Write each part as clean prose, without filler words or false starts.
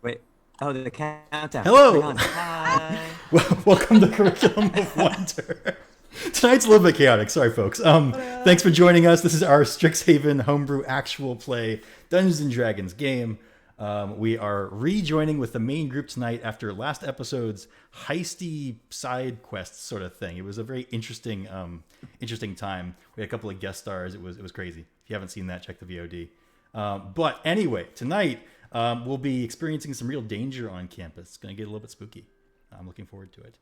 Wait. Oh, the countdown. Hang Hello! on. Hi. Welcome to Curriculum of Wonder. Tonight's a little bit chaotic. Sorry, folks. Thanks for Ta-da! joining us. This is our Strixhaven homebrew actual play Dungeons and Dragons game. We are rejoining with the main group tonight after last episode's heisty side quest sort of thing. It was a very interesting time. We had a couple of guest stars. It was crazy. If you haven't seen that, check the VOD. But anyway, tonight we'll be experiencing some real danger on campus. It's going to get a little bit spooky. I'm looking forward to it.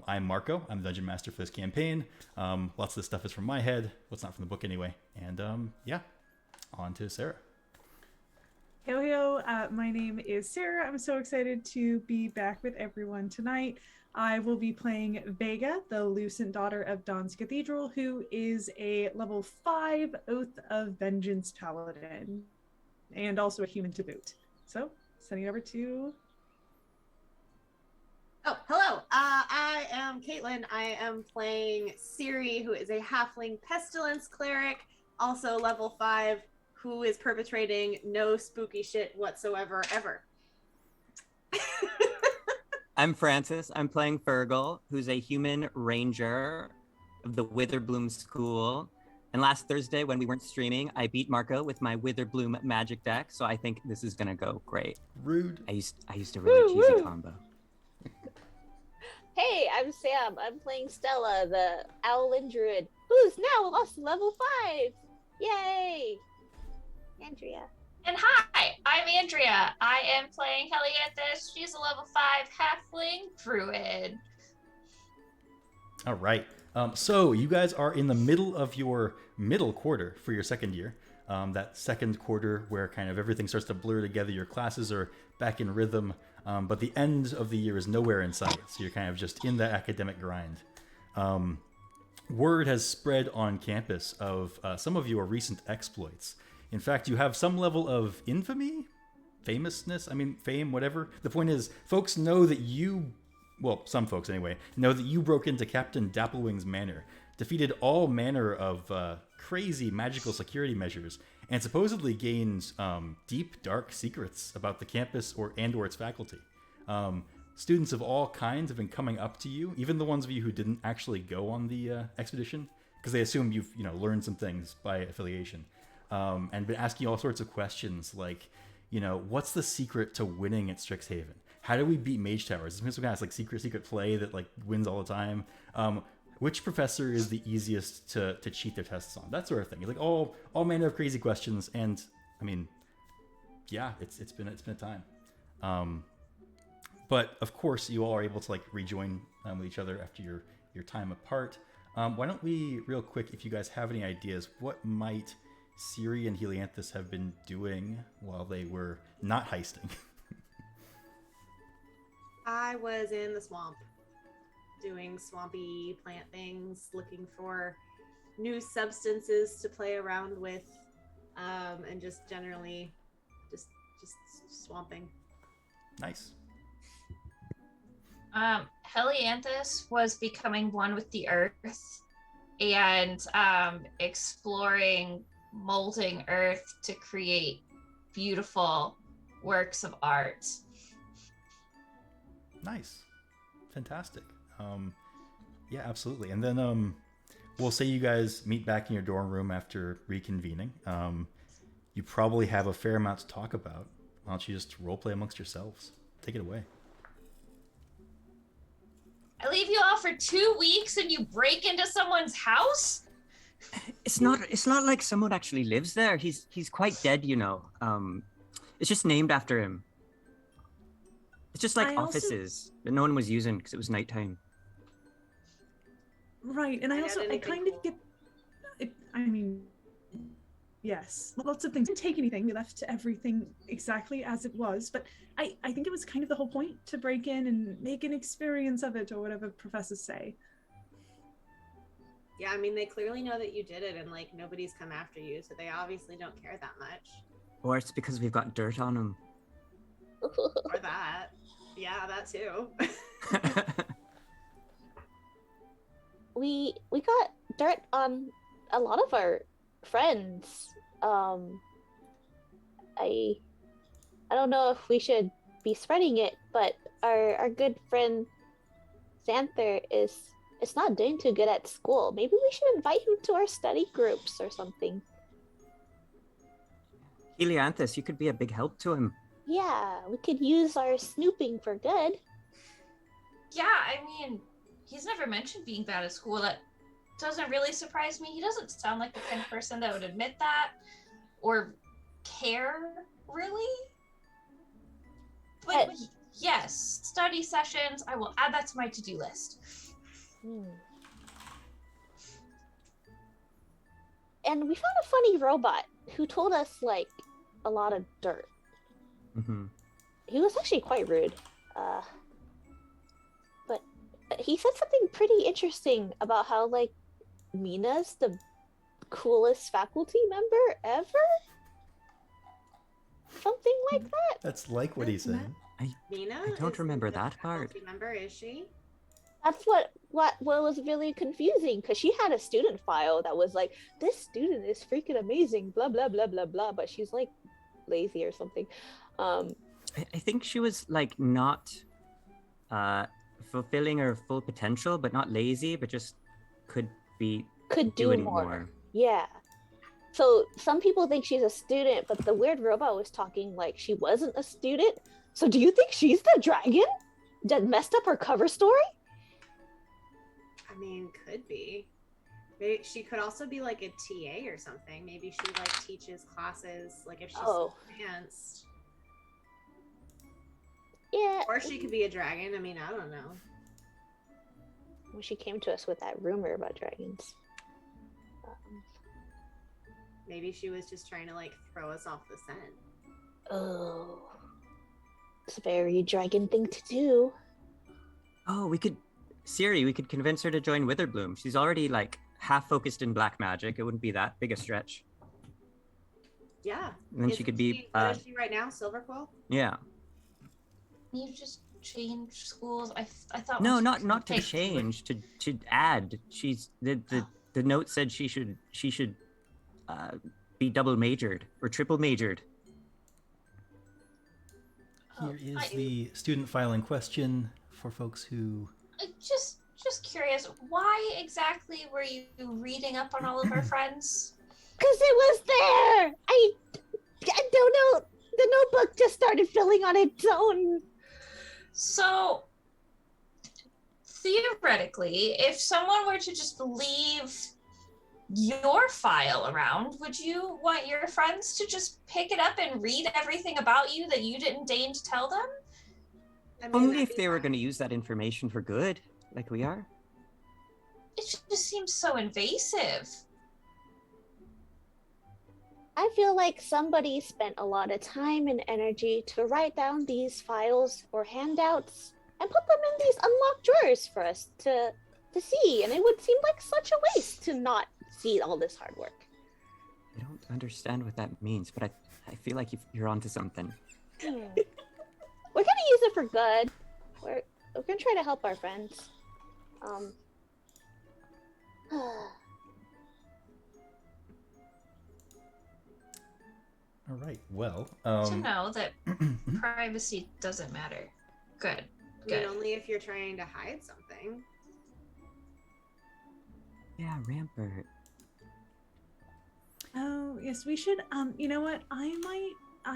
I'm Marco. I'm the Dungeon Master for this campaign. Lots of this stuff is from my head. What's not from the book anyway. And yeah, on to Sarah. Yo, my name is Sarah. I'm so excited to be back with everyone tonight. I will be playing Vega, the Lucent daughter of Dawn's Cathedral, who is a level 5 Oath of Vengeance paladin, and also a human to boot. So, sending it over to... Oh, hello. I am Caitlin. I am playing Ciri, who is a halfling pestilence cleric, also level 5, who is perpetrating no spooky shit whatsoever, ever. I'm Francis. I'm playing Fergal, who's a human ranger of the Witherbloom School. And last Thursday, when we weren't streaming, I beat Marco with my Witherbloom magic deck, so I think this is gonna go great. Rude. I used a really cheesy combo. Hey, I'm Sam. I'm playing Stella, the Owlin Druid, who's now also level 5. Yay! Andrea. And hi, I'm Andrea. I am playing Helianthus. She's a level 5 halfling druid. All right. So you guys are in the middle of your middle quarter for your second year. That second quarter where kind of everything starts to blur together. Your classes are back in rhythm, but the end of the year is nowhere in sight. So you're kind of just in the academic grind. Word has spread on campus of some of your recent exploits. In fact, you have some level of infamy, famousness, fame, whatever. The point is, folks know that you, well, some folks anyway, know that you broke into Captain Dapplewing's manor, defeated all manner of crazy magical security measures, and supposedly gained deep, dark secrets about the campus or its faculty. Students of all kinds have been coming up to you, even the ones of you who didn't actually go on the expedition, because they assume you've learned some things by affiliation. And been asking all sorts of questions like, what's the secret to winning at Strixhaven? How do we beat Mage Towers? Is this some kind of like secret play that like wins all the time? Which professor is the easiest to cheat their tests on? That sort of thing. It's like all manner of crazy questions, and yeah, it's been a time. But of course, you all are able to like rejoin with each other after your time apart. Why don't we, real quick, if you guys have any ideas, what might Ciri and Helianthus have been doing while they were not heisting? I was in the swamp doing swampy plant things, looking for new substances to play around with, and just generally just swamping. Nice. Helianthus was becoming one with the earth and exploring molding earth to create beautiful works of art. Nice. Fantastic. Yeah, absolutely. And then we'll say you guys meet back in your dorm room after reconvening. You probably have a fair amount to talk about. Why don't you just roleplay amongst yourselves? Take it away. I leave you all for 2 weeks and you break into someone's house? It's not like someone actually lives there. He's quite dead, It's just named after him. It's just like offices that no one was using because it was nighttime. Right, and I kind of get... yes, lots of things. Didn't take anything. We left everything exactly as it was, but I think it was kind of the whole point to break in and make an experience of it, or whatever professors say. Yeah, they clearly know that you did it, and like nobody's come after you, so they obviously don't care that much. Or it's because we've got dirt on him. Or that. Yeah, that too. We got dirt on a lot of our friends. I don't know if we should be spreading it, but our good friend Xanther is not doing too good at school. Maybe we should invite him to our study groups or something. Helianthus, you could be a big help to him. Yeah, we could use our snooping for good. Yeah, I mean, he's never mentioned being bad at school. That doesn't really surprise me. He doesn't sound like the kind of person that would admit that or care, really. But yes, study sessions, I will add that to my to-do list. And we found a funny robot who told us, like, a lot of dirt. Mm-hmm. He was actually quite rude. But he said something pretty interesting about how, like, Mina's the coolest faculty member ever? Something like that? That's like what he said. Mina? I don't is remember the that part. faculty member, is she? That's what was really confusing, because she had a student file that was like, this student is freaking amazing, blah blah blah blah blah, but she's like lazy or something. I think she was like not fulfilling her full potential, but not lazy, but just could be Could do doing more. Yeah. So some people think she's a student, but the weird robot was talking like she wasn't a student. So do you think she's the dragon that messed up her cover story? I mean, could be. Maybe she could also be like a TA or something. Maybe she like teaches classes, like if she's advanced. Yeah. Or she could be a dragon. I mean, I don't know. When she came to us with that rumor about dragons. Maybe she was just trying to like throw us off the scent. Oh. It's a very dragon thing to do. Oh, we could convince her to join Witherbloom. She's already like half focused in black magic. It wouldn't be that big a stretch. Yeah. And then she could be What is she right now? Silverquill? yeah. You just change schools. I thought. No, once you not to take- change, to add. She's the note said she should be double majored or triple majored. Here is the student file in question for folks who... Just curious, why exactly were you reading up on all of our friends? Because it was there! I don't know. The notebook just started filling on its own. So, theoretically, if someone were to just leave your file around, would you want your friends to just pick it up and read everything about you that you didn't deign to tell them? I mean, Only that'd if be they were fine. going to use that information for good, like we are. It just seems so invasive. I feel like somebody spent a lot of time and energy to write down these files or handouts and put them in these unlocked drawers for us to see, and it would seem like such a waste to not see all this hard work. I don't understand what that means, but I feel like you're onto something. We're gonna use it for good. We're gonna try to help our friends. All right, well... To know that privacy doesn't matter. Good. I mean, Good. only if you're trying to hide something. Yeah, Rampart. Oh yes, we should. You know what? I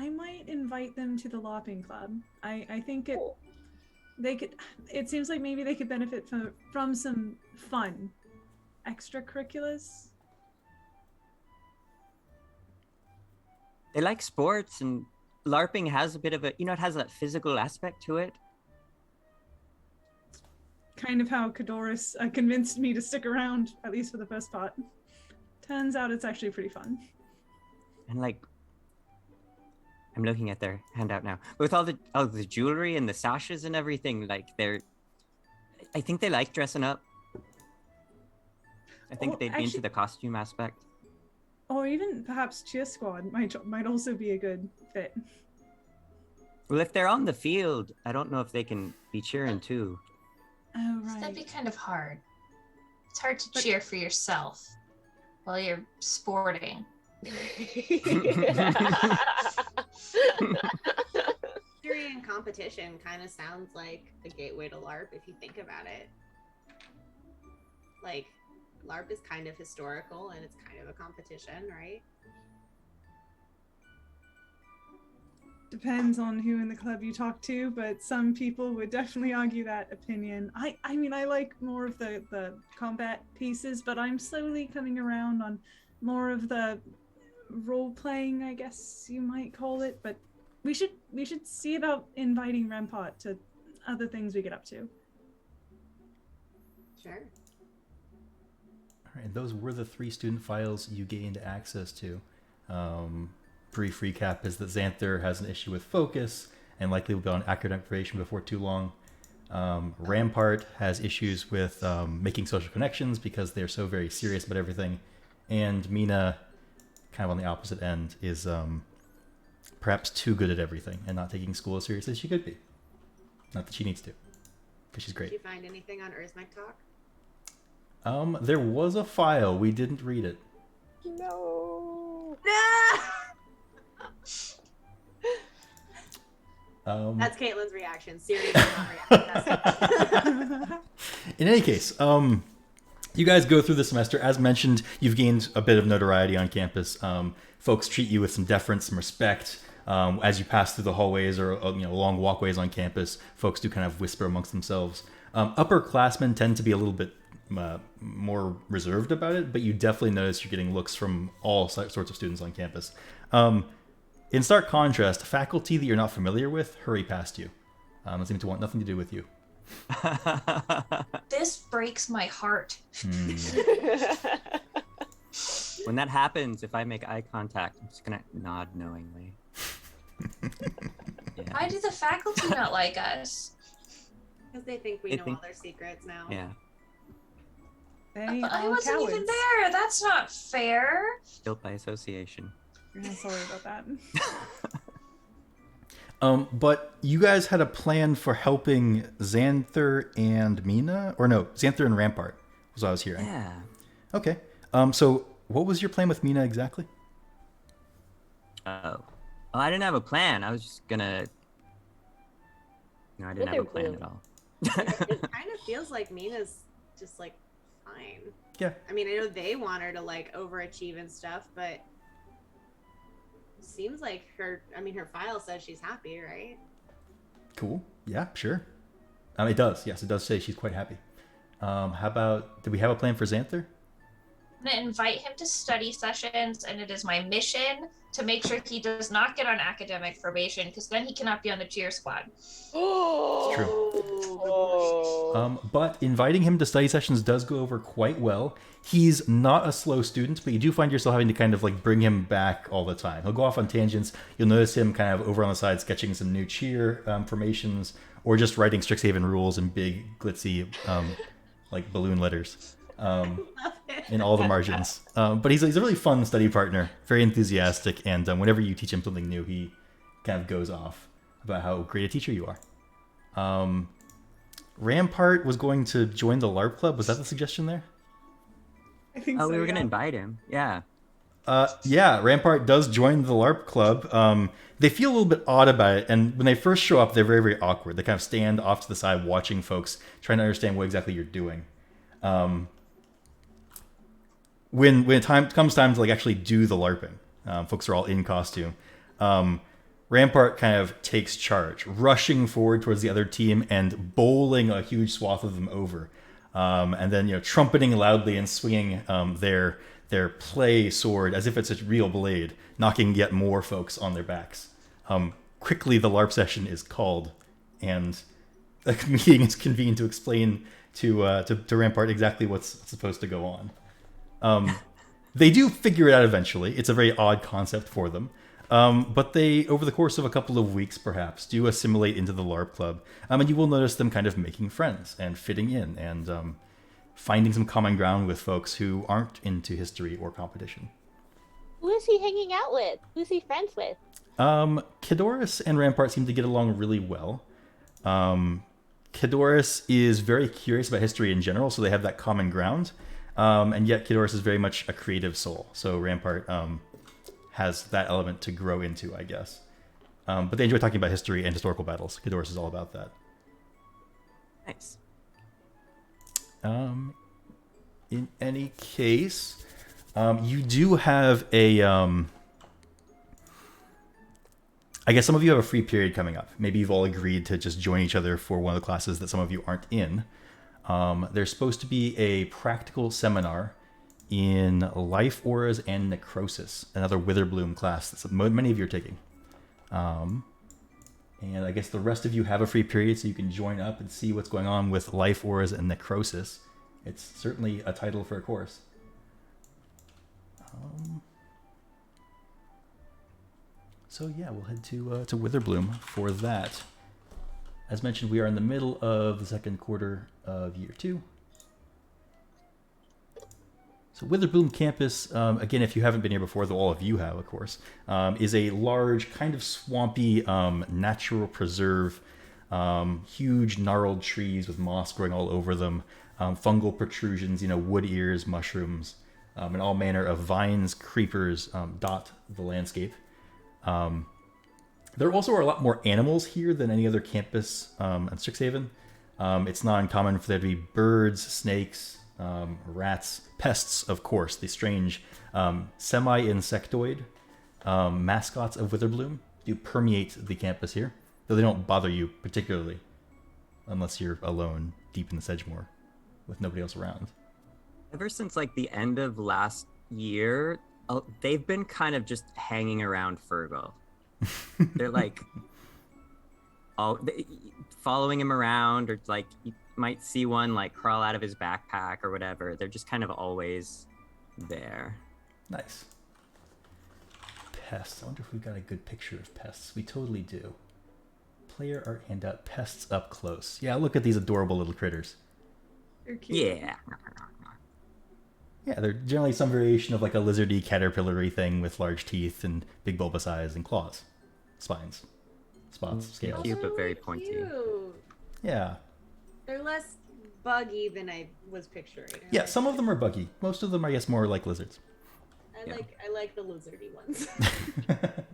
might invite them to the Lopping Club. I think they could. It seems like maybe they could benefit from some fun extracurriculars. They like sports, and LARPing has a bit of a, it has that physical aspect to it. Kind of how Kadoris convinced me to stick around, at least for the first part. Turns out it's actually pretty fun. And like, I'm looking at their handout now. With all the jewelry and the sashes and everything, like I think they like dressing up. I think Oh, they'd be actually- into the costume aspect. Or even perhaps Cheer Squad might also be a good fit. Well, if they're on the field, I don't know if they can be cheering too. Oh That'd be right. kind of hard. It's hard to But- cheer for yourself while you're sporting. Cheering competition competition kind of sounds like a gateway to LARP if you think about it. Like, LARP is kind of historical and it's kind of a competition, right? Depends on who in the club you talk to, but some people would definitely argue that opinion. I mean, I like more of the combat pieces, but I'm slowly coming around on more of the role playing, I guess you might call it. But we should see about inviting Rampart to other things we get up to. Sure. All right, those were the 3 student files you gained access to. Brief recap is that Xanther has an issue with focus and likely will be on academic probation before too long. Rampart has issues with making social connections because they're so very serious about everything. And Mina, kind of on the opposite end, is perhaps too good at everything and not taking school as seriously as she could be. Not that she needs to, because she's great. Did you find anything on Urzmec Talk? There was a file. We didn't read it. No. That's Caitlin's reaction. Siri did not react. In any case, you guys go through the semester. As mentioned, you've gained a bit of notoriety on campus. Folks treat you with some deference, some respect. As you pass through the hallways or long walkways on campus, folks do kind of whisper amongst themselves. Upperclassmen tend to be a little bit more reserved about it, but you definitely notice you're getting looks from all sorts of students on campus. In stark contrast, faculty that you're not familiar with hurry past you. They seem to want nothing to do with you. This breaks my heart. When that happens, if I make eye contact, I'm just gonna nod knowingly. Yeah. Why do the faculty not like us? Because they think we know all their secrets now. Yeah. They I are wasn't cowards. even there. That's not fair. Guilt by association. Yeah, sorry about that. But you guys had a plan for helping Xanther and Mina? Or no, Xanther and Rampart was what I was hearing. Yeah. Okay. So what was your plan with Mina exactly? Oh. Well, I didn't have a plan. I was just gonna... No, I didn't have a plan Witherbloom. at all. It kind of feels like Mina's just like fine. Yeah. I mean, I know they want her to like overachieve and stuff, but seems like her file says she's happy, right? Cool. Yeah, sure. It does. Yes, it does say she's quite happy. How about, do we have a plan for Xanther? I'm going to invite him to study sessions, and it is my mission to make sure he does not get on academic probation, because then he cannot be on the cheer squad. It's true. Oh. But inviting him to study sessions does go over quite well. He's not a slow student, but you do find yourself having to kind of like bring him back all the time. He'll go off on tangents. You'll notice him kind of over on the side sketching some new cheer formations, or just writing Strixhaven rules in big glitzy like balloon letters in all the margins. But he's a really fun study partner, very enthusiastic, and whenever you teach him something new, he kind of goes off about how great a teacher you are. Rampart was going to join the LARP club. Was that the suggestion there? I think Oh, so, we were gonna yeah. invite him. Yeah. Yeah, Rampart does join the LARP club. They feel a little bit odd about it, and when they first show up, they're very, very awkward. They kind of stand off to the side watching folks, trying to understand what exactly you're doing. When it comes time to like actually do the LARPing, folks are all in costume. Rampart kind of takes charge, rushing forward towards the other team and bowling a huge swath of them over. And then, trumpeting loudly and swinging their play sword as if it's a real blade, knocking yet more folks on their backs. Quickly, the LARP session is called, and a meeting is convened to explain to Rampart exactly what's supposed to go on. They do figure it out eventually. It's a very odd concept for them. But they, over the course of a couple of weeks, perhaps, do assimilate into the LARP club. And you will notice them kind of making friends and fitting in and finding some common ground with folks who aren't into history or competition. Who is he hanging out with? Who's he friends with? Kidoris and Rampart seem to get along really well. Kidoris is very curious about history in general, so they have that common ground. And yet Kidoris is very much a creative soul. So Rampart has that element to grow into, I guess. But they enjoy talking about history and historical battles. Cadorus is all about that. Nice. In any case, you do have a. I guess some of you have a free period coming up. Maybe you've all agreed to just join each other for one of the classes that some of you aren't in. There's supposed to be a practical seminar in Life Auras and Necrosis, another Witherbloom class that many of you are taking. And I guess the rest of you have a free period, so you can join up and see what's going on with Life Auras and Necrosis. It's certainly a title for a course. So yeah, we'll head to Witherbloom for that. As mentioned, we are in the middle of the second quarter of year 2. So Witherbloom campus, again, if you haven't been here before, though all of you have, of course, is a large, kind of swampy, natural preserve, huge gnarled trees with moss growing all over them, fungal protrusions, wood ears, mushrooms, and all manner of vines, creepers dot the landscape. There also are a lot more animals here than any other campus at Strixhaven. It's not uncommon for there to be birds, snakes, rats, pests, of course, the strange semi-insectoid mascots of Witherbloom do permeate the campus here, though they don't bother you particularly unless you're alone deep in the Sedgemoor with nobody else around. Ever since like the end of last year, they've been kind of just hanging around Fergal. They're like following him around, or like you might see one like crawl out of his backpack or whatever. They're just kind of always there. Nice. Pests. I wonder if we've got a good picture of pests. We totally do. Player art handout, pests up close. Yeah, look at these adorable little critters. They're cute. Yeah. Yeah, they're generally some variation of like a lizardy, caterpillary thing with large teeth and big bulbous eyes and claws, spines, spots, scales. Cute, but very Really pointy. cute. Yeah. They're less buggy than I was picturing. Yeah, some of them are buggy. Most of them are, I guess, more like lizards. I like the lizardy ones.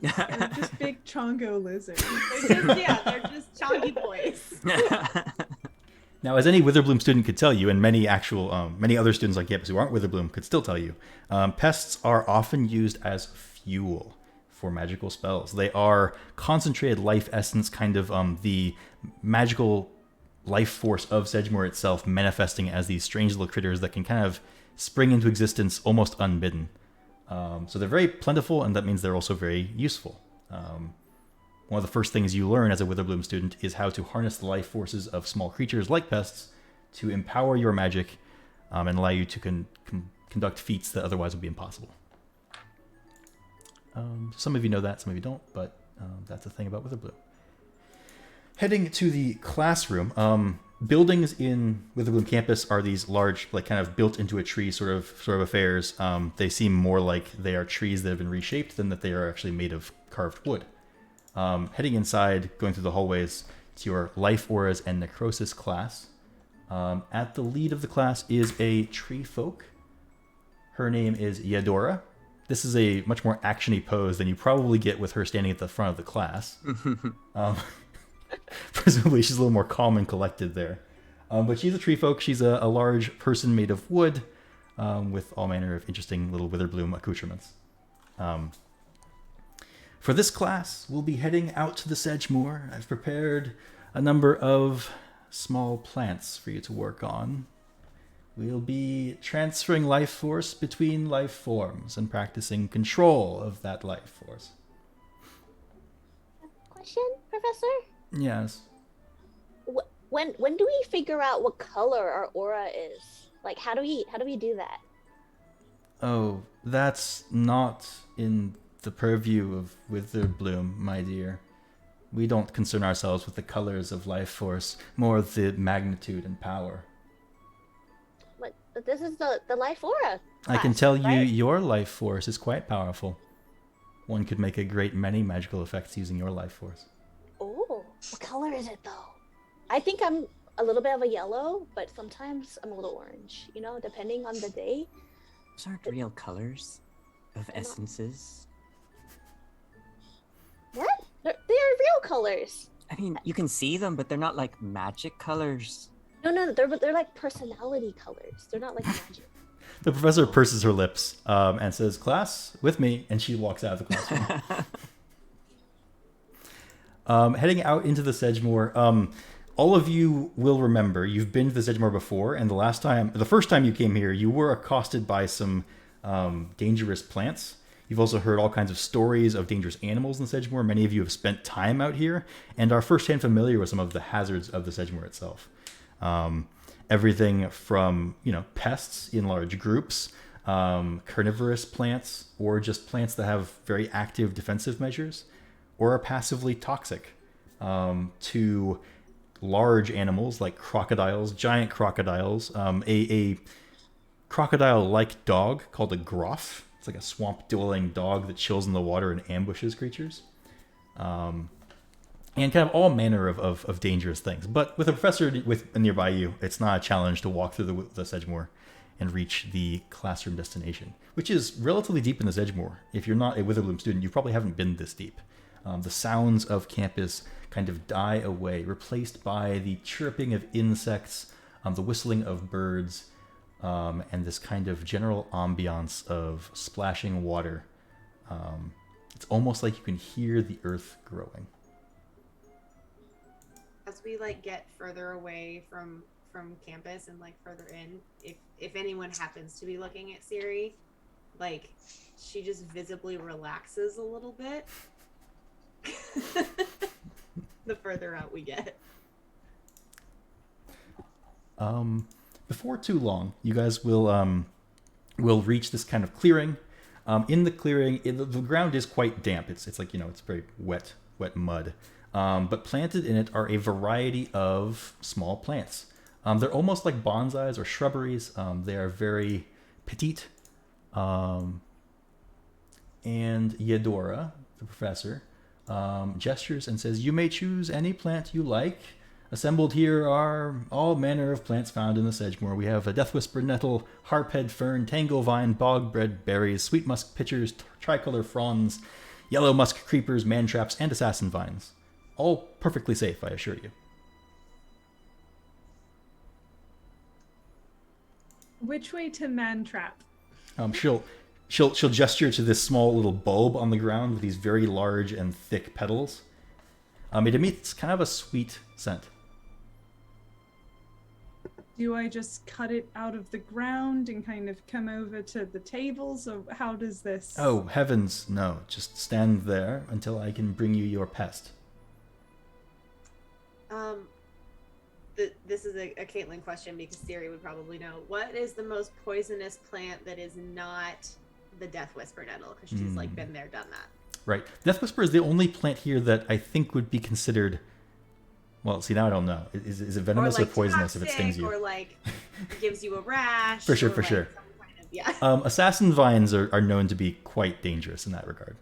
They're just big chongo lizards. they're just chonky boys. Now, as any Witherbloom student could tell you, and many other students on campus who aren't Witherbloom could still tell you, pests are often used as fuel for magical spells. They are concentrated life essence, kind of the magical life force of Sedgemoor itself, manifesting as these strange little critters that can kind of spring into existence almost unbidden. So they're very plentiful, and that means they're also very useful. One of the first things you learn as a Witherbloom student is how to harness the life forces of small creatures like pests to empower your magic and allow you to conduct feats that otherwise would be impossible. Some of you know that, some of you don't, but that's the thing about Witherbloom. Heading to the classroom, buildings in Witherbloom campus are these large, like kind of built into a tree sort of affairs. They seem more like they are trees that have been reshaped than that they are actually made of carved wood. Heading inside, going through the hallways to your Life Auras and Necrosis class. At the lead of the class is a tree folk. Her name is Yadora. This is a much more action-y pose than you probably get with her standing at the front of the class. Presumably she's a little more calm and collected there. But she's a tree folk. She's a large person made of wood with all manner of interesting little Witherbloom accoutrements. For this class, we'll be heading out to the Sedgemoor. I've prepared a number of small plants for you to work on. We'll be transferring life force between life forms and practicing control of that life force. Question, Professor? Yes. When do we figure out what color our aura is? Like, how do we do that? Oh, that's not in the purview of Witherbloom, my dear. We don't concern ourselves with the colors of life force, more the magnitude and power. But this is the life aura. I can class, tell you right? your life force is quite powerful. One could make a great many magical effects using your life force. Oh, what color is it though? I think I'm a little bit of a yellow, but sometimes I'm a little orange. Depending on the day. Those aren't real colors of essences. What? They're colors. I mean, you can see them, but they're not like magic colors. No, they're like personality colors. They're not like magic. The professor purses her lips and says, "Class, with me," and she walks out of the classroom. Heading out into the Sedgemoor, all of you will remember you've been to the Sedgemoor before, and the first time you came here, you were accosted by some dangerous plants. You've also heard all kinds of stories of dangerous animals in the Sedgemoor. Many of you have spent time out here and are firsthand familiar with some of the hazards of the Sedgemoor itself. Everything from, pests in large groups, carnivorous plants, or just plants that have very active defensive measures, or are passively toxic, to large animals like crocodiles, giant crocodiles, a crocodile-like dog called a groff. It's like a swamp-dwelling dog that chills in the water and ambushes creatures. And kind of all manner of dangerous things. But with a professor nearby you, it's not a challenge to walk through the Sedgemoor and reach the classroom destination, which is relatively deep in the Sedgemoor. If you're not a Witherbloom student, you probably haven't been this deep. The sounds of campus kind of die away, replaced by the chirping of insects, the whistling of birds, and this kind of general ambiance of splashing water. It's almost like you can hear the earth growing. As we get further away from campus and further in, if anyone happens to be looking at Siri, she just visibly relaxes a little bit. The further out we get. Before too long, you guys will reach this kind of clearing. In the clearing, the ground is quite damp. It's it's very wet mud. But planted in it are a variety of small plants. They're almost like bonsais or shrubberies. They are very petite. And Yedora, the professor, gestures and says, "You may choose any plant you like. Assembled here are all manner of plants found in the Sedgemoor. We have a deathwhisper nettle, harphead fern, tango vine, bogbread berries, sweet musk pitchers, tricolor fronds, yellow musk creepers, mantraps, and assassin vines. All perfectly safe, I assure you." Which way to Mantrap? She'll gesture to this small little bulb on the ground with these very large and thick petals. It emits kind of a sweet scent. Do I just cut it out of the ground and kind of come over to the tables, or how does this? Oh, heavens, no. Just stand there until I can bring you your pest. This is a Caitlin question because Siri would probably know. What is the most poisonous plant that is not the death whisper nettle? Because she's been there, done that. Right. Death whisper is the only plant here that I think would be considered. Well, see, now I don't know. Is it venomous or poisonous if it stings you? Or gives you a rash. For sure, or for sure. Yeah. Assassin vines are known to be quite dangerous in that regard.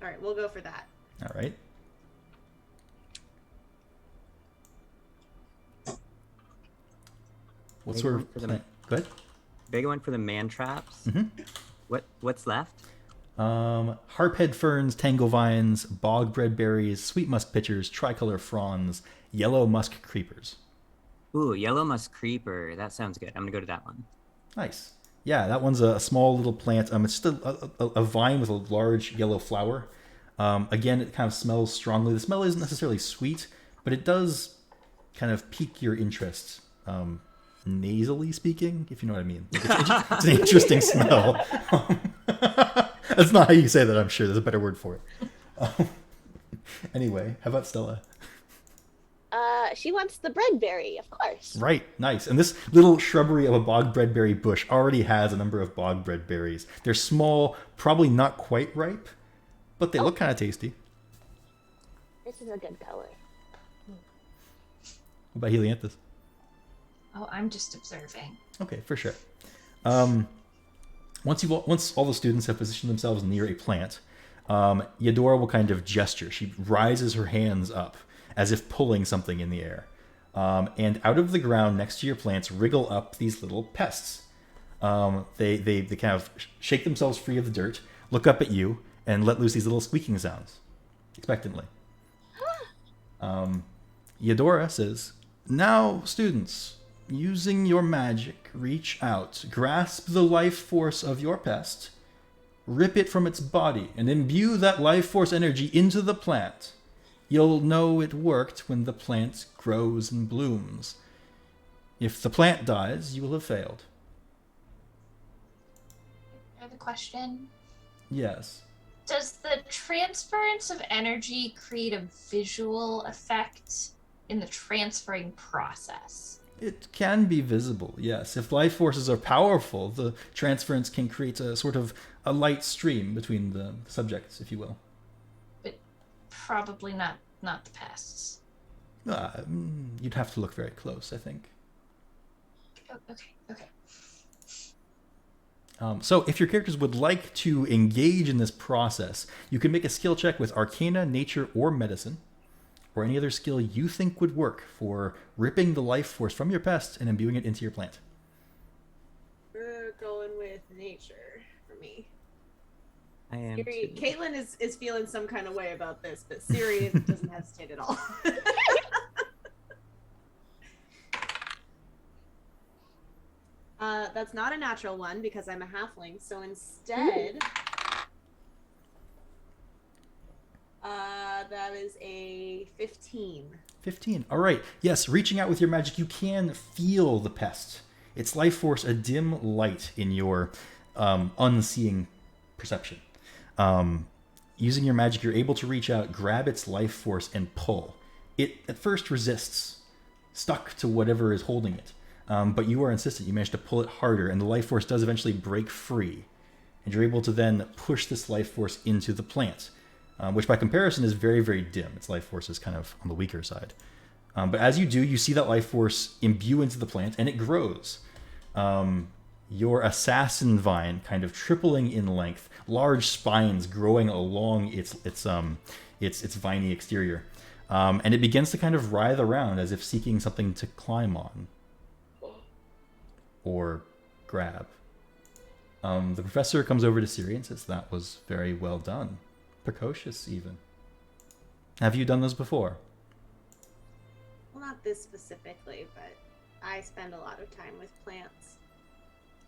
All right, we'll go for that. All right. What sort of plant? Go ahead. Big one for the man traps. What's left? Harphead ferns, tango vines, bogbread berries, sweet musk pitchers, tricolor fronds, yellow musk creepers. Ooh, yellow musk creeper. That sounds good. I'm gonna go to that one. Nice. Yeah, that one's a small little plant. It's just a vine with a large yellow flower. Again, it kind of smells strongly. The smell isn't necessarily sweet, but it does kind of pique your interest. Nasally speaking, if you know what I mean. It's an interesting smell. That's not how you say that, I'm sure. There's a better word for it. Anyway, how about Stella? She wants the breadberry, of course. Right, nice. And this little shrubbery of a bogbreadberry bush already has a number of bogbread berries. They're small, probably not quite ripe, but they look kind of tasty. This is a good color. What about Helianthus? Oh, I'm just observing. Okay, for sure. Once all the students have positioned themselves near a plant, Yedora will kind of gesture. She rises her hands up as if pulling something in the air. And out of the ground next to your plants wriggle up these little pests. They kind of shake themselves free of the dirt, look up at you, and let loose these little squeaking sounds, expectantly. Eudora says, "Now, students, using your magic, reach out, grasp the life force of your pest, rip it from its body, and imbue that life force energy into the plant. You'll know it worked when the plant grows and blooms. If the plant dies, you will have failed." I have a question. Yes. Does the transference of energy create a visual effect in the transferring process? It can be visible, yes. If life forces are powerful, the transference can create a sort of a light stream between the subjects, if you will. But probably not the pests. You'd have to look very close, I think. Okay. So if your characters would like to engage in this process, you can make a skill check with Arcana, Nature, or Medicine, or any other skill you think would work for ripping the life force from your pest and imbuing it into your plant. We're going with nature for me. I am Siri, too. Caitlin is feeling some kind of way about this, but Siri doesn't hesitate at all. That's not a natural one because I'm a halfling. So instead, that is a 15. 15. All right. Yes, reaching out with your magic, you can feel the pest. Its life force, a dim light in your unseeing perception. Using your magic, you're able to reach out, grab its life force, and pull. It at first resists, stuck to whatever is holding it. But you are insistent. You manage to pull it harder, and the life force does eventually break free. And you're able to then push this life force into the plant, which by comparison is very, very dim. Its life force is kind of on the weaker side. But as you do, you see that life force imbue into the plant, and it grows. Your assassin vine kind of tripling in length, large spines growing along its viney exterior. And it begins to kind of writhe around as if seeking something to climb on. Or grab. The professor comes over to Siri and says, "That was very well done. Precocious, even. Have you done this before?" Well, not this specifically, but I spend a lot of time with plants.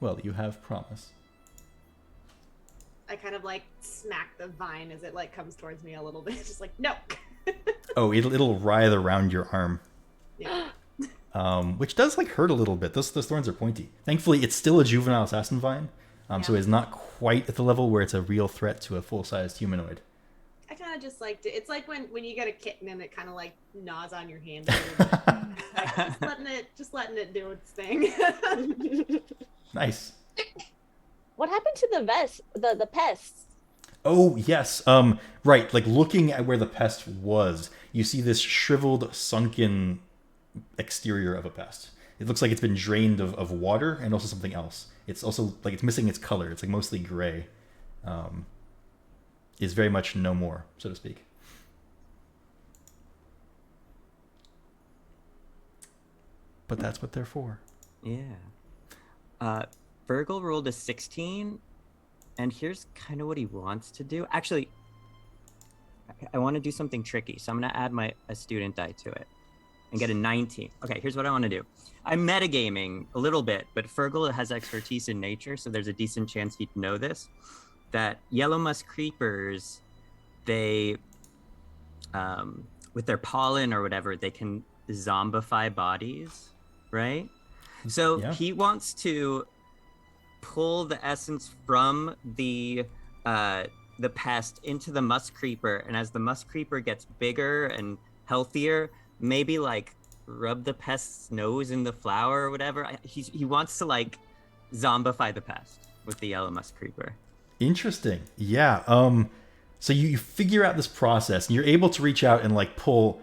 Well, you have promise. I kind of like smack the vine as it like comes towards me a little bit, just like no. Oh, it'll writhe around your arm. Yeah. Which does like hurt a little bit. Those thorns are pointy. Thankfully, it's still a juvenile assassin vine, so it's not quite at the level where it's a real threat to a full-sized humanoid. I kind of just like it's like when you get a kitten and it kind of like gnaws on your hand. A little bit. Like, just letting it do its thing. Nice. What happened to the pests? Oh, yes. Right. Like looking at where the pest was, you see this shriveled, sunken exterior of a pest. It looks like it's been drained of water and also something else. It's also like it's missing its color. It's like mostly gray. Is very much no more, so to speak. But that's what they're for. Yeah. Virgil rolled a 16, and here's kind of what he wants to do. Actually, I want to do something tricky, so I'm going to add a student die to it and get a 19. Okay, here's what I want to do. I'm metagaming a little bit, but Virgil has expertise in nature, so there's a decent chance he'd know this, that yellow musk creepers, they, with their pollen or whatever, they can zombify bodies, right? So he wants to pull the essence from the pest into the musk creeper, and as the musk creeper gets bigger and healthier, maybe like rub the pest's nose in the flower or whatever. He wants to like zombify the pest with the yellow musk creeper. Interesting. Yeah. So you figure out this process, and you're able to reach out and like pull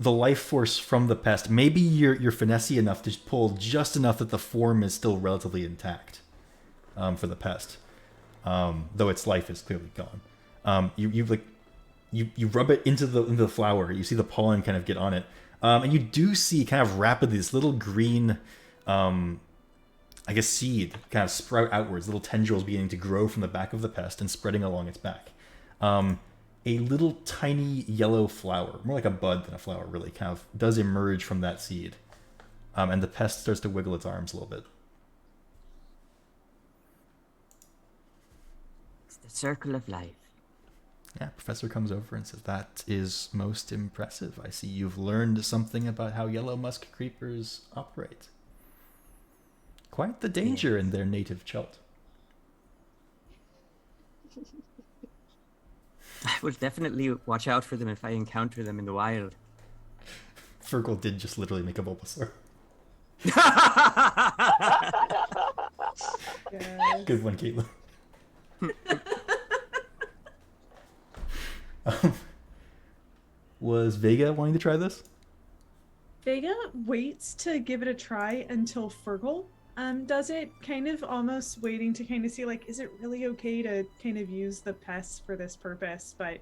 the life force from the pest. Maybe you're finessey enough to pull just enough that the form is still relatively intact for the pest, though its life is clearly gone. You rub it into the flower. You see the pollen kind of get on it, and you do see kind of rapidly this little green, I guess, seed kind of sprout outwards. Little tendrils beginning to grow from the back of the pest and spreading along its back. a little tiny yellow flower, more like a bud than a flower, really, kind of does emerge from that seed. And the pest starts to wiggle its arms a little bit. It's the circle of life. Yeah, Professor comes over and says, "That is most impressive. I see you've learned something about how yellow musk creepers operate. Quite the danger in their native Chult." I will definitely watch out for them if I encounter them in the wild. Fergal did just literally make a Bulbasaur. Yes. Good one, Caitlin. Was Vega wanting to try this? Vega waits to give it a try until Fergal does it, kind of almost waiting to kind of see, like, is it really okay to kind of use the pest for this purpose? But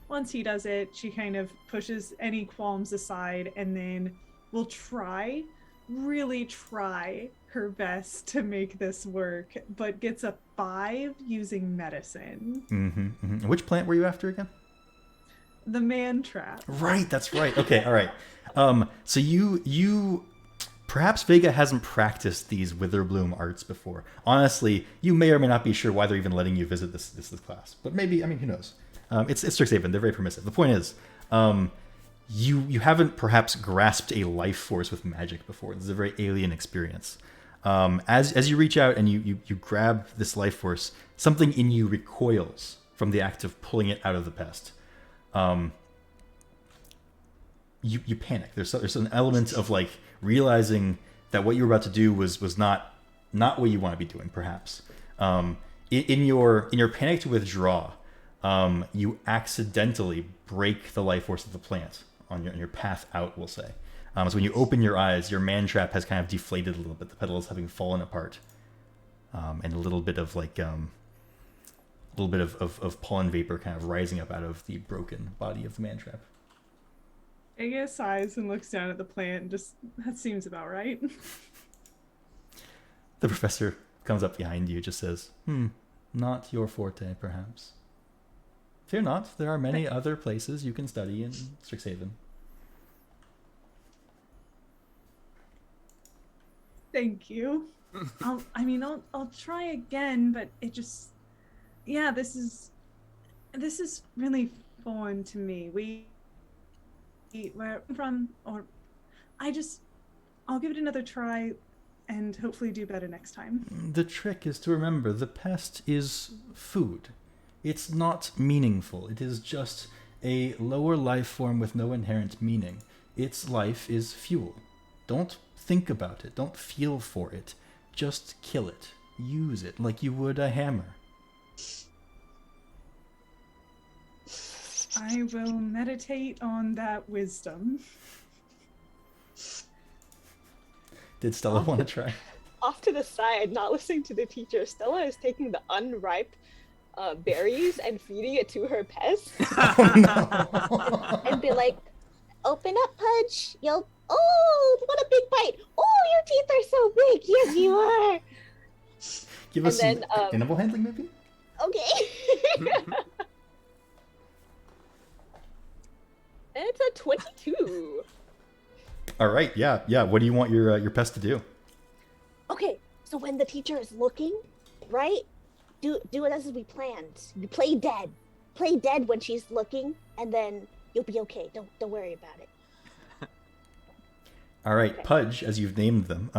once he does it, she kind of pushes any qualms aside and then will really try her best to make this work, but gets a 5 using medicine. Mm-hmm. Which plant were you after again? The man trap. Right, that's right. Okay, all right. So you perhaps Vega hasn't practiced these Witherbloom arts before. Honestly, you may or may not be sure why they're even letting you visit this class. But maybe, I mean, who knows? It's Strixhaven. They're very permissive. The point is, you haven't perhaps grasped a life force with magic before. This is a very alien experience. As you reach out and you grab this life force, something in you recoils from the act of pulling it out of the pest. You panic. There's an element of like realizing that what you were about to do was not what you want to be doing. Perhaps in your panic to withdraw, you accidentally break the life force of the plant on your path out. We'll say. So when you open your eyes, your man trap has kind of deflated a little bit. The petals having fallen apart, and a little bit of like of pollen vapor kind of rising up out of the broken body of the man trap. Vega sighs and looks down at the plant and just, that seems about right. The professor comes up behind you, just says, not your forte, perhaps. Fear not, there are many other places you can study in Strixhaven. Thank you. I'll try again, but it just, yeah, this is really foreign to me. Where I'm from, or I'll give it another try and hopefully do better next time. The trick is to remember the pest is food. It's not meaningful. It is just a lower life form with no inherent meaning. Its life is fuel. Don't think about it. Don't feel for it. Just kill it. Use it like you would a hammer. I will meditate on that wisdom. Did Stella want to try? Off to the side, not listening to the teacher, Stella is taking the unripe berries and feeding it to her pest. Oh no! And be like, open up, Pudge. Oh, what a big bite. Oh, your teeth are so big. Yes, you are. Give us And some animal handling, maybe? Okay. And it's a 22. All right, yeah. What do you want your pest to do? Okay, so when the teacher is looking, right? Do it as we planned. You play dead. Play dead when she's looking, and then you'll be okay. Don't worry about it. All right, Okay. Pudge, as you've named them.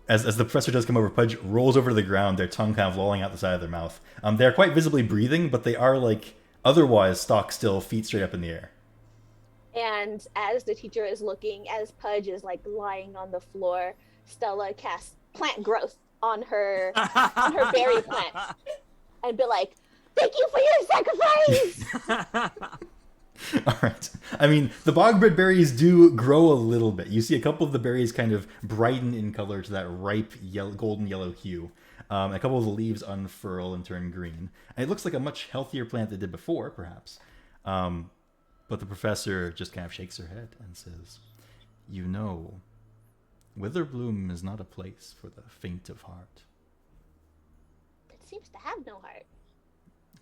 As the professor does come over, Pudge rolls over to the ground, their tongue kind of lolling out the side of their mouth. They're quite visibly breathing, but they are like otherwise stock still, feet straight up in the air. And as the teacher is looking, as Pudge is like lying on the floor, Stella casts plant growth on her berry plant and be like, "Thank you for your sacrifice." All right. I mean, the bogbread berries do grow a little bit. You see a couple of the berries kind of brighten in color to that ripe golden yellow hue. A couple of the leaves unfurl and turn green. And it looks like a much healthier plant than it did before, perhaps. But the professor just kind of shakes her head and says, "You know, Witherbloom is not a place for the faint of heart." It seems to have no heart.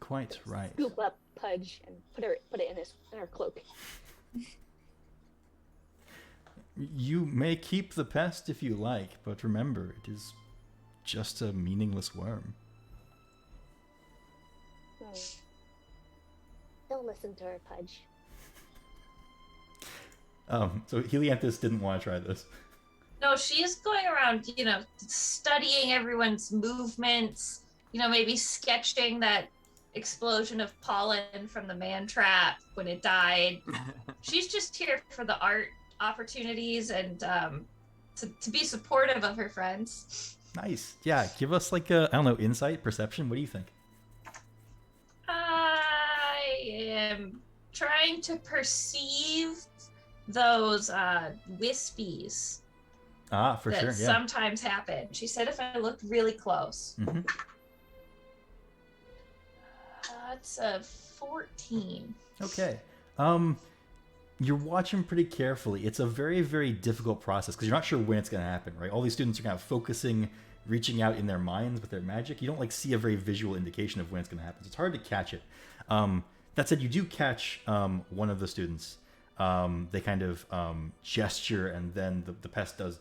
Quite right. Scoop up Pudge and put it in her cloak. You may keep the pest if you like, but remember, it is just a meaningless worm. Don't listen to her, Pudge. So Helianthus didn't want to try this. No, she's going around, studying everyone's movements, maybe sketching that explosion of pollen from the man trap when it died. She's just here for the art opportunities and to be supportive of her friends. Nice. Yeah, give us like insight, perception. What do you think? I am trying to perceive those wispies For that sure, yeah. sometimes happen. She said if I looked really close. Mm-hmm. That's a 14. Okay. You're watching pretty carefully. It's a very, very difficult process because you're not sure when it's going to happen, right? All these students are kind of focusing, reaching out in their minds with their magic. You don't see a very visual indication of when it's going to happen. So it's hard to catch it. That said, you do catch one of the students. They kind of gesture, and then the pest does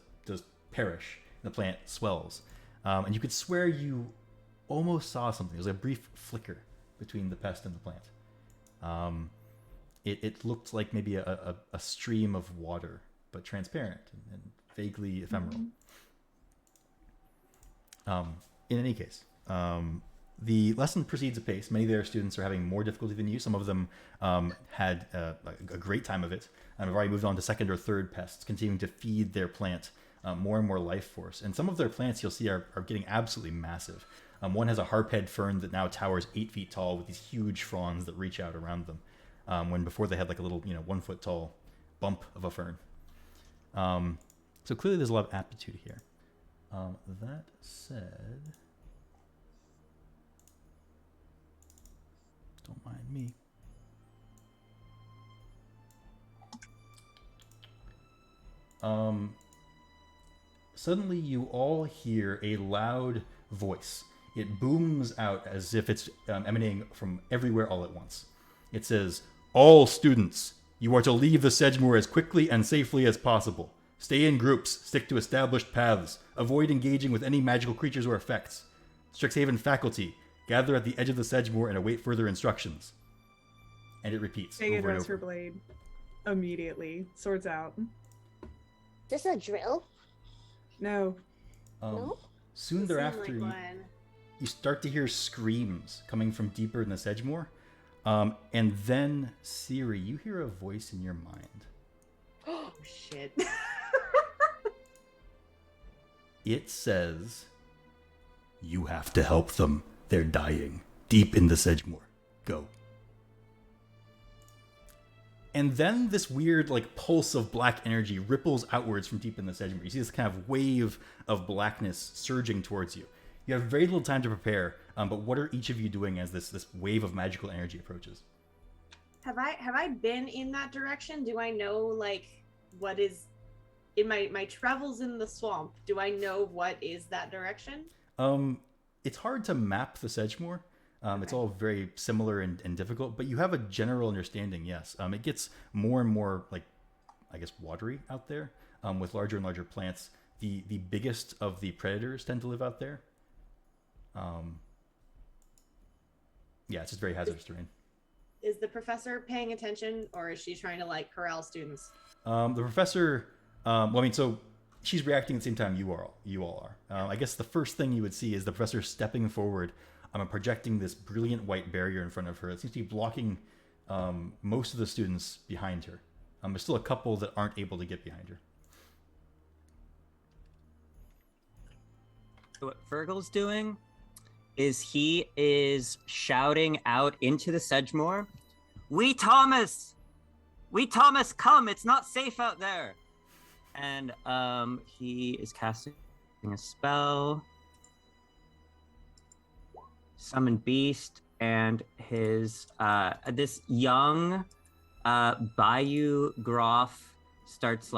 perish. And the plant swells, and you could swear you almost saw something. There's a brief flicker between the pest and the plant. It looked like maybe a stream of water, but transparent and vaguely ephemeral. In any case, the lesson proceeds apace. Many of their students are having more difficulty than you. Some of them had a great time of it and have already moved on to second or third pests, continuing to feed their plant more and more life force. And some of their plants you'll see are getting absolutely massive. One has a harphead fern that now towers 8 feet tall with these huge fronds that reach out around them. When before they had like a little, 1 foot tall bump of a fern. So clearly there's a lot of aptitude here. That said, don't mind me. Suddenly you all hear a loud voice. It booms out as if it's emanating from everywhere all at once. It says, "All students, you are to leave the Sedgemoor as quickly and safely as possible. Stay in groups, stick to established paths, avoid engaging with any magical creatures or effects. Strixhaven faculty, gather at the edge of the Sedgemoor and await further instructions." And it repeats Vega over and draws her over. blade immediately. Swords out. Is this a drill? No. No? Soon Seemed thereafter, like one. you start to hear screams coming from deeper in the Sedgemoor. And then, Siri, you hear a voice in your mind. Oh shit. It says, "You have to help them. They're dying. Deep in the Sedgemoor. Go." And then this weird, pulse of black energy ripples outwards from deep in the Sedgemoor. You see this kind of wave of blackness surging towards you. You have very little time to prepare, but what are each of you doing as this wave of magical energy approaches? Have I been in that direction? Do I know what is in my travels in the swamp? Do I know what is that direction? It's hard to map the Sedgemoor. It's all very similar and difficult, but you have a general understanding, yes. It gets more and more, watery out there, with larger and larger plants. The biggest of the predators tend to live out there. It's just very hazardous terrain. Is the professor paying attention, or is she trying to corral students? The professor, so she's reacting at the same time you all are. I guess the first thing you would see is the professor stepping forward, projecting this brilliant white barrier in front of her. It seems to be blocking most of the students behind her. There's still a couple that aren't able to get behind her. What Fergal's doing is he is shouting out into the Sedgemoor, "We Thomas, come! It's not safe out there." And he is casting a spell, Summon Beast, and his this young Bayou Groff starts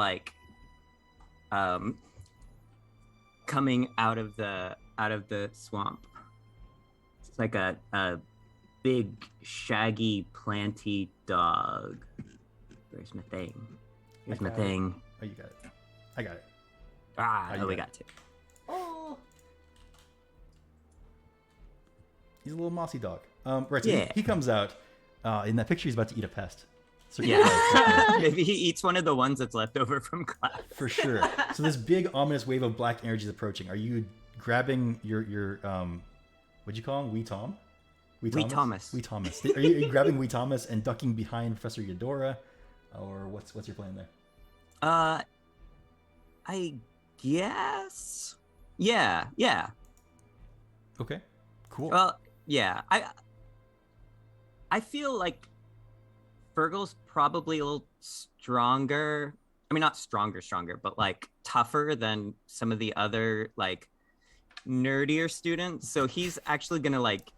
coming out of the swamp. It's like a big, shaggy, planty dog. Where's my thing? Here's my got it. thing. Oh, you got it. I got it. Ah, Oh, you oh, we got got two. Oh, He's a little mossy dog. Right, so Yeah. he comes out. In that picture, he's about to eat a pest. So Yeah. Maybe he eats one of the ones that's left over from class. for sure. So this big ominous wave of black energy is approaching. Are you grabbing your what'd you call him? Wee Tom? Wee Thomas. Wee Thomas. Are you grabbing Wee Thomas and ducking behind Professor Eudora, or what's your plan there? I guess. Yeah. Okay, cool. Well, yeah. I feel like Fergal's probably a little stronger. I mean, not stronger, but like tougher than some of the other like nerdier students. So he's actually gonna like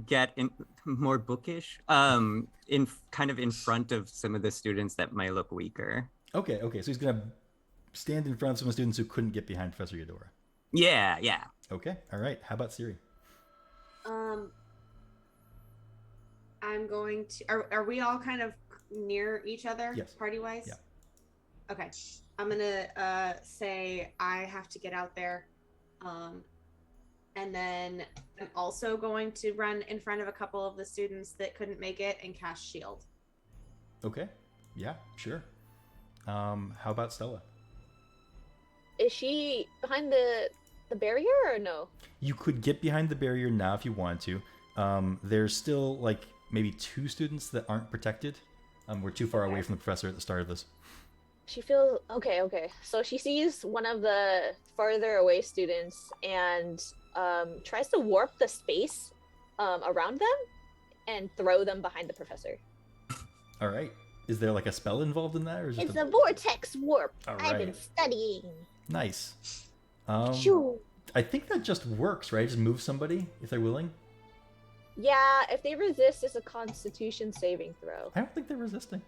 get in more bookish, in kind of in front of some of the students that might look weaker. Okay. So he's gonna stand in front of some students who couldn't get behind Professor Eudora. Yeah. Okay. All right. How about Siri? I'm going to. Are we all kind of near each other? Yes. Party wise. Yeah. Okay. I'm gonna say I have to get out there, and then I'm also going to run in front of a couple of the students that couldn't make it and cast shield. Okay. Yeah. Sure. How about Stella? Is she behind the barrier or no? You could get behind the barrier now if you wanted to. There's still like maybe 2 students that aren't protected. We're too far away from the professor at the start of this. She feels okay. So she sees one of the farther away students and tries to warp the space around them and throw them behind the professor. All right. Is there like a spell involved in that, or is it It's a vortex warp. All I've been right. studying. nice? Shoo. I think that just works, right? Just move somebody if they're willing. Yeah, if they resist, it's a Constitution saving throw. I don't think they're resisting.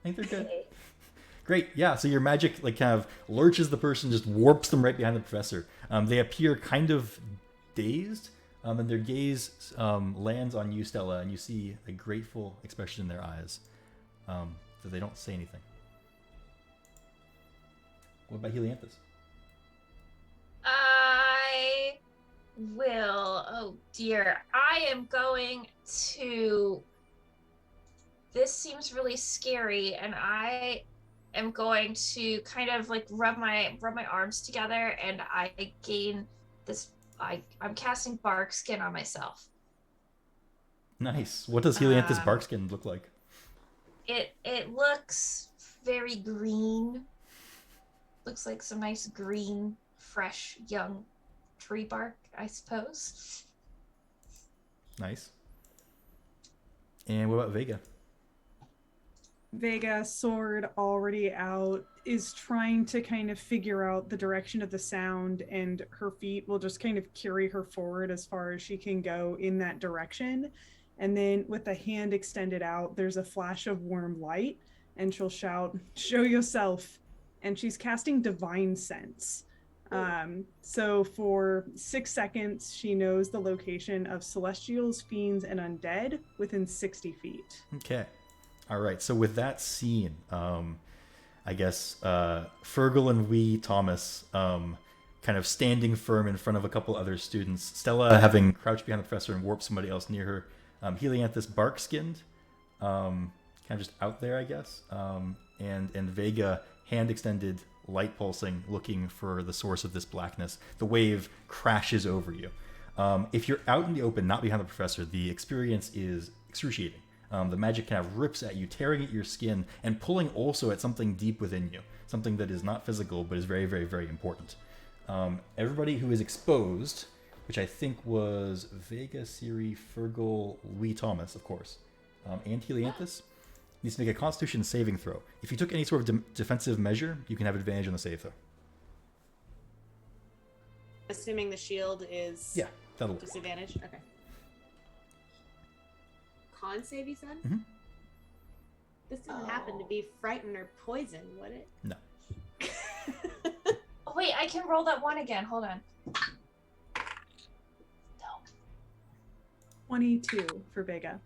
I think they're good. Okay. Great, yeah. So your magic like kind of lurches the person, just warps them right behind the professor. They appear kind of dazed, and their gaze lands on you, Stella, and you see a grateful expression in their eyes. So they don't say anything. What about Helianthus? I will. Oh dear. I am going to. This seems really scary, and I am going to kind of like rub my arms together, and I gain this. I'm casting bark skin on myself. Nice. What does Helianthus barkskin look like? It looks very green. Looks like some nice green, fresh, young tree bark, I suppose. Nice. And what about Vega? Vega, sword already out, is trying to kind of figure out the direction of the sound, and her feet will just kind of carry her forward as far as she can go in that direction. And then with the hand extended out, there's a flash of warm light, and she'll shout, "Show yourself." And she's casting Divine Sense. So for 6 seconds, she knows the location of celestials, fiends, and undead within 60 feet. Okay. All right. So with that scene, I guess Fergal and Wee Thomas kind of standing firm in front of a couple other students. Stella having crouched behind the professor and warped somebody else near her. Helianthus bark-skinned, kind of just out there, I guess. And Vega hand extended, light pulsing, looking for the source of this blackness. The wave crashes over you. If you're out in the open, not behind the professor, the experience is excruciating. The magic kind of rips at you, tearing at your skin, and pulling also at something deep within you, something that is not physical, but is very, very, very important. Everybody who is exposed, which I think was Vega, Siri, Fergal, Wee Thomas, of course, and Helianthus, needs to make a Constitution saving throw. If you took any sort of defensive measure, you can have advantage on the save, though. Assuming the shield is Yeah, that'll work. disadvantage. Okay. Con save, you said? Mhm. This didn't happen to be frightened or poisoned, would it? No. Oh wait, I can roll that one again. Hold on. No. 22 for Vega.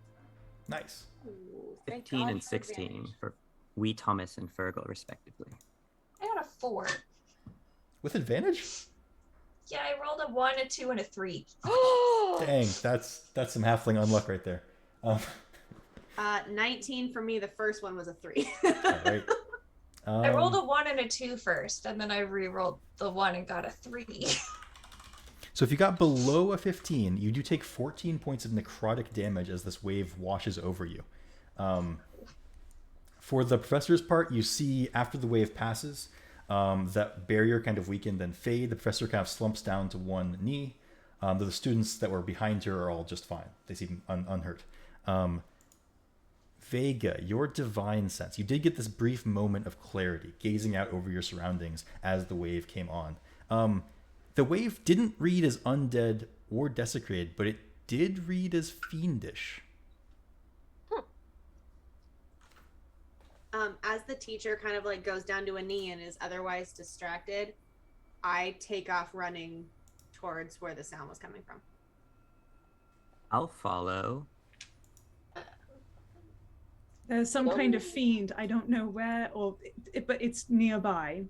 Nice. Ooh, thank 15 God and for 16 advantage. for Wee Thomas and Fergal, respectively. I got a 4. With advantage? Yeah, I rolled a 1, a 2, and a 3. Dang, that's some halfling unluck right there. 19 for me. The first one was a 3. All right. I rolled a 1 and a 2 first, and then I re-rolled the 1 and got a 3. So if you got below a 15, you do take 14 points of necrotic damage as this wave washes over you. For the professor's part, you see after the wave passes, that barrier kind of weakened and fade. The professor kind of slumps down to one knee. The students that were behind her are all just fine. They seem unhurt. Vega, your divine sense. You did get this brief moment of clarity, gazing out over your surroundings as the wave came on. The wave didn't read as undead or desecrated, but it did read as fiendish. As the teacher kind of like goes down to a knee and is otherwise distracted, I take off running towards where the sound was coming from. I'll follow. There's some kind of fiend. I don't know where, but it's nearby.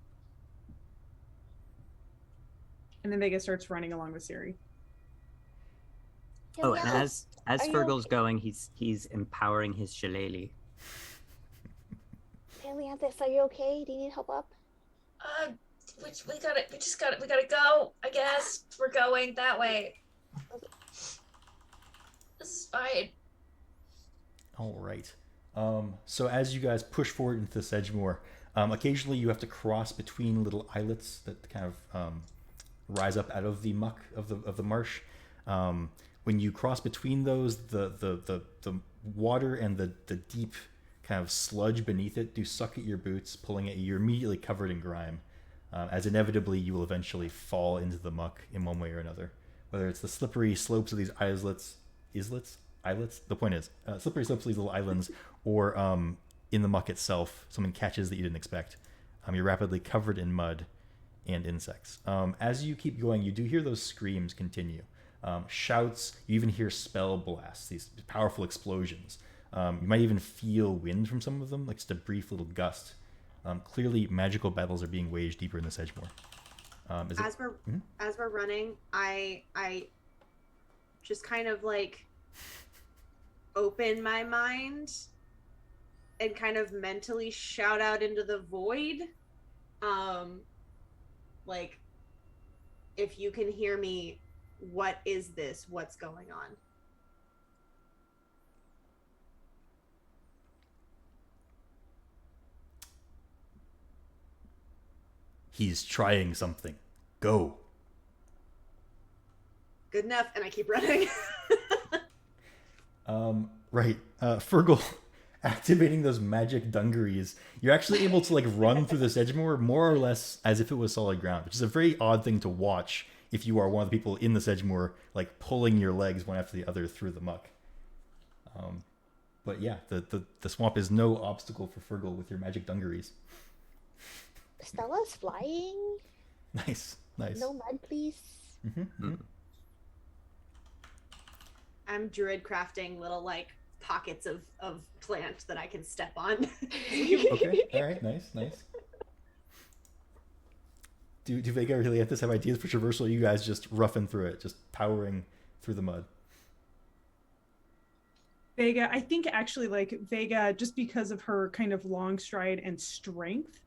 And then Vega starts running along with Siri. Oh, and as Are you Fergal's going, he's empowering his shillelagh. Helianthus, are you okay? Do you need help up? We gotta go, I guess. We're going that way. This is fine. All right. So as you guys push forward into the Sedgemoor, occasionally you have to cross between little islets that kind of rise up out of the muck of the marsh. When you cross between those, the water and the deep kind of sludge beneath it do suck at your boots, pulling at you. You're immediately covered in grime, as inevitably you will eventually fall into the muck in one way or another. Whether it's the slippery slopes of these islets. The point is, slippery slopes of these little islands, or in the muck itself, someone catches that you didn't expect. You're rapidly covered in mud and insects. As you keep going, you do hear those screams continue. Shouts, you even hear spell blasts, these powerful explosions. You might even feel wind from some of them, like just a brief little gust. Clearly, magical battles are being waged deeper in the Sedgemoor. As we're running, I just kind of like open my mind and kind of mentally shout out into the void. Like, if you can hear me, what is this? What's going on? He's trying something. Go. Good enough, and I keep running. Right. Fergal, activating those magic dungarees, you're actually able to like run through the Sedgemoor more or less as if it was solid ground, which is a very odd thing to watch if you are one of the people in the Sedgemoor, like pulling your legs one after the other through the muck. But yeah, the swamp is no obstacle for Fergal with your magic dungarees. Stella's flying. Nice. No mud, please. Mm-hmm. I'm druid crafting little like pockets of plant that I can step on. Okay. All right. Nice. Do Vega or Helianthus have ideas for traversal? Or you guys just roughing through it, just powering through the mud? Vega, I think actually like Vega, just because of her kind of long stride and strength,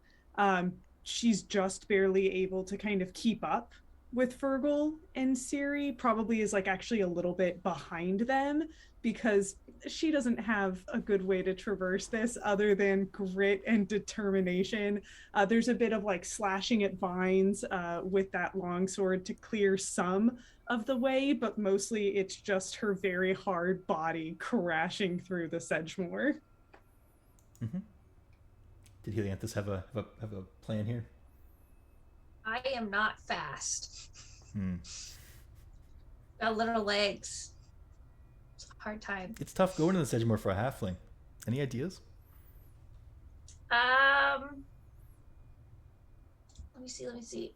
she's just barely able to kind of keep up with Fergal and Siri. Probably is like actually a little bit behind them because she doesn't have a good way to traverse this other than grit and determination. There's a bit of like slashing at vines with that longsword to clear some of the way, but mostly it's just her very hard body crashing through the Sedgemoor. Mm-hmm. Did Helianthus have a plan here? I am not fast. Hmm. Got little legs. It's a hard time. It's tough going to the Sedgemoor for a halfling. Any ideas? Let me see.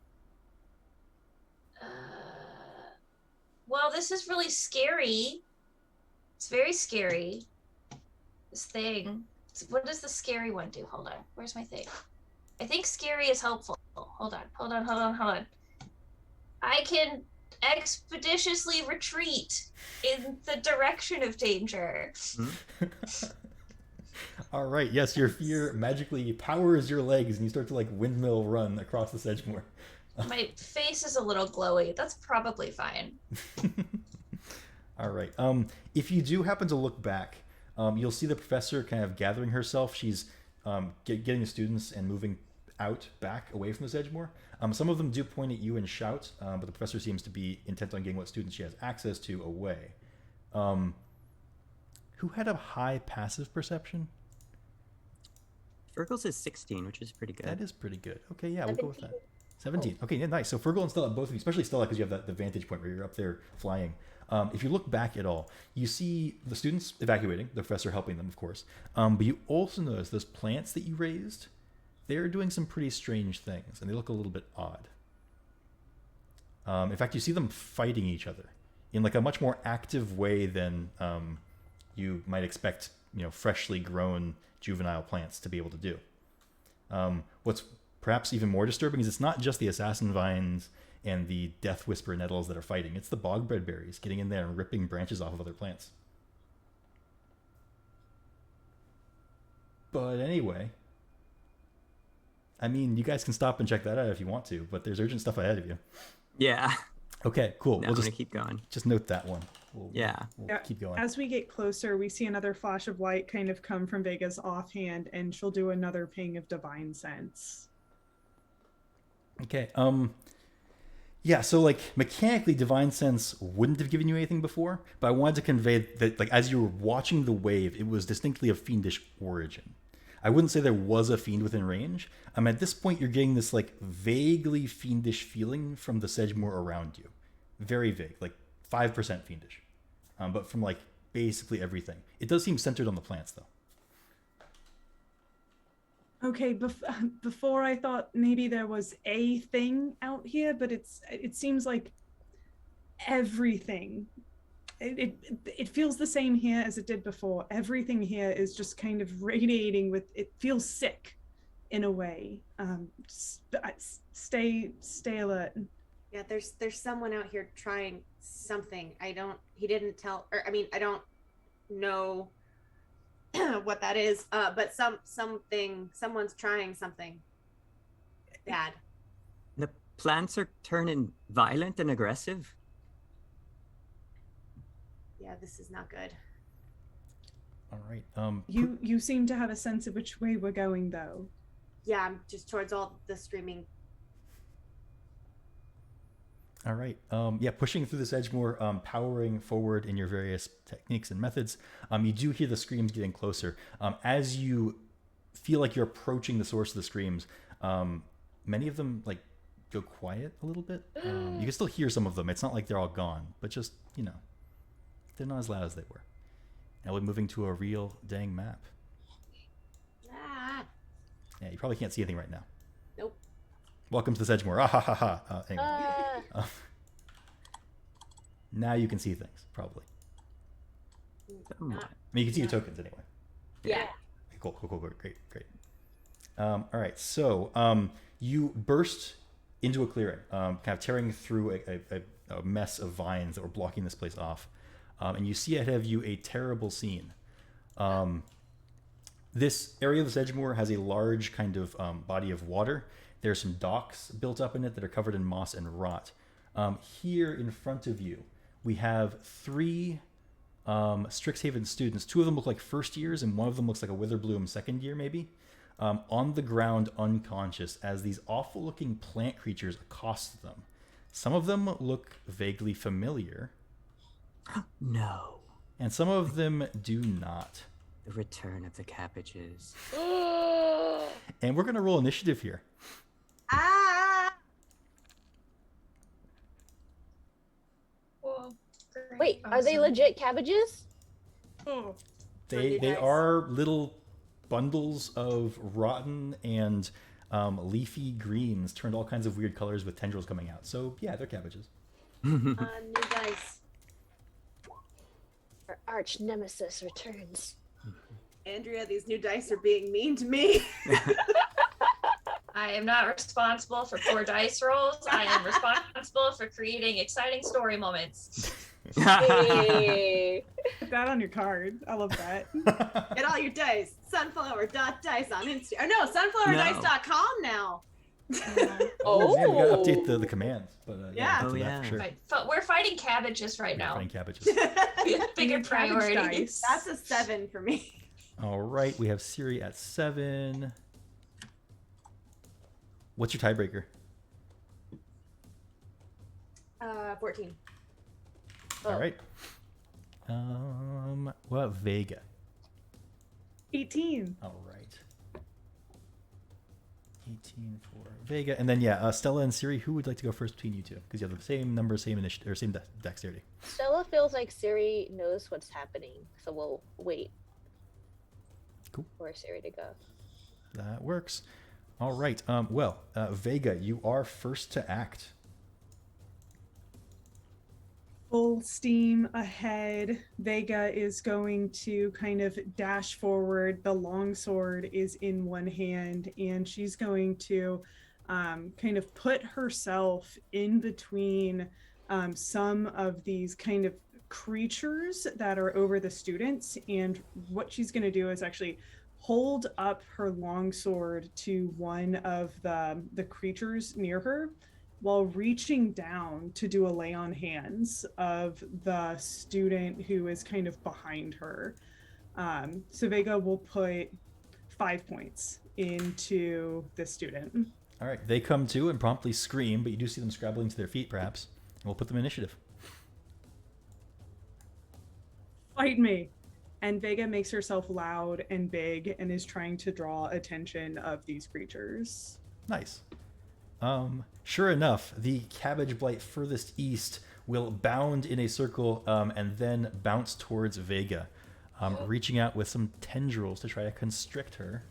Well, this is really scary. It's very scary. This thing. What does the scary one do? Hold on. Where's my thing? I think scary is helpful. Hold on. I can expeditiously retreat in the direction of danger. All right. Yes, your fear magically powers your legs, and you start to like windmill run across the Sedgemoor. My face is a little glowy. That's probably fine. All right. If you do happen to look back, you'll see the professor kind of gathering herself. She's getting the students and moving out back away from the Sedgemoor. Some of them do point at you and shout, but the professor seems to be intent on getting what students she has access to away. Who had a high passive perception? Fergal's is 16, which is pretty good. That is pretty good. Okay, yeah, we'll go with that. 17. 17. Okay, yeah, nice. So Fergal and Stella, both of you, especially Stella, because you have the vantage point where you're up there flying. If you look back at all, you see the students evacuating, the professor helping them, of course. But you also notice those plants that you raised, they're doing some pretty strange things, and they look a little bit odd. In fact, you see them fighting each other in like a much more active way than you might expect, freshly grown juvenile plants to be able to do. What's perhaps even more disturbing is it's not just the assassin vines and the death whisper nettles that are fighting. It's the bogbread berries getting in there and ripping branches off of other plants. But anyway, I mean, you guys can stop and check that out if you want to, but there's urgent stuff ahead of you. Yeah. Okay, cool. No, We'll I'm just gonna keep going. just note that one. We'll Yeah. keep going. As we get closer, we see another flash of light kind of come from Vega's offhand, and she'll do another ping of divine sense. Okay. Yeah, so like mechanically divine sense wouldn't have given you anything before, but I wanted to convey that like as you were watching the wave, it was distinctly of fiendish origin. I wouldn't say there was a fiend within range. At this point you're getting this like vaguely fiendish feeling from the Sedgemoor around you. Very vague, like 5% fiendish. But from like basically everything. It does seem centered on the plants though. Okay, before I thought maybe there was a thing out here, but it seems like everything. It feels the same here as it did before. Everything here is just kind of radiating with. It feels sick, in a way. Stay alert. Yeah, there's someone out here trying something. He didn't tell, or I mean, I don't know what that is, but someone's trying something bad. The plants are turning violent and aggressive. Yeah, this is not good. All right. You seem to have a sense of which way we're going, though. Yeah, I'm just towards all the screaming. All right. Yeah, pushing through this Sedgemoor, powering forward in your various techniques and methods. You do hear the screams getting closer. As you feel like you're approaching the source of the screams, many of them like go quiet a little bit. You can still hear some of them. It's not like they're all gone, but just, they're not as loud as they were. Now we're moving to a real dang map. Ah, Yeah, you probably can't see anything right now. nope. Welcome to the Sedgemoor. Ah, ha, ha, ha. Anyway. Now you can see things, probably. Somewhat. I mean, you can see your tokens anyway. Yeah. Okay, cool. Great. All right, so you burst into a clearing, kind of tearing through a mess of vines that were blocking this place off. And you see ahead of you a terrible scene. This area of the Sedgemoor has a large kind of body of water. There's some docks built up in it that are covered in moss and rot. Here in front of you, we have 3 Strixhaven students. 2 of them look like first years, and 1 of them looks like a Witherbloom second year, maybe. On the ground, unconscious, as these awful-looking plant creatures accost them. Some of them look vaguely familiar. No. And some of them do not. The return of the cabbages. And we're going to roll initiative here. Ah! Whoa, great. Wait, are they Awesome. legit cabbages? Oh, They nice. are little bundles of rotten and leafy greens turned all kinds of weird colors with tendrils coming out. So yeah, they're cabbages. New dice. arch nemesis returns. Andrea, these new dice are being mean to me. I am not responsible for poor dice rolls. I am responsible for creating exciting story moments. Hey. Put that on your card. I love that. Get all your dice. Sunflower.dice on Instagram. Or no, sunflowerdice.com now. Oh. Yeah, we gotta update the commands. But Yeah. we'll Oh, get to that yeah. for sure. Right. But we're fighting cabbages right now. Fighting cabbages. Bigger Cabbage priority. dice. That's a 7 for me. All right, we have Siri at 7. What's your tiebreaker? 14. All right. What about Vega? 18. All right. 18 for Vega, and then Stella and Siri. Who would like to go first between you two? Because you have the same number, same initiative, or same dexterity. Stella feels like Siri knows what's happening, so we'll wait. Cool. For Siri to go. That works. All right. Vega, you are first to act. Full steam ahead. Vega is going to kind of dash forward. The longsword is in one hand, and she's going to kind of put herself in between some of these kind of creatures that are over the students. And what she's going to do is actually hold up her longsword to one of the creatures near her, while reaching down to do a lay on hands of the student who is kind of behind her. So Vega will put 5 points into this student. All right. They come to and promptly scream, but you do see them scrabbling to their feet, perhaps. And we'll put them in initiative. Fight me. And Vega makes herself loud and big and is trying to draw attention of these creatures. Nice. Sure enough, the cabbage blight furthest east will bound in a circle and then bounce towards Vega, reaching out with some tendrils to try to constrict her.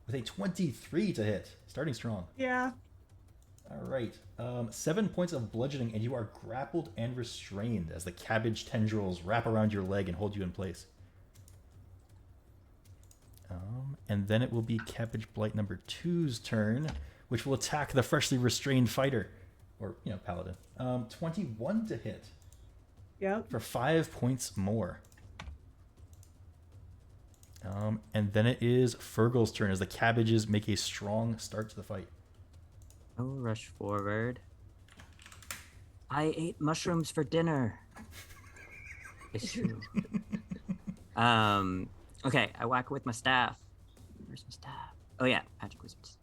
With a 23 to hit, starting strong. Yeah. All right. 7 points of bludgeoning, and you are grappled and restrained as the cabbage tendrils wrap around your leg and hold you in place. And then it will be Cabbage Blight number 2's turn, which will attack the freshly restrained fighter, or, paladin. 21 to hit Yep. for 5 points more. And then it is Fergal's turn as the cabbages make a strong start to the fight. Oh, rush forward. I ate mushrooms for dinner. It's true. Okay, I whack it with my staff. Where's my staff? Oh yeah, magic wizard staff.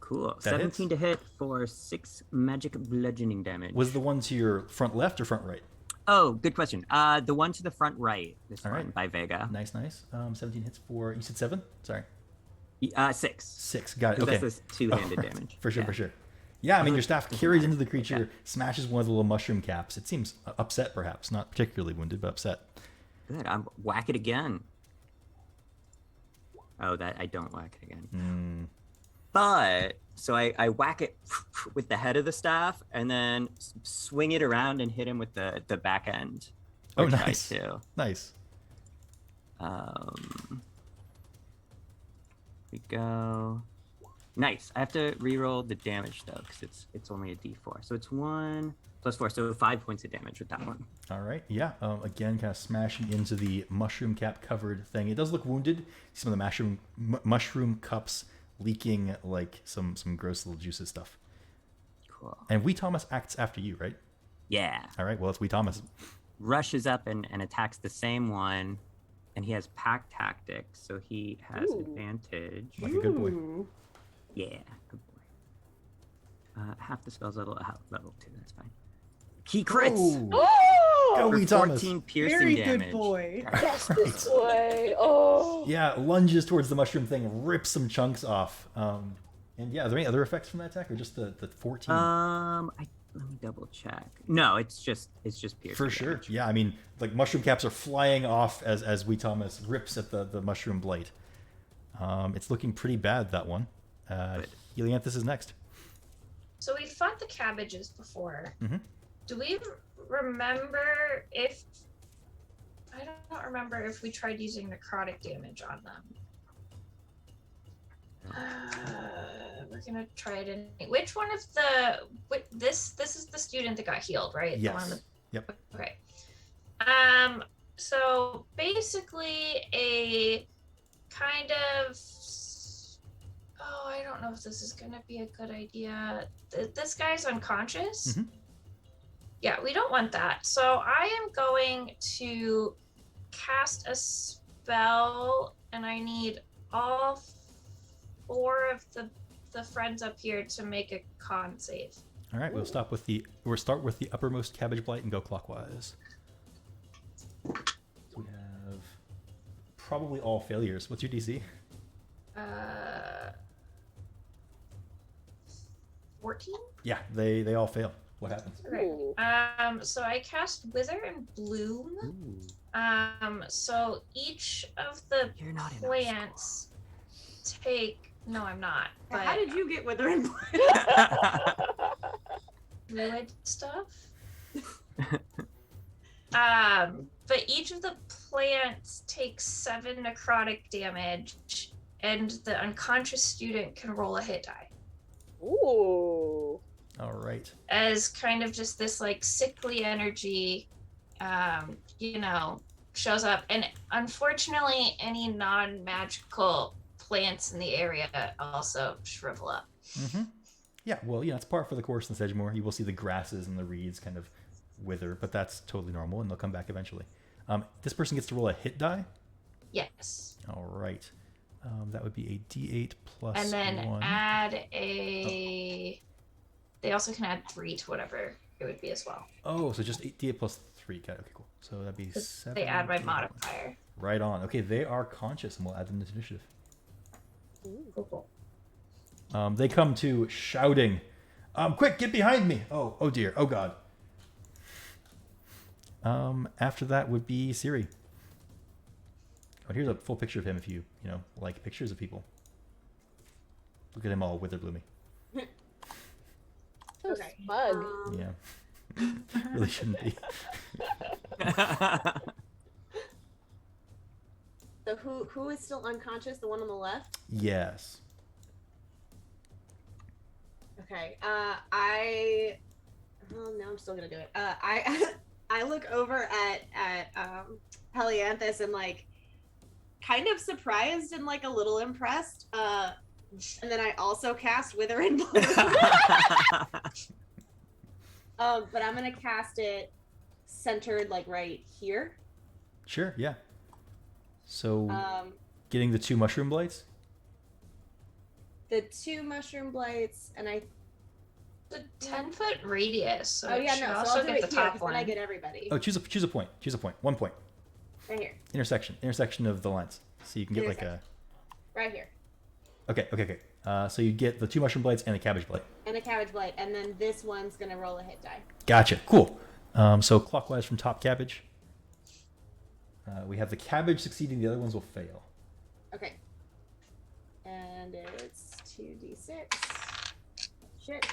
Cool. That 17 to hit for 6 magic bludgeoning damage. Was the one to your front left or front right? Oh, good question. The one to the front right. This All one right. by Vega. Nice. 17 hits for, you said 7? Sorry. 6. 6. Got it. 'Cause Okay. That's this two-handed damage. For sure, Yeah. for sure. Yeah, I mean, your staff carries into the creature, Okay. smashes one of the little mushroom caps. It seems upset, perhaps. Not particularly wounded, but upset. Good. I'm whack it again. Oh, that I don't whack it again. But so I whack it with the head of the staff and then swing it around and hit him with the back end. Oh, Or try nice. to. Nice. We go. Nice. I have to re-roll the damage though, because it's only a D4. So it's 1 plus 4, so 5 points of damage with that one. All right. Yeah. Again, kind of smashing into the mushroom cap covered thing. It does look wounded. Some of the mushroom cups leaking like some gross little juices stuff. Cool. And Wee Thomas acts after you, right? Yeah. All right. Well, it's Wee Thomas. Rushes up and attacks the same one, and he has pack tactics, so he has Ooh. advantage. Like a good boy. Ooh. Yeah, good boy. Half the spell's level 2. That's fine. He crits. Ooh. Oh! Go, For Wee Thomas. 14 piercing Very damage. good boy. Yes, this way. Oh. Yeah, lunges towards the mushroom thing, rips some chunks off. And yeah, are there any other effects from that attack, or just the 14? Let me double check. No, it's just piercing. For sure. damage. Yeah, I mean, like mushroom caps are flying off as Wee Thomas rips at the mushroom blight. It's looking pretty bad, that one. Good. Helianthus is next. So we fought the cabbages before. Mhm. Do we remember if I don't remember if we tried using necrotic damage on them. We're gonna try it in. Which one of the? This is the student that got healed, right? Yes. The one that, Yep. Okay. So basically, a kind of. Oh, I don't know if this is gonna be a good idea. This guy's unconscious. Mhm. Yeah, we don't want that. So I am going to cast a spell, and I need all 4 of the friends up here to make a con save. All right, we'll start with the uppermost cabbage blight and go clockwise. We have probably all failures. What's your DC? 14. Yeah, they all fail. What happens? Okay. Ooh. So I cast Wither and Bloom. Ooh. So each of the You're not in our plants take. No, I'm not. But How did you get Wither and Bloom? druid stuff. But each of the plants takes 7 necrotic damage, and the unconscious student can roll a hit die Ooh. All right. as kind of just this like sickly energy, shows up. And unfortunately, any non-magical plants in the area also shrivel up. Mm-hmm. Yeah, well, it's par for the course in Sedgemoor. You will see the grasses and the reeds kind of wither, but that's totally normal, and they'll come back eventually. This person gets to roll a hit die. Yes. All right. That would be a D8 plus And then 1. add a. They also can add 3 to whatever it would be as well. Oh, so just D8 plus 3. Got it. Okay, cool. So that'd be 7. They add my modifier. Right on. Okay, they are conscious, and we'll add them to initiative. Cool. They come to shouting, quick, get behind me. Oh dear. Oh God. After that would be Siri. Oh, here's a full picture of him if you like pictures of people. Look at him all witherbloomy. So Okay. smug. Yeah. Really shouldn't be. So who is still unconscious? The one on the left? Yes. Okay. Oh no, I'm still gonna do it. I look over at Helianthus and like kind of surprised and like a little impressed. And then I also cast Wither and Bloom. But I'm gonna cast it centered like right here. Sure, yeah. So getting the 2 mushroom blights? The 2 mushroom blights, and I. The 10-foot radius. So Oh it yeah, should no. So also I'll do get it the here top because one. then I get everybody. Oh, choose a point. 1 point. Right here. Intersection of the lines. So you can get like a. Right here. Okay. So you get the 2 mushroom blights and a cabbage blight. And a cabbage blight, and then this one's gonna roll a hit die. Gotcha. Cool. So clockwise from top cabbage. We have the cabbage succeeding. The other ones will fail. Okay. And it's 2d6. Shit.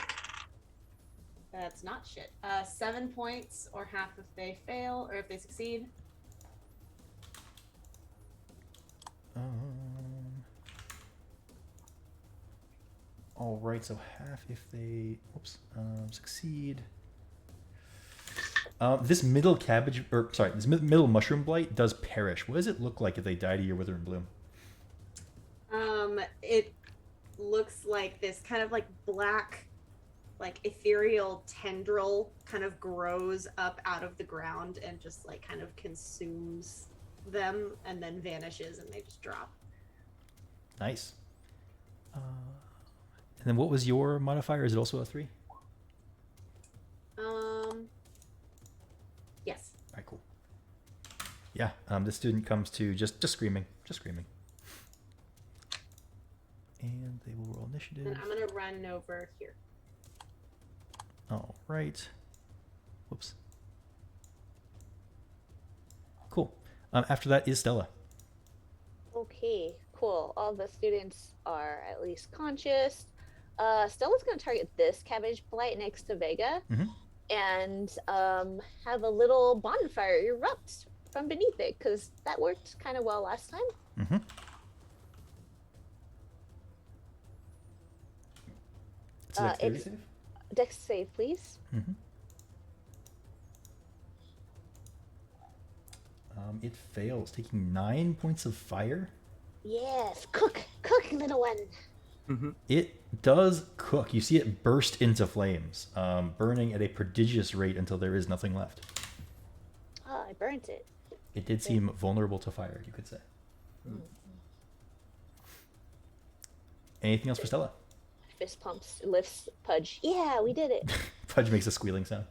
That's not shit. 7 points, or half if they fail, or if they succeed. All right. So half if they succeed. This middle middle mushroom blight does perish. What does it look like if they die to your Wither and Bloom? It looks like this kind of like black, like ethereal tendril kind of grows up out of the ground and just like kind of consumes them and then vanishes and they just drop. Nice. And then what was your modifier? Is it also a 3? Yes. All right, cool. Yeah, this student comes to just screaming. And they will roll initiative. And I'm gonna run over here. All right. Whoops. Cool. After that is Stella. Okay, cool. All the students are at least conscious. Stella's gonna target this cabbage blight next to Vega, Mhm. and have a little bonfire erupt from beneath it, because that worked kind of well last time. Mm-hmm. It's a dexterity It's- save? Dex save, please. Mm-hmm. It fails, taking 9 points of fire. Yes, cook, little one. Mm-hmm. It does cook. You see it burst into flames, burning at a prodigious rate until there is nothing left. Oh, I burnt it. It did seem vulnerable to fire, you could say. Anything else for Stella? Fist pumps, lifts Pudge. Yeah, we did it. Pudge makes a squealing sound.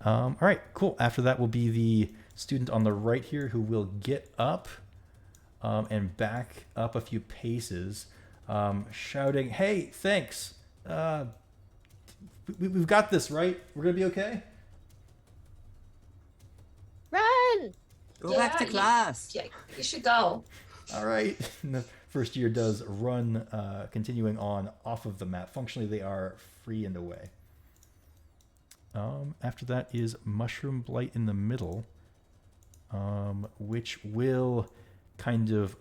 All right, cool. After that will be the student on the right here who will get up and back up a few paces, shouting, "Hey, thanks. We've got this, right? We're going to be okay?" Run! Go back to Yeah, class. Yeah, you should go. All right. And the first year does run, continuing on off of the map. Functionally, they are free and away. After that is Mushroom Blight in the middle, which will kind of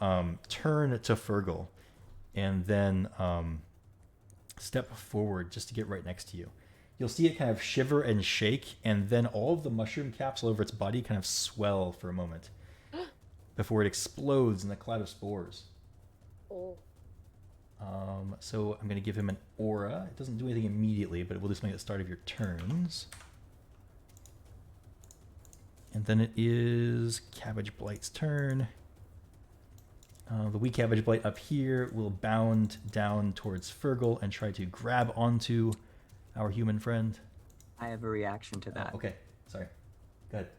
turn to Fergal and then step forward just to get right next to you. You'll see it kind of shiver and shake, and then all of the mushroom caps all over its body kind of swell for a moment before it explodes in a cloud of spores. Oh, So I'm going to give him an aura. It doesn't do anything immediately, but it will do something at the start of your turns. And then it is Cabbage Blight's turn. The wee Cabbage Blight up here will bound down towards Fergal and try to grab onto our human friend. I have a reaction to that. Okay, sorry. Go ahead.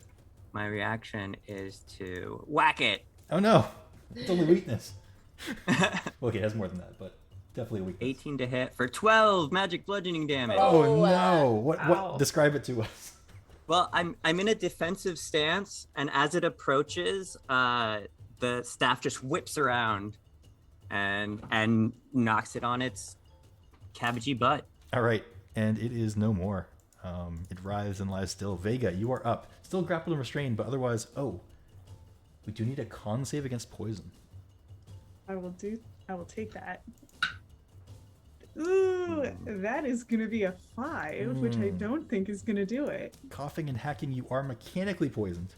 My reaction is to whack it. Oh no! It's only weakness. Okay, it has more than that, but definitely a weakness. 18 to hit for 12 magic bludgeoning damage. Oh Oh, no! What? ow. Describe it to us. Well, I'm in a defensive stance, and as it approaches, the staff just whips around and knocks it on its cabbagey butt. All right, and it is no more. It writhes and lies still. Vega, you are up. Still grappled and restrained, but otherwise, we do need a con save against poison. I will take that. Ooh, that is gonna be a 5, which I don't think is gonna do it. Coughing and hacking, you are mechanically poisoned.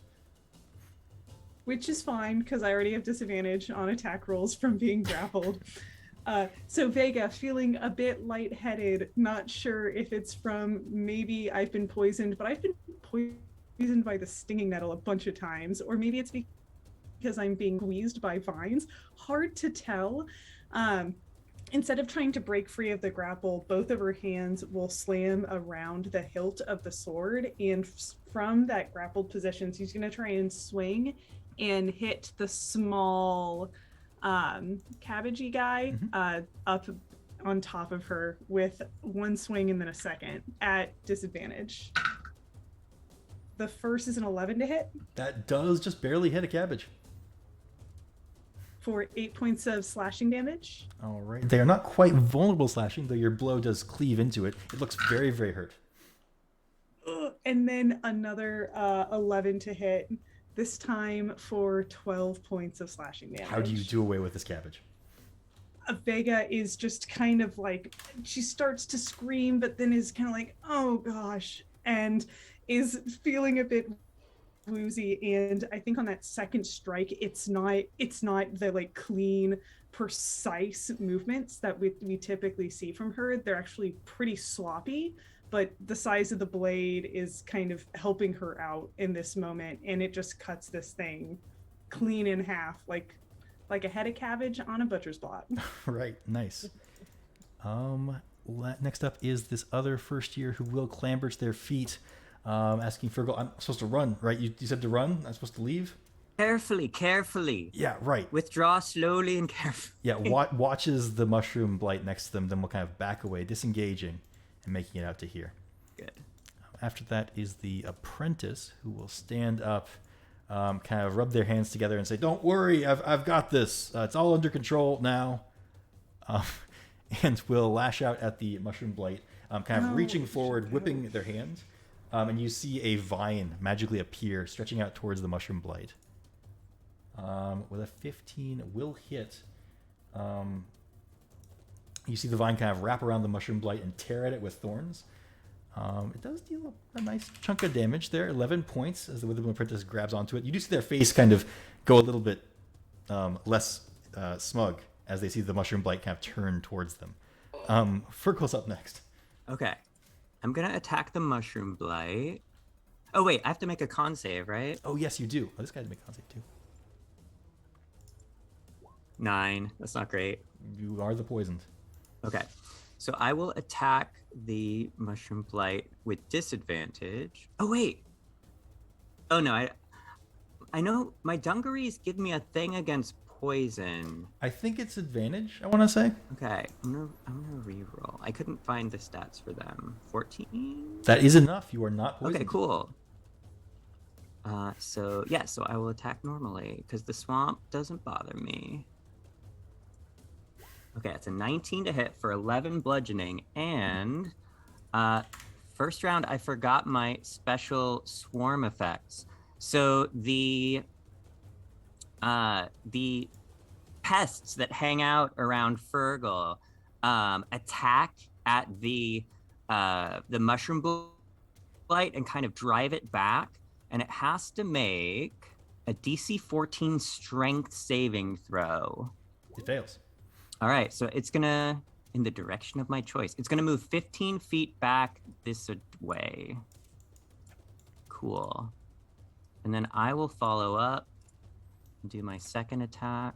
Which is fine because I already have disadvantage on attack rolls from being grappled. So Vega, feeling a bit lightheaded, not sure if it's from maybe I've been poisoned, but I've been poisoned by the stinging nettle a bunch of times, or maybe it's because I'm being squeezed by vines. Hard to tell. Instead of trying to break free of the grapple, both of her hands will slam around the hilt of the sword, and from that grappled position, she's going to try and swing and hit the small cabbagey guy up on top of her with one swing and then a second at disadvantage. The first is an 11 to hit That does just barely hit a cabbage. for 8 points of slashing damage. All right. They are not quite vulnerable slashing, though your blow does cleave into it. It looks very, very hurt. And then another 11 to hit, this time for 12 points of slashing damage. How do you do away with this cabbage? Vega is just kind of like, she starts to scream, but then is kind of like, oh gosh, and is feeling a bit woozy. And I think on that second strike, it's not the like clean, precise movements that we typically see from her. They're actually pretty sloppy, but the size of the blade is kind of helping her out in this moment, and it just cuts this thing clean in half, like a head of cabbage on a butcher's block. Right. Nice. Next up is this other first year who will clamber to their feet, asking Fergal, I'm supposed to run, right? You said to run? I'm supposed to leave? Carefully. Yeah, right. Withdraw slowly and carefully. Yeah, watches the mushroom blight next to them, then will kind of back away, disengaging and making it out to here. Good. After that is the apprentice, who will stand up, kind of rub their hands together and say, "Don't worry, I've got this. It's all under control now." and will lash out at the mushroom blight, kind of No, reaching forward, shut whipping their hand. And you see a vine magically appear, stretching out towards the mushroom blight. With a 15 will hit. You see the vine kind of wrap around the mushroom blight and tear at it with thorns. It does deal a nice chunk of damage there, 11 points as the Witherbloom Apprentice grabs onto it. You do see their face kind of go a little bit less smug as they see the mushroom blight kind of turn towards them. Fergal's up next. Okay. I'm going to attack the mushroom blight. Oh, wait. I have to make a con save, right? Oh, yes, you do. Oh, this guy had to make a con save too. 9. That's not great. You are the poisoned. Okay. So I will attack the mushroom blight with disadvantage. Oh, wait. Oh, no. I know my dungarees give me a thing against poison. I think it's advantage, I want to say. Okay. I'm gonna reroll. I couldn't find the stats for them. 14? That is enough. You are not poisoned. Okay, cool. So I will attack normally because the swamp doesn't bother me. Okay, it's a 19 to hit for 11 bludgeoning, and first round I forgot my special swarm effects. So the pests that hang out around Fergal attack at the mushroom blight and kind of drive it back, and it has to make a DC 14 strength saving throw. It fails. All right, so it's gonna, in the direction of my choice, it's gonna move 15 feet back this way. Cool. And then I will follow up and do my second attack.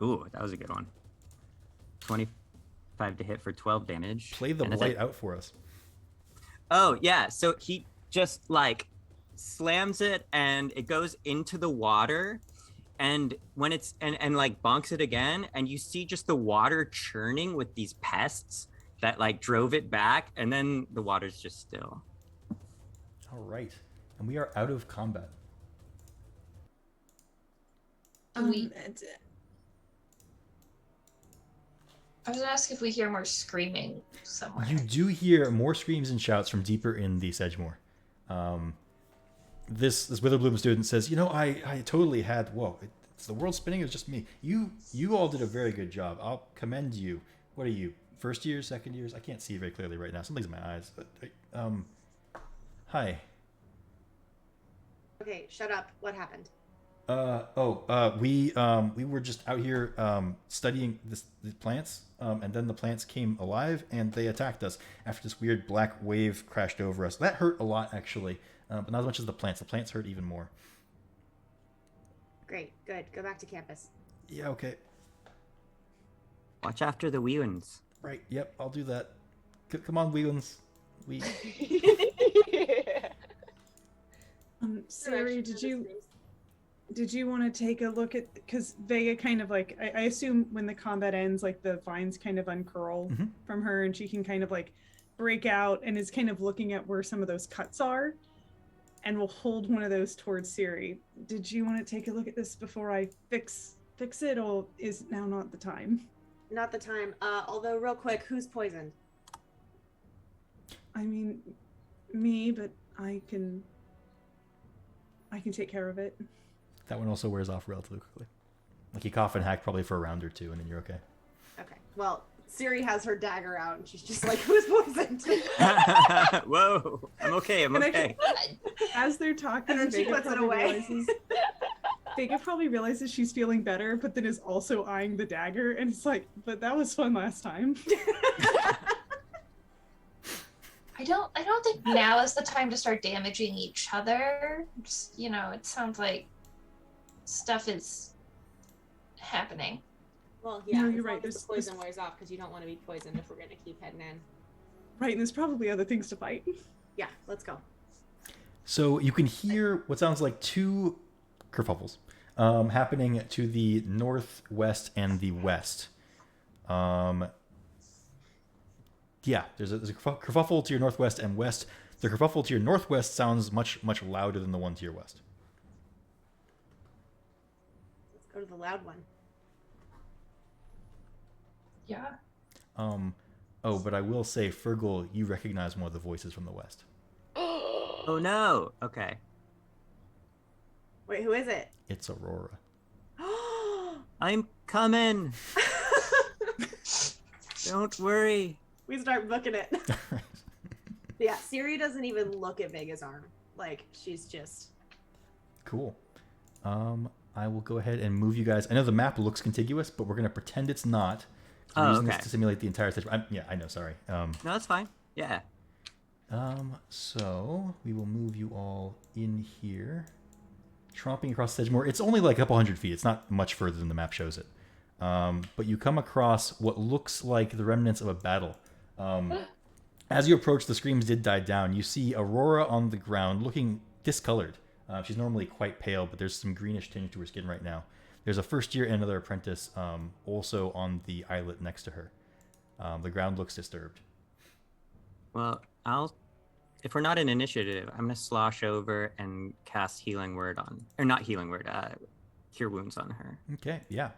Ooh, that was a good one. 25 to hit for 12 damage. Play the And as blight out for us. Oh, yeah, so he just, like, slams it and it goes into the water, and when it's and like bonks it again, and you see just the water churning with these pests that like drove it back, and then the water's just still. All right. And we are out of combat. I was gonna ask if we hear more screaming somewhere. You do hear more screams and shouts from deeper in the Sedgemoor. This Witherbloom student says, you know, I totally had, whoa, it's the world spinning, it was just me. You all did a very good job. I'll commend you. What are you, first years, second years? I can't see very clearly right now. Something's in my eyes. But hi. Okay, shut up. What happened? We were just out here studying the plants, and then the plants came alive and they attacked us after this weird black wave crashed over us. That hurt a lot, actually, but not as much as the plants. The plants hurt even more. Great, good. Go back to campus. Yeah, okay. Watch after the wee ones. Right, yep, I'll do that. Come on, Wheelans. Siri, did you want to take a look at, because Vega kind of like, I assume when the combat ends, like the vines kind of uncurl from her and she can kind of like break out and is kind of looking at where some of those cuts are, and will hold one of those towards Siri. Did you want to take a look at this before I fix it, or is now not the time? Not the time. Although real quick, who's poisoned? I mean, me, but I can take care of it. That one also wears off relatively quickly. Like you cough and hack probably for a round or two, and then you're okay. Okay. Well, Siri has her dagger out, and she's just like, "Who's poisoned?" Whoa! I'm okay. I'm okay. As they're talking, And then she Vega puts it probably away. Vega probably realizes she's feeling better, but then is also eyeing the dagger, and it's like, "But that was fun last time." I don't think now is the time to start damaging each other. Just, it sounds like stuff is happening. Well, yeah, No, as you're long right. as There's- the poison wears off, because you don't want to be poisoned if we're going to keep heading in. Right, and there's probably other things to fight. Yeah, let's go. So you can hear what sounds like two kerfuffles happening to the northwest and the west. Yeah, there's a kerfuffle to your northwest and west. The kerfuffle to your northwest sounds much, much louder than the one to your west. Let's Go to the loud one. Yeah. Oh, but I will say, Fergal, you recognize one of the voices from the west. Oh no. Okay. Wait, who is it? It's Aurora. I'm coming. Don't worry. We start booking it. Yeah, Siri doesn't even look at Vega's arm. Like, she's just... Cool. I will go ahead and move you guys. I know the map looks contiguous, but we're going to pretend it's not. We're using this to simulate the entire stage. Yeah, I know, sorry. No, that's fine. Yeah. So we will move you all in here. Tromping across Sedgemoor. It's only like a couple hundred feet. It's not much further than the map shows it. But you come across what looks like the remnants of a battle. As you approach, the screams did die down. You see Aurora on the ground looking discolored. She's normally quite pale, but there's some greenish tinge to her skin right now. There's a first year and another apprentice also on the islet next to her. The ground looks disturbed. Well, if we're not in initiative, I'm gonna slosh over and cast healing word cure wounds on her. Okay, yeah.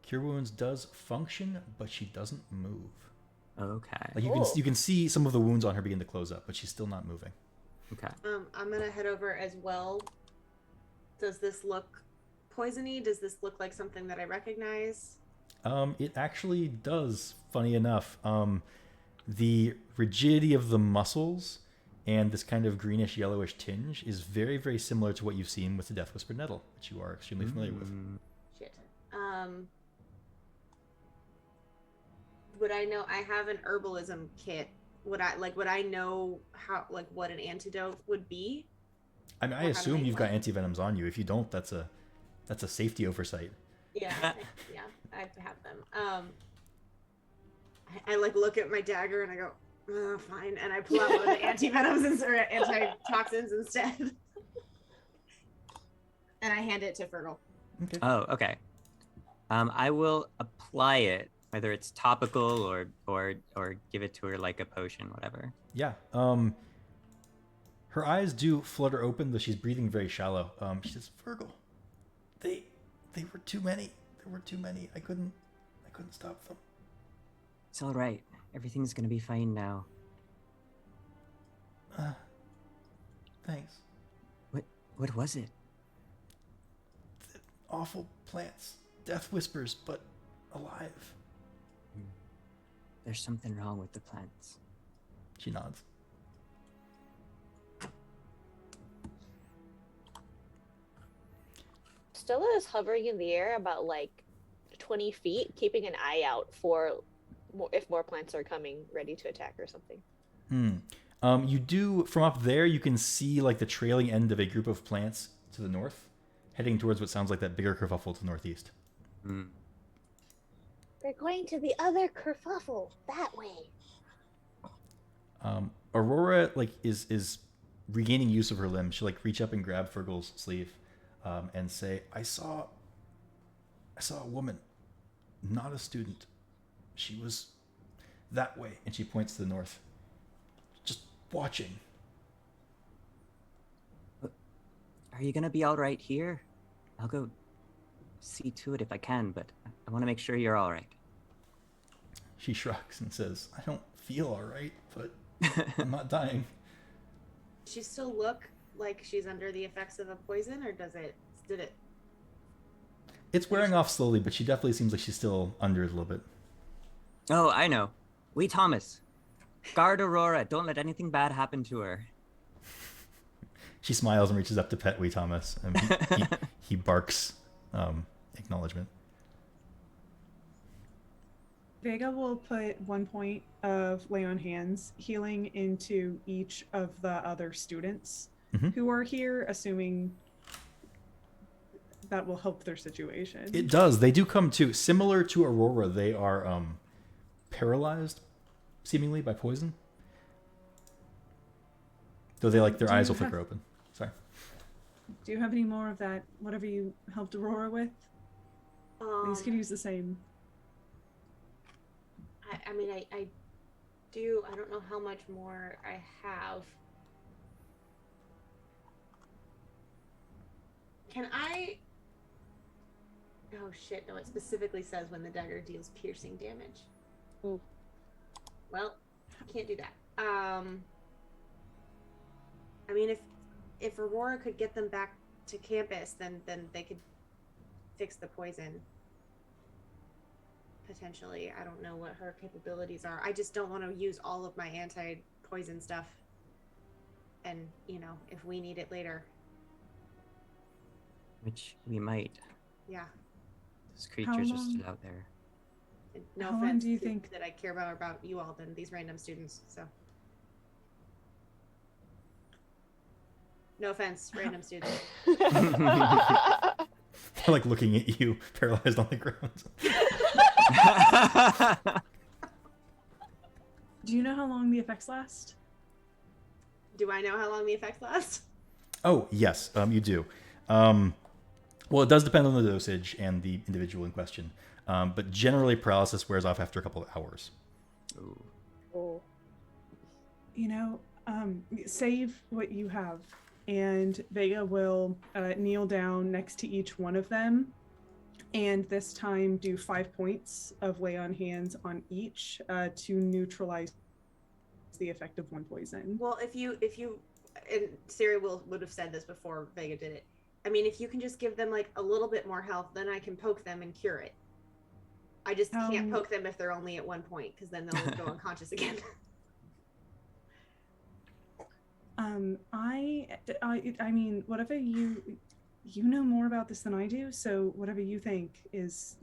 Cure wounds does function, but she doesn't move. Okay. Like you can see some of the wounds on her begin to close up, but she's still not moving. Okay. I'm gonna head over as well. Does this look poisony? Does this look like something that I recognize? It actually does, funny enough. The rigidity of the muscles and this kind of greenish yellowish tinge is very, very similar to what you've seen with the Death Whisper Nettle, which you are extremely familiar with. Shit. Would I know? I have an herbalism kit. Would I know how, like, what an antidote would be? I mean, I assume you've got antivenoms on you. If you don't, that's a safety oversight. Yeah, yeah, I have them. I like look at my dagger and I go, oh, fine, and I pull out one of the antivenoms or antitoxins instead, and I hand it to Fergal. Okay. Oh, okay. I will apply it, whether it's topical or give it to her like a potion, whatever. Yeah. Her eyes do flutter open, though she's breathing very shallow. She says, "Fergal, they were too many. There were too many. I couldn't stop them." It's all right. Everything's gonna be fine now. Thanks. What was it? The awful plants. Death whispers, but alive. There's something wrong with the plants. She nods. Stella is hovering in the air about like 20 feet, keeping an eye out for if more plants are coming, ready to attack or something. You do, from up there, you can see like the trailing end of a group of plants to the north, heading towards what sounds like that bigger kerfuffle to the northeast. They're going to the other kerfuffle that way. Aurora is regaining use of her limbs. She'll reach up and grab Fergal's sleeve and say, I saw a woman, not a student. She was that way, and she points to the north, just watching. Are you gonna be all right here? I'll go see to it if I can, but I want to make sure you're all right. She shrugs and says, I don't feel all right, but I'm not dying. Does she still look like she's under the effects of a poison, or did it? It's wearing off slowly, but she definitely seems like she's still under it a little bit. Oh, I know. Wee Thomas. Guard Aurora. Don't let anything bad happen to her. She smiles and reaches up to pet Wee Thomas. And he barks acknowledgement. Vega will put 1 point of lay on hands healing into each of the other students who are here, assuming that will help their situation. It does. They do come too. Similar to Aurora, they are paralyzed, seemingly, by poison. Though they their eyes will flicker open. Sorry. Do you have any more of that, whatever you helped Aurora with? These could use the same. I mean, I do. I don't know how much more I have. Can I Oh shit! No, it specifically says when the dagger deals piercing damage. Ooh. Well, can't do that. I mean, if Aurora could get them back to campus, then they could fix the poison. Potentially, I don't know what her capabilities are. I just don't want to use all of my anti-poison stuff. And if we need it later, Which we might. yeah. Those creatures are long- still out there. And no How long offense do you to- think- that I care more about you all than these random students. So, no offense, random students. They're like looking at you, paralyzed on the ground. Do you know how long the effects last? Do I know how long the effects last? Oh, yes, you do. Well, it does depend on the dosage and the individual in question. But generally, paralysis wears off after a couple of hours. Ooh. Oh. Save what you have, and Vega will kneel down next to each one of them, and this time do 5 points of lay on hands on each to neutralize the effect of one poison. Well, if you and Siri would have said this before Vega did it. I mean, if you can just give them like a little bit more health, then I can poke them and cure it. I just can't poke them if they're only at 1 point, because then they'll go unconscious again. I mean, whatever you know more about this than I do, so whatever you think is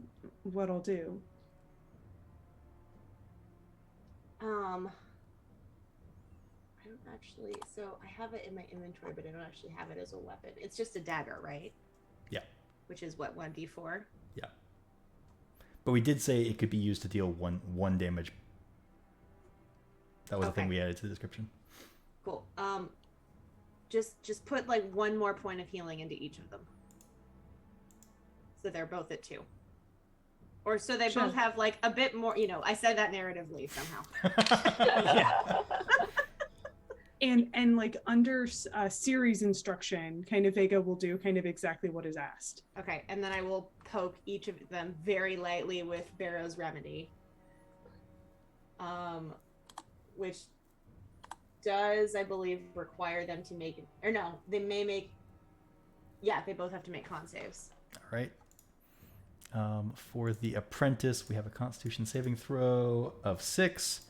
what I'll do. I don't actually. So I have it in my inventory, but I don't actually have it as a weapon. It's just a dagger, right? Yeah. Which is what, 1d4? Yeah. But we did say it could be used to deal one damage. That was the thing Okay. we added to the description. Cool. Just put like 1 more point of healing into each of them. So they're both at 2. Or so they Sure. both have like a bit more, I said that narratively somehow. And like under series instruction, kind of Vega will do kind of exactly what is asked. Okay, and then I will poke each of them very lightly with Barrow's Remedy. Which does, I believe, require them to make, or no, they may make, they both have to make con saves. All right. For the apprentice, we have a Constitution saving throw of 6.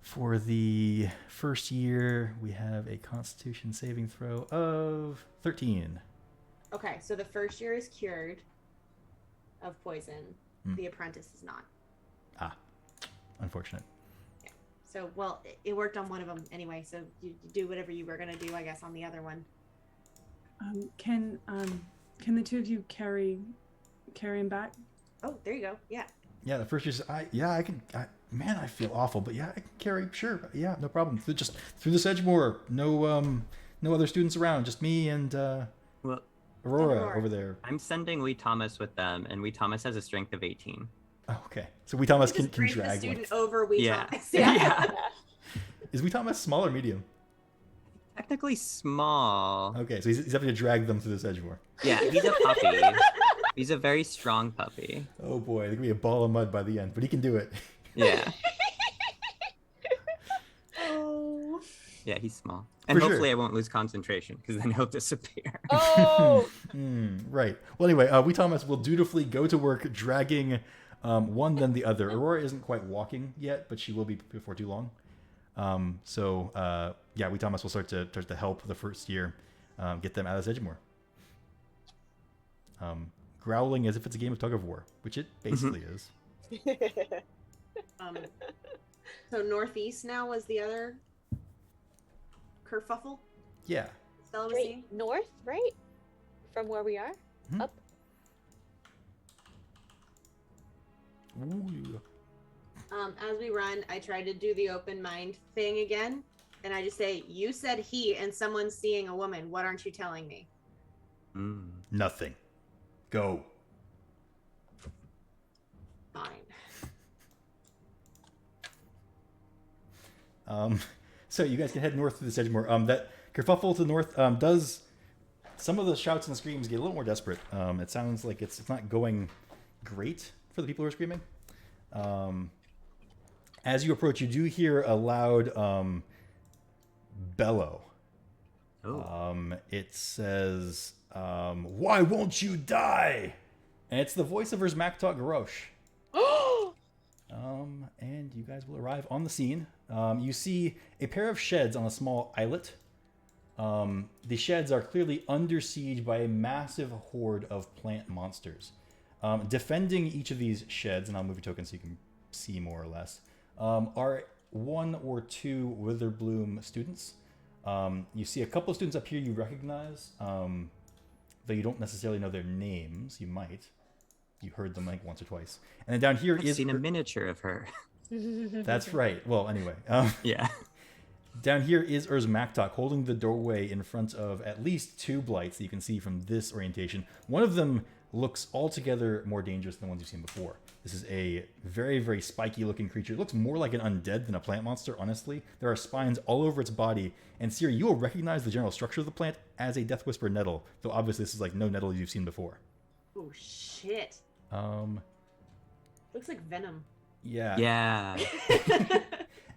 For the first year, we have a Constitution saving throw of 13. Okay, so the first year is cured of poison. The apprentice is not. Unfortunate. So, well, it worked on one of them anyway, so you do whatever you were going to do, I guess, on the other one. Can the two of you carry him back? Oh, there you go. Yeah. Yeah, the first year, I can. Man, I feel awful, but yeah, I can carry. Sure, yeah, no problem. Just through the Sedgemoor. No other students around. Just me and Well, Aurora over there. I'm sending Wee Thomas with them, and Wee Thomas has a strength of 18. Oh, okay. So Wee Thomas can Just break the drag. student Like, over Wee Yeah. Thomas. Yeah. is Wee Thomas small or medium? Technically small. Okay, so he's having to drag them through the Sedgemoor. Yeah, he's a puppy. He's a very strong puppy. Oh boy, there's gonna be a ball of mud by the end, but he can do it. Yeah. Oh. Yeah, he's small. And For hopefully sure. I won't lose concentration, because then he'll disappear. Oh. Right. Well, anyway, Wee Thomas will dutifully go to work dragging one then the other. Aurora isn't quite walking yet, but she will be before too long. Wee Thomas will start to help the first year get them out of Sedgemoor. Growling as if it's a game of tug of war, which it basically is. So northeast now was the other kerfuffle Yeah. Stella was Straight saying? north, right? From where we are? Mhm. Up. Ooh. As we run, I try to do the open mind thing again, and I just say, "You said he, and someone's seeing a woman. What aren't you telling me?" Mm. Nothing. Go. Fine. So you guys can head north through the Sedgemoor. That kerfuffle to the north does some of the shouts and screams get a little more desperate. It sounds like it's not going great for the people who are screaming. As you approach, you do hear a loud bellow. It says, "Why won't you die?" And it's the voice of Erzmaktok Garrosh. And you guys will arrive on the scene. You see a pair of sheds on a small islet. The sheds are clearly under siege by a massive horde of plant monsters. Defending each of these sheds, and I'll move your token so you can see more or less, are 1 or 2 Witherbloom students. You see a couple of students up here you recognize, though you don't necessarily know their names. You might. You heard them like once or twice. And then down here I've is... seen a miniature of her. That's right. Well, anyway. Yeah. Down here is Erzmaktok holding the doorway in front of at least 2 blights that you can see from this orientation. One of them looks altogether more dangerous than the ones you've seen before. This is a very, very spiky looking creature. It looks more like an undead than a plant monster, honestly. There are spines all over its body. And Siri, you will recognize the general structure of the plant as a Death Whisper nettle, though obviously this is like no nettle you've seen before. Oh shit. Looks like venom. Yeah. Yeah.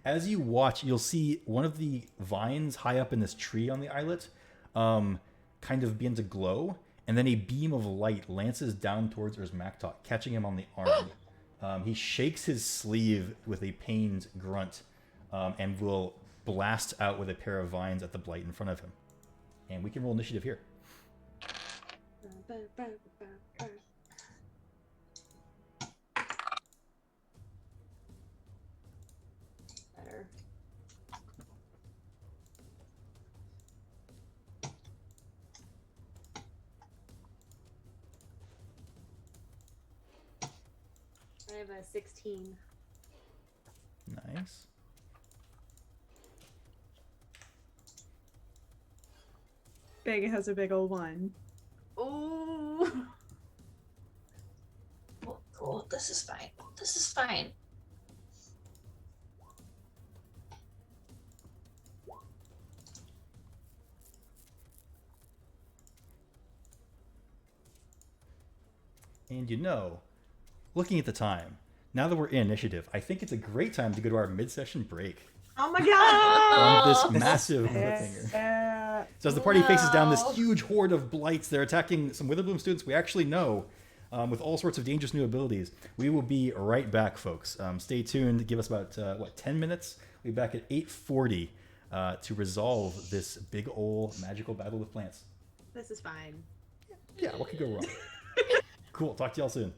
As you watch, you'll see one of the vines high up in this tree on the islet kind of begin to glow, and then a beam of light lances down towards Erzmaktok, catching him on the arm. He shakes his sleeve with a pained grunt and will blast out with a pair of vines at the blight in front of him. And we can roll initiative here. Better. I have a 16. Nice. Vega has a big old 1. Oh. Oh, this is fine. This is fine. And you know, looking at the time, now that we're in initiative, I think it's a great time to go to our mid-session break Oh my god! on this massive cliffhanger. So as the party faces down this huge horde of blights, they're attacking some Witherbloom students we actually know with all sorts of dangerous new abilities. We will be right back, folks. Stay tuned. Give us about, 10 minutes? We'll be back at 8:40 to resolve this big old magical battle with plants. This is fine. Yeah, what could go wrong? Cool. Talk to y'all soon.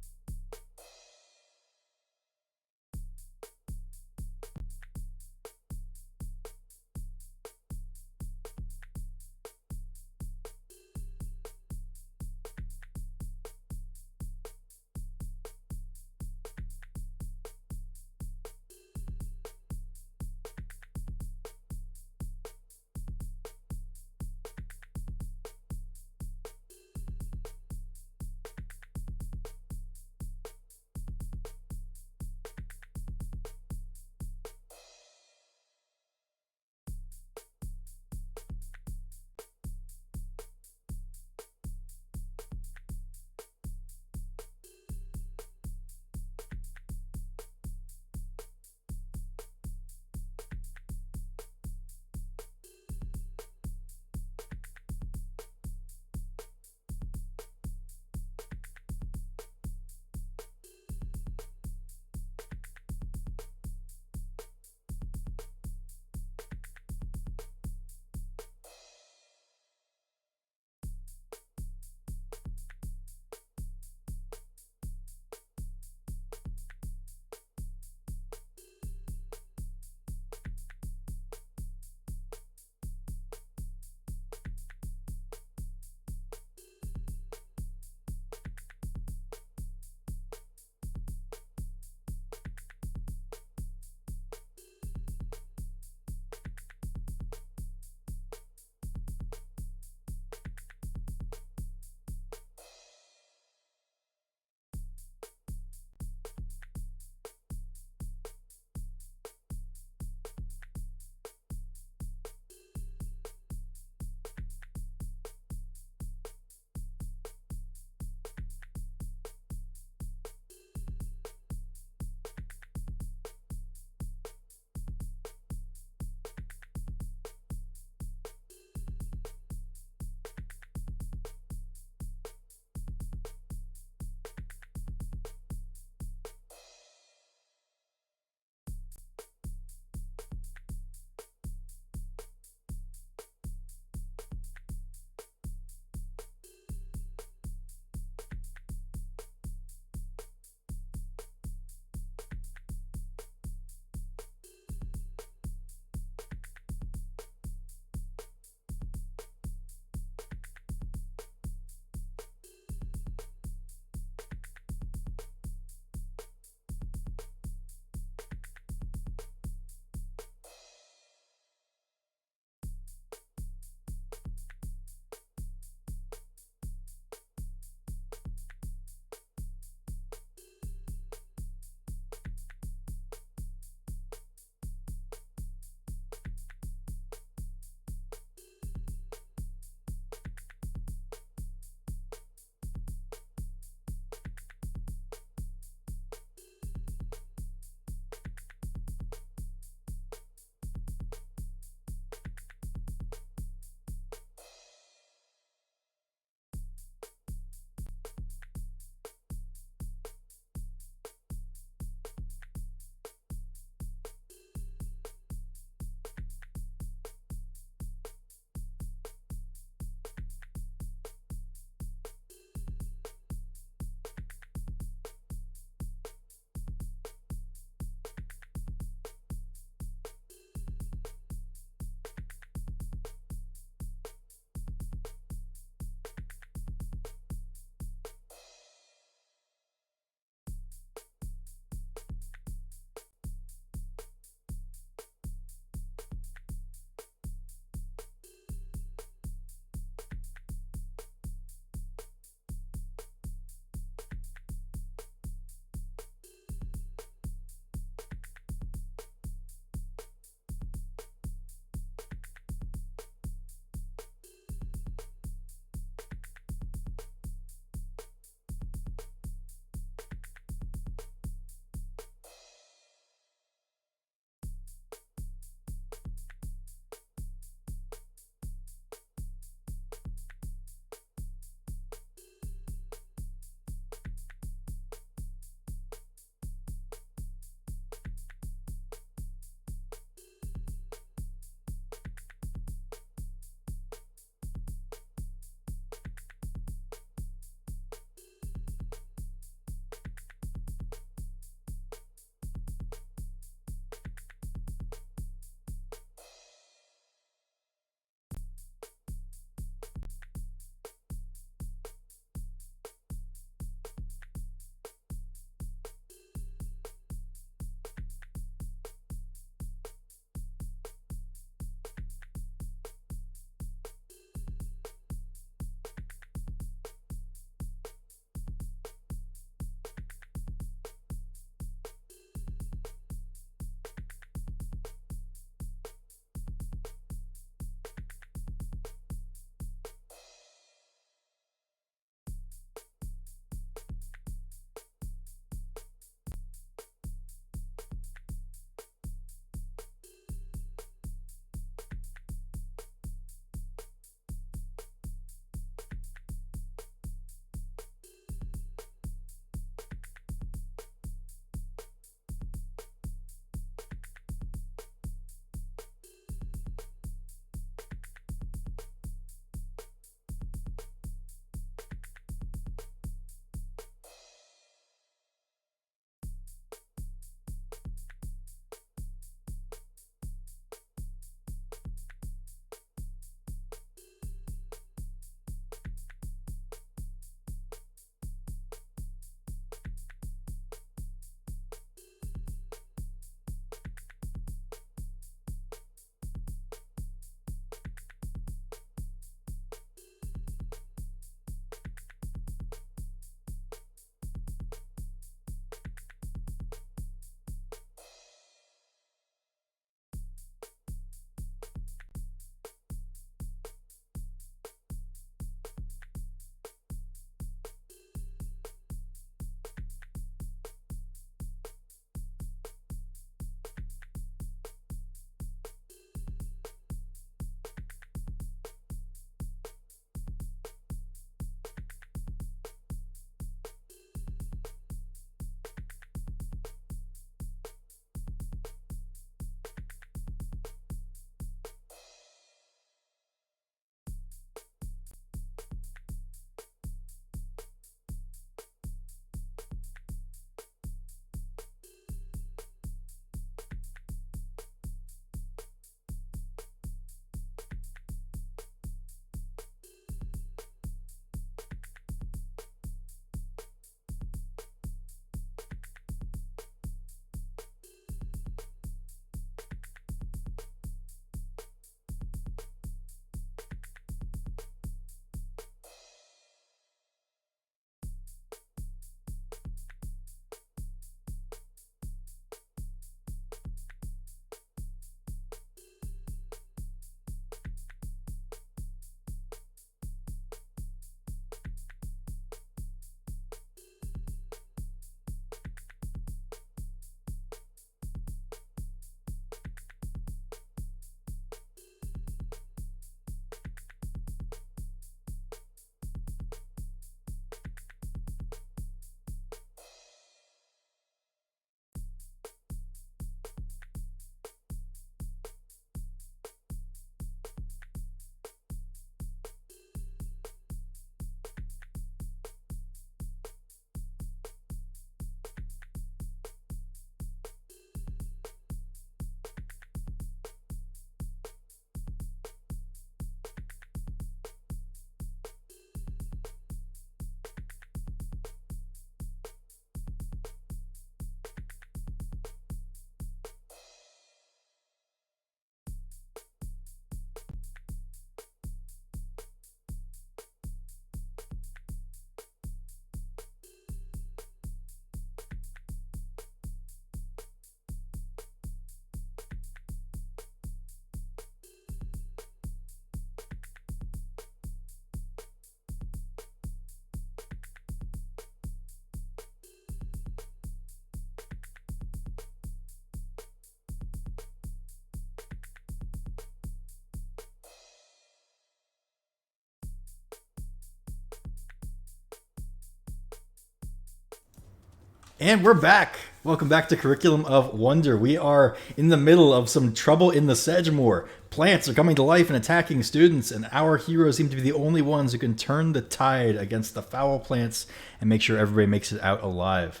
And we're back. Welcome back to Curriculum of Wonder. We are in the middle of some trouble in the Sedgemoor. Plants are coming to life and attacking students, and our heroes seem to be the only ones who can turn the tide against the foul plants and make sure everybody makes it out alive.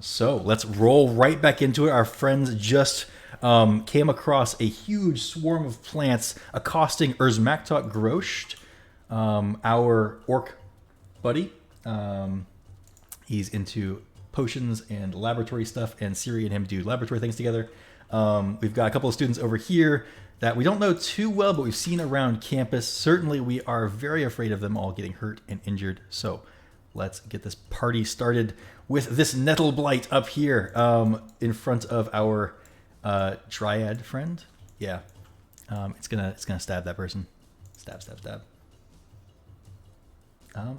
So let's roll right back into it. Our friends just came across a huge swarm of plants accosting Urzmaktok Grosht, our orc buddy. He's into potions and laboratory stuff, and Siri and him do laboratory things together. We've got a couple of students over here that we don't know too well, but we've seen around campus. Certainly, we are very afraid of them all getting hurt and injured. So let's get this party started with this nettle blight up here in front of our dryad friend. Yeah, it's gonna stab that person. Stab, stab, stab.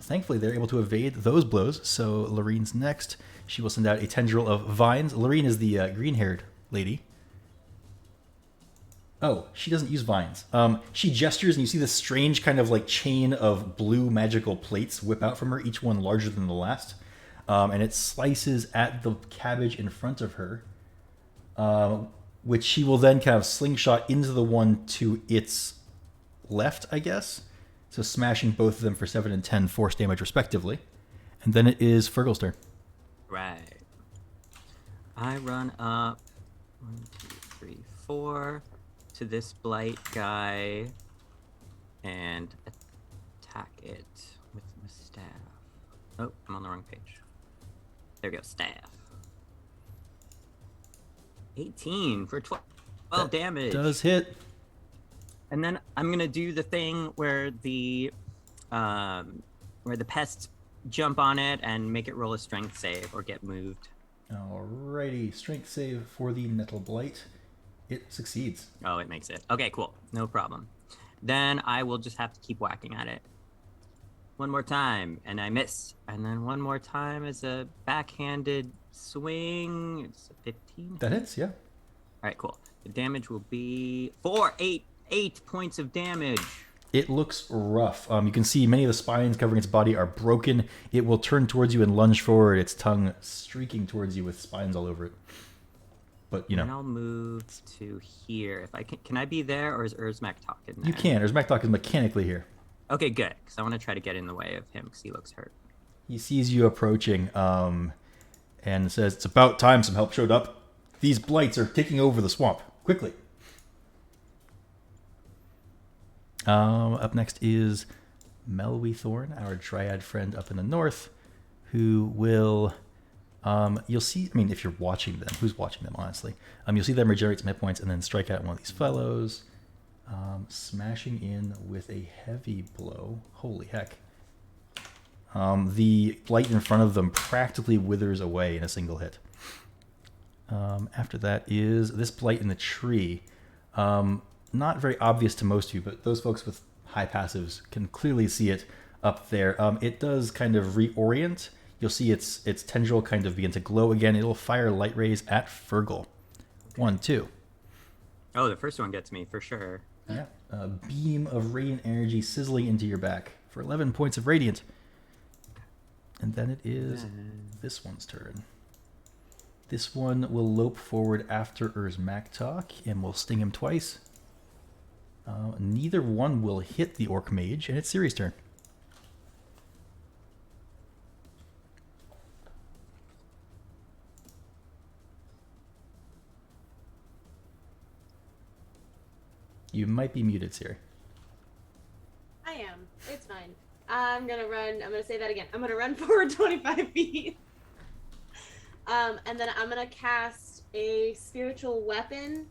Thankfully, they're able to evade those blows. So Lorene's next. She will send out a tendril of vines. Lorene is the green-haired lady. Oh, she doesn't use vines. She gestures, and you see this strange kind of like chain of blue magical plates whip out from her, each one larger than the last. And it slices at the cabbage in front of her, which she will then kind of slingshot into the one to its left, I guess. So smashing both of them for 7 and 10 force damage respectively. And then it is Fergal's turn. Right. I run up 1, 2, 3, 4 to this blight guy and attack it with my staff. Oh, I'm on the wrong page. There we go, staff. 18 for 12 damage. Does hit. And then I'm gonna do the thing where the pests jump on it and make it roll a strength save or get moved. Alrighty, strength save for the nettle blight. It succeeds. Oh, it makes it. Okay, cool. No problem. Then I will just have to keep whacking at it. One more time, and I miss. And then one more time as a backhanded swing. It's a 15. That hits, yeah. All right, cool. The damage will be 8 points of damage. It looks rough. You can see many of the spines covering its body are broken. It will turn towards you and lunge forward, its tongue streaking towards you with spines all over it. But, you know. And I'll move to here. If I can I be there, or is Urzmaktok in there? You can. Urzmaktok is mechanically here. Okay, good. Because I want to try to get in the way of him because he looks hurt. He sees you approaching and says, "It's about time some help showed up. These blights are taking over the swamp. Quickly." Up next is Melwy Thorn, our dryad friend up in the north, who will... you'll see, I mean, if you're watching them, who's watching them, honestly? You'll see them regenerate some hit points and then strike out one of these fellows, smashing in with a heavy blow. Holy heck. The blight in front of them practically withers away in a single hit. After that is this blight in the tree. Not very obvious to most of you, but those folks with high passives can clearly see it up there. It does kind of reorient. You'll see its tendril kind of begin to glow again. It'll fire light rays at Fergal. 1, 2. Oh, the first one gets me for sure. Yeah. A beam of radiant energy sizzling into your back for 11 points of radiant. And then it is this one's turn. This one will lope forward after Urzmaktok and will sting him twice. Neither one will hit the orc mage, and it's Ciri's turn. You might be muted, Ciri. I am. It's fine. I'm gonna say that again. I'm gonna run forward 25 feet. And then I'm gonna cast a spiritual weapon.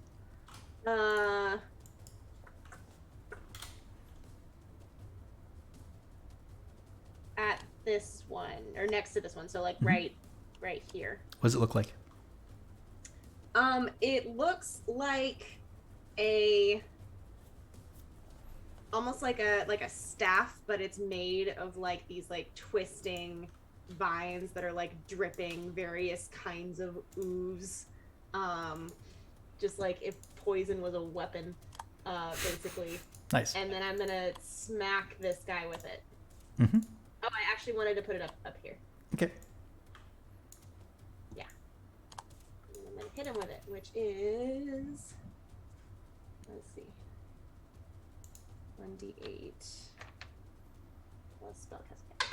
At this one, or next to this one, so like right here. What does it look like? It looks like almost like a staff, but it's made of like these like twisting vines that are like dripping various kinds of ooze. Just like if poison was a weapon, basically. Nice. And then I'm gonna smack this guy with it. Mm-hmm. Oh, I actually wanted to put it up here. Okay. hit him with it, which is, let's see, 1d8 plus spellcasting.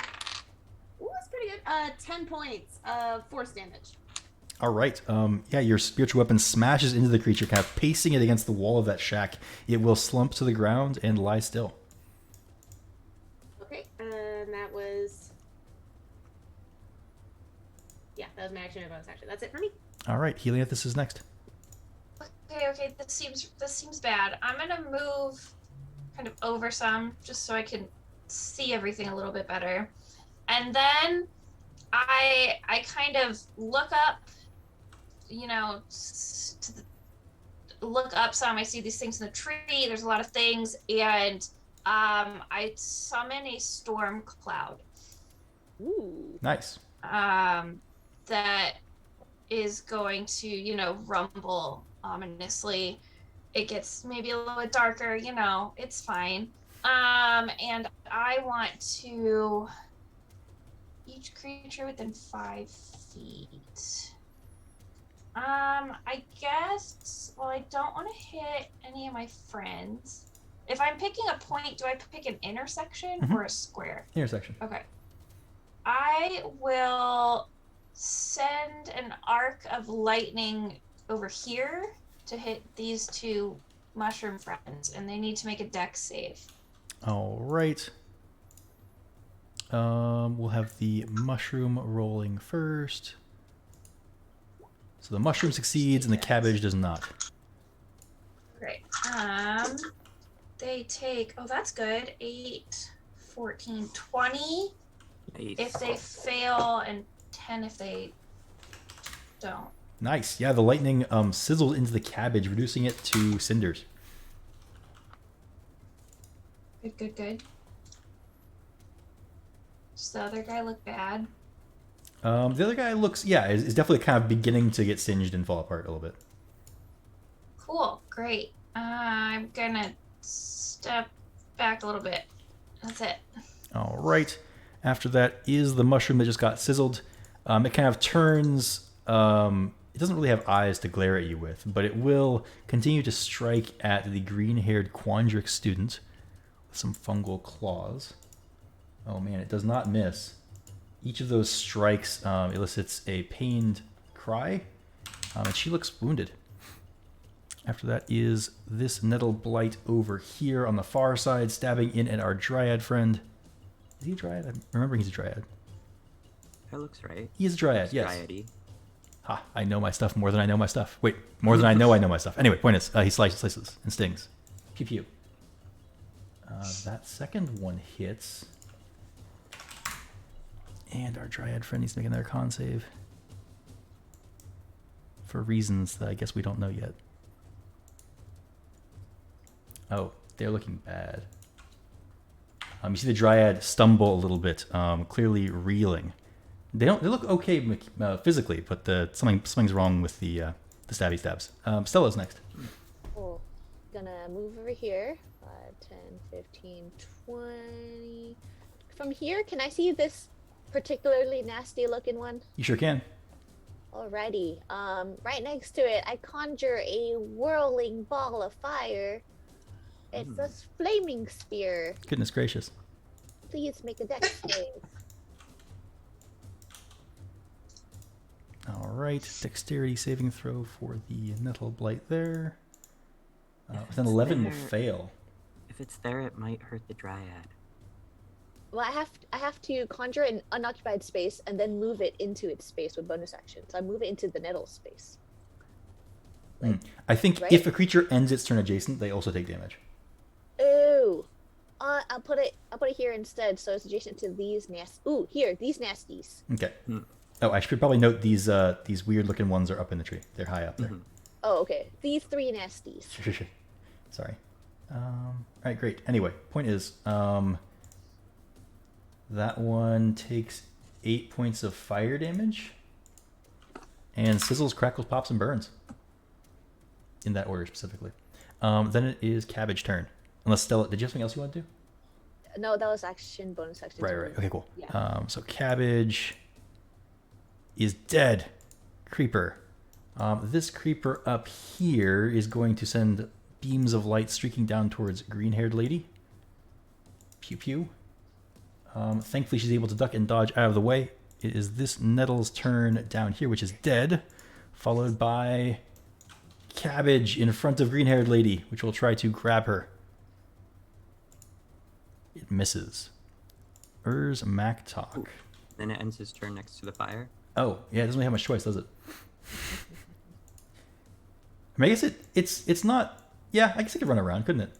Ooh, that's pretty good. 10 points of force damage. All right. Yeah, your spiritual weapon smashes into the creature, kind of pacing it against the wall of that shack. It will slump to the ground and lie still. Okay, and that was, yeah, that was my action and bonus action. That's it for me. All right, Helianthus is next. Okay, this seems bad. I'm gonna move kind of over some just so I can see everything a little bit better. And then I kind of look up, you know, look up some. I see these things in the tree. There's a lot of things, and I summon a storm cloud. Ooh. Nice. That is going to, you know, rumble ominously. It gets maybe a little bit darker, you know, it's fine. And I want to each creature within 5 feet. I guess, well, I don't want to hit any of my friends. If I'm picking a point, do I pick an intersection or a square? Intersection. Okay. I will send an arc of lightning over here to hit these 2 mushroom friends, and they need to make a dex save. All right. We'll have the mushroom rolling first. So the mushroom succeeds and the cabbage does not. Great. They take, oh, that's good. 8, 14, 20 Nice. if they fail, and 10 if they don't. Nice. Yeah, the lightning sizzled into the cabbage, reducing it to cinders. Good. Does the other guy look bad? The other guy looks, yeah, is definitely kind of beginning to get singed and fall apart a little bit. Cool. Great. I'm gonna step back a little bit. That's it. All right. After that is the mushroom that just got sizzled. It kind of turns. It doesn't really have eyes to glare at you with, but it will continue to strike at the green-haired Quandrix student with some fungal claws. Oh man, it does not miss. Each of those strikes elicits a pained cry, and she looks wounded. After that is this nettle blight over here on the far side, stabbing in at our dryad friend. Is he a dryad? I'm remembering he's a dryad. That looks right. He is a dryad, Looks yes. dryad-y. Ha, I know my stuff more than I know my stuff. Wait, more than I know my stuff. Anyway, point is, he slices and stings. Pew pew. That second one hits. And our dryad friend needs to make another con save. For reasons that I guess we don't know yet. Oh, they're looking bad. You see the dryad stumble a little bit, clearly reeling. They look okay physically, but something's wrong with the stabby stabs. Stella's next. Oh, gonna move over here. 5, 10, 15, 20. From here, can I see this particularly nasty looking one? You sure can. Alrighty. Right next to it, I conjure a whirling ball of fire. It's a flaming spear. Goodness gracious. Please make a dex save. All right, dexterity saving throw for the nettle blight there. With an 11 will there. fail. If it's there, it might hurt the dryad. Well, I have to conjure an unoccupied space and then move it into its space with bonus action. So I move it into the nettle space. I think right? if a creature ends its turn adjacent, they also take damage. Ooh. I'll put it here instead, so it's adjacent to these these nasties. Okay. Oh, I should probably note these weird looking ones are up in the tree. They're high up there. Oh, okay. These 3 nasties. Sure. Sorry. All right, great. Anyway, point is, that one takes 8 points of fire damage, and sizzles, crackles, pops, and burns. In that order specifically. Then it is Cabbage turn. Unless Stella, did you have something else you want to do? No, that was action, bonus action. Right. Okay, cool. Yeah. So Cabbage is dead. Creeper. This creeper up here is going to send beams of light streaking down towards green-haired lady. Pew pew. Thankfully, she's able to duck and dodge out of the way. It is this Nettle's turn down here, which is dead, followed by Cabbage in front of green-haired lady, which will try to grab her. It misses. Maktok. Then it ends his turn next to the fire. Oh, yeah, it doesn't really have much choice, does it? I mean, I guess it's not... Yeah, I guess it could run around, couldn't it?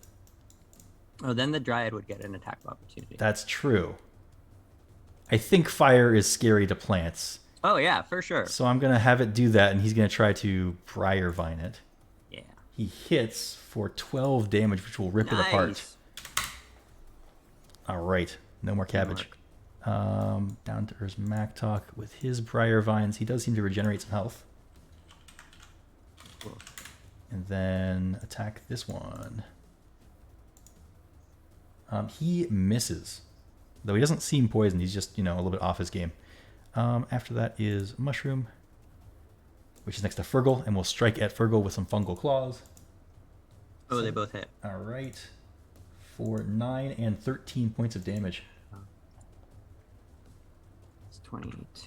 Oh, then the Dryad would get an attack of opportunity. That's true. I think fire is scary to plants. Oh, yeah, for sure. So I'm going to have it do that, and he's going to try to Briar Vine it. Yeah. He hits for 12 damage, which will rip it apart. Nice. All right. No more cabbage. Down to Maktok with his Briar Vines. He does seem to regenerate some health. Cool. And then attack this one. He misses. Though he doesn't seem poisoned. He's just, a little bit off his game. After that is Mushroom, which is next to Fergal, and we'll strike at Fergal with some fungal claws. Oh, they both hit. All right. For 9 and 13 points of damage. It's 22.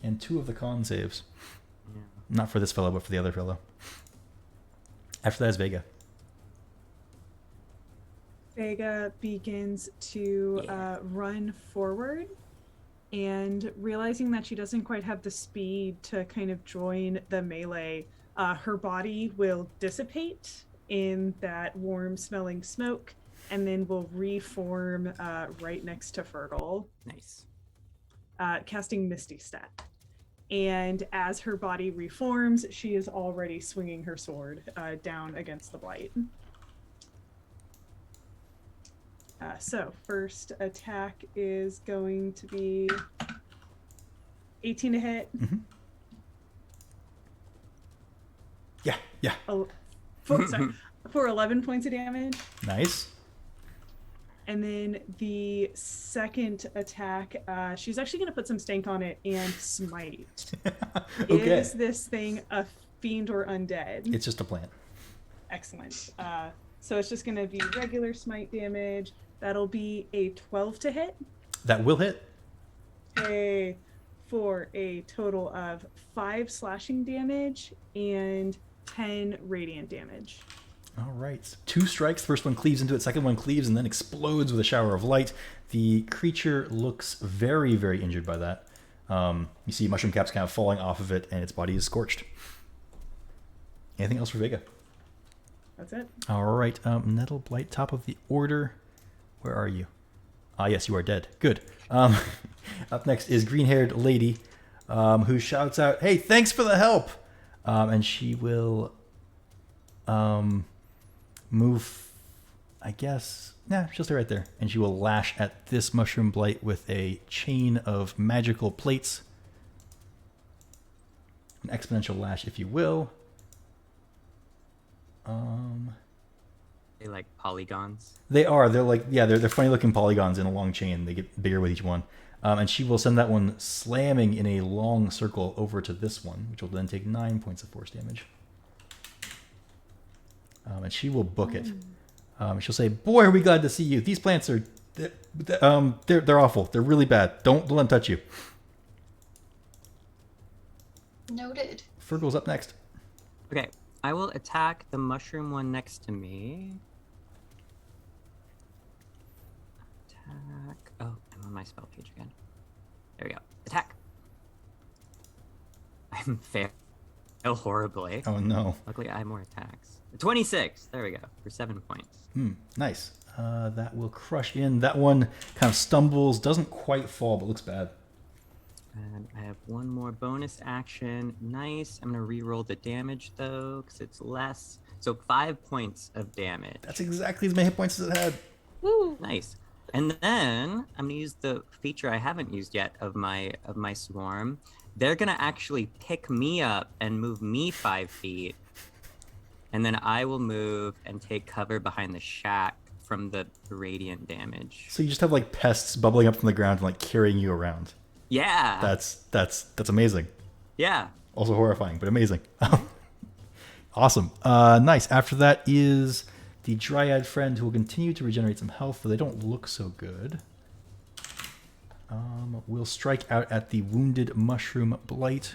And 2 of the con saves. Yeah. Not for this fellow, but for the other fellow. After that is Vega. Vega begins to run forward, and realizing that she doesn't quite have the speed to kind of join the melee, her body will dissipate in that warm smelling smoke, and then will reform right next to Fergal, Nice. casting Misty Step. And as her body reforms, she is already swinging her sword down against the blight. So first attack is going to be 18 to hit. Yeah. For 11 points of damage. Nice. And then the second attack, she's actually going to put some stank on it and smite. Okay. Is this thing a fiend or undead? It's just a plant. Excellent. So it's just going to be regular smite damage. That'll be a 12 to hit. That will hit. For a total of 5 slashing damage and 10 radiant damage. All right. 2 strikes. First one cleaves into it. Second one cleaves and then explodes with a shower of light. The creature looks very, very injured by that. You see mushroom caps kind of falling off of it, and its body is scorched. Anything else for Vega? That's it. All right. Nettle Blight, top of the order. Where are you? Ah, yes, you are dead. Good. Up next is green-haired lady, who shouts out, "Hey, thanks for the help!" And she will move, I guess. Nah, she'll stay right there. And she will lash at this mushroom blight with a chain of magical plates. An exponential lash, if you will. They like polygons. They are. They're like, yeah, they're funny looking polygons in a long chain. They get bigger with each one. And she will send that one slamming in a long circle over to this one, which will then take 9 points of force damage. And she will book it. She'll say, "Boy, are we glad to see you. These plants are, they're awful. They're really bad. Don't let them touch you." Noted. Fergal's up next. Okay, I will attack the mushroom one next to me. Attack. Oh, I'm on my spell page again. There we go. Attack. I'm fail horribly. Oh no. Luckily, I have more attacks. 26. There we go. For 7 points. Nice. That will crush in. That one kind of stumbles, doesn't quite fall, but looks bad. And I have one more bonus action. Nice. I'm going to re-roll the damage, though, because it's less. So 5 points of damage. That's exactly as many hit points as it had. Woo! Nice. And then I'm going to use the feature I haven't used yet of my swarm. They're going to actually pick me up and move me 5 feet. And then I will move and take cover behind the shack from the radiant damage. So you just have like pests bubbling up from the ground and like carrying you around. Yeah. That's amazing. Yeah. Also horrifying, but amazing. Awesome. Nice. After that is the Dryad friend, who will continue to regenerate some health, though they don't look so good. We'll strike out at the Wounded Mushroom Blight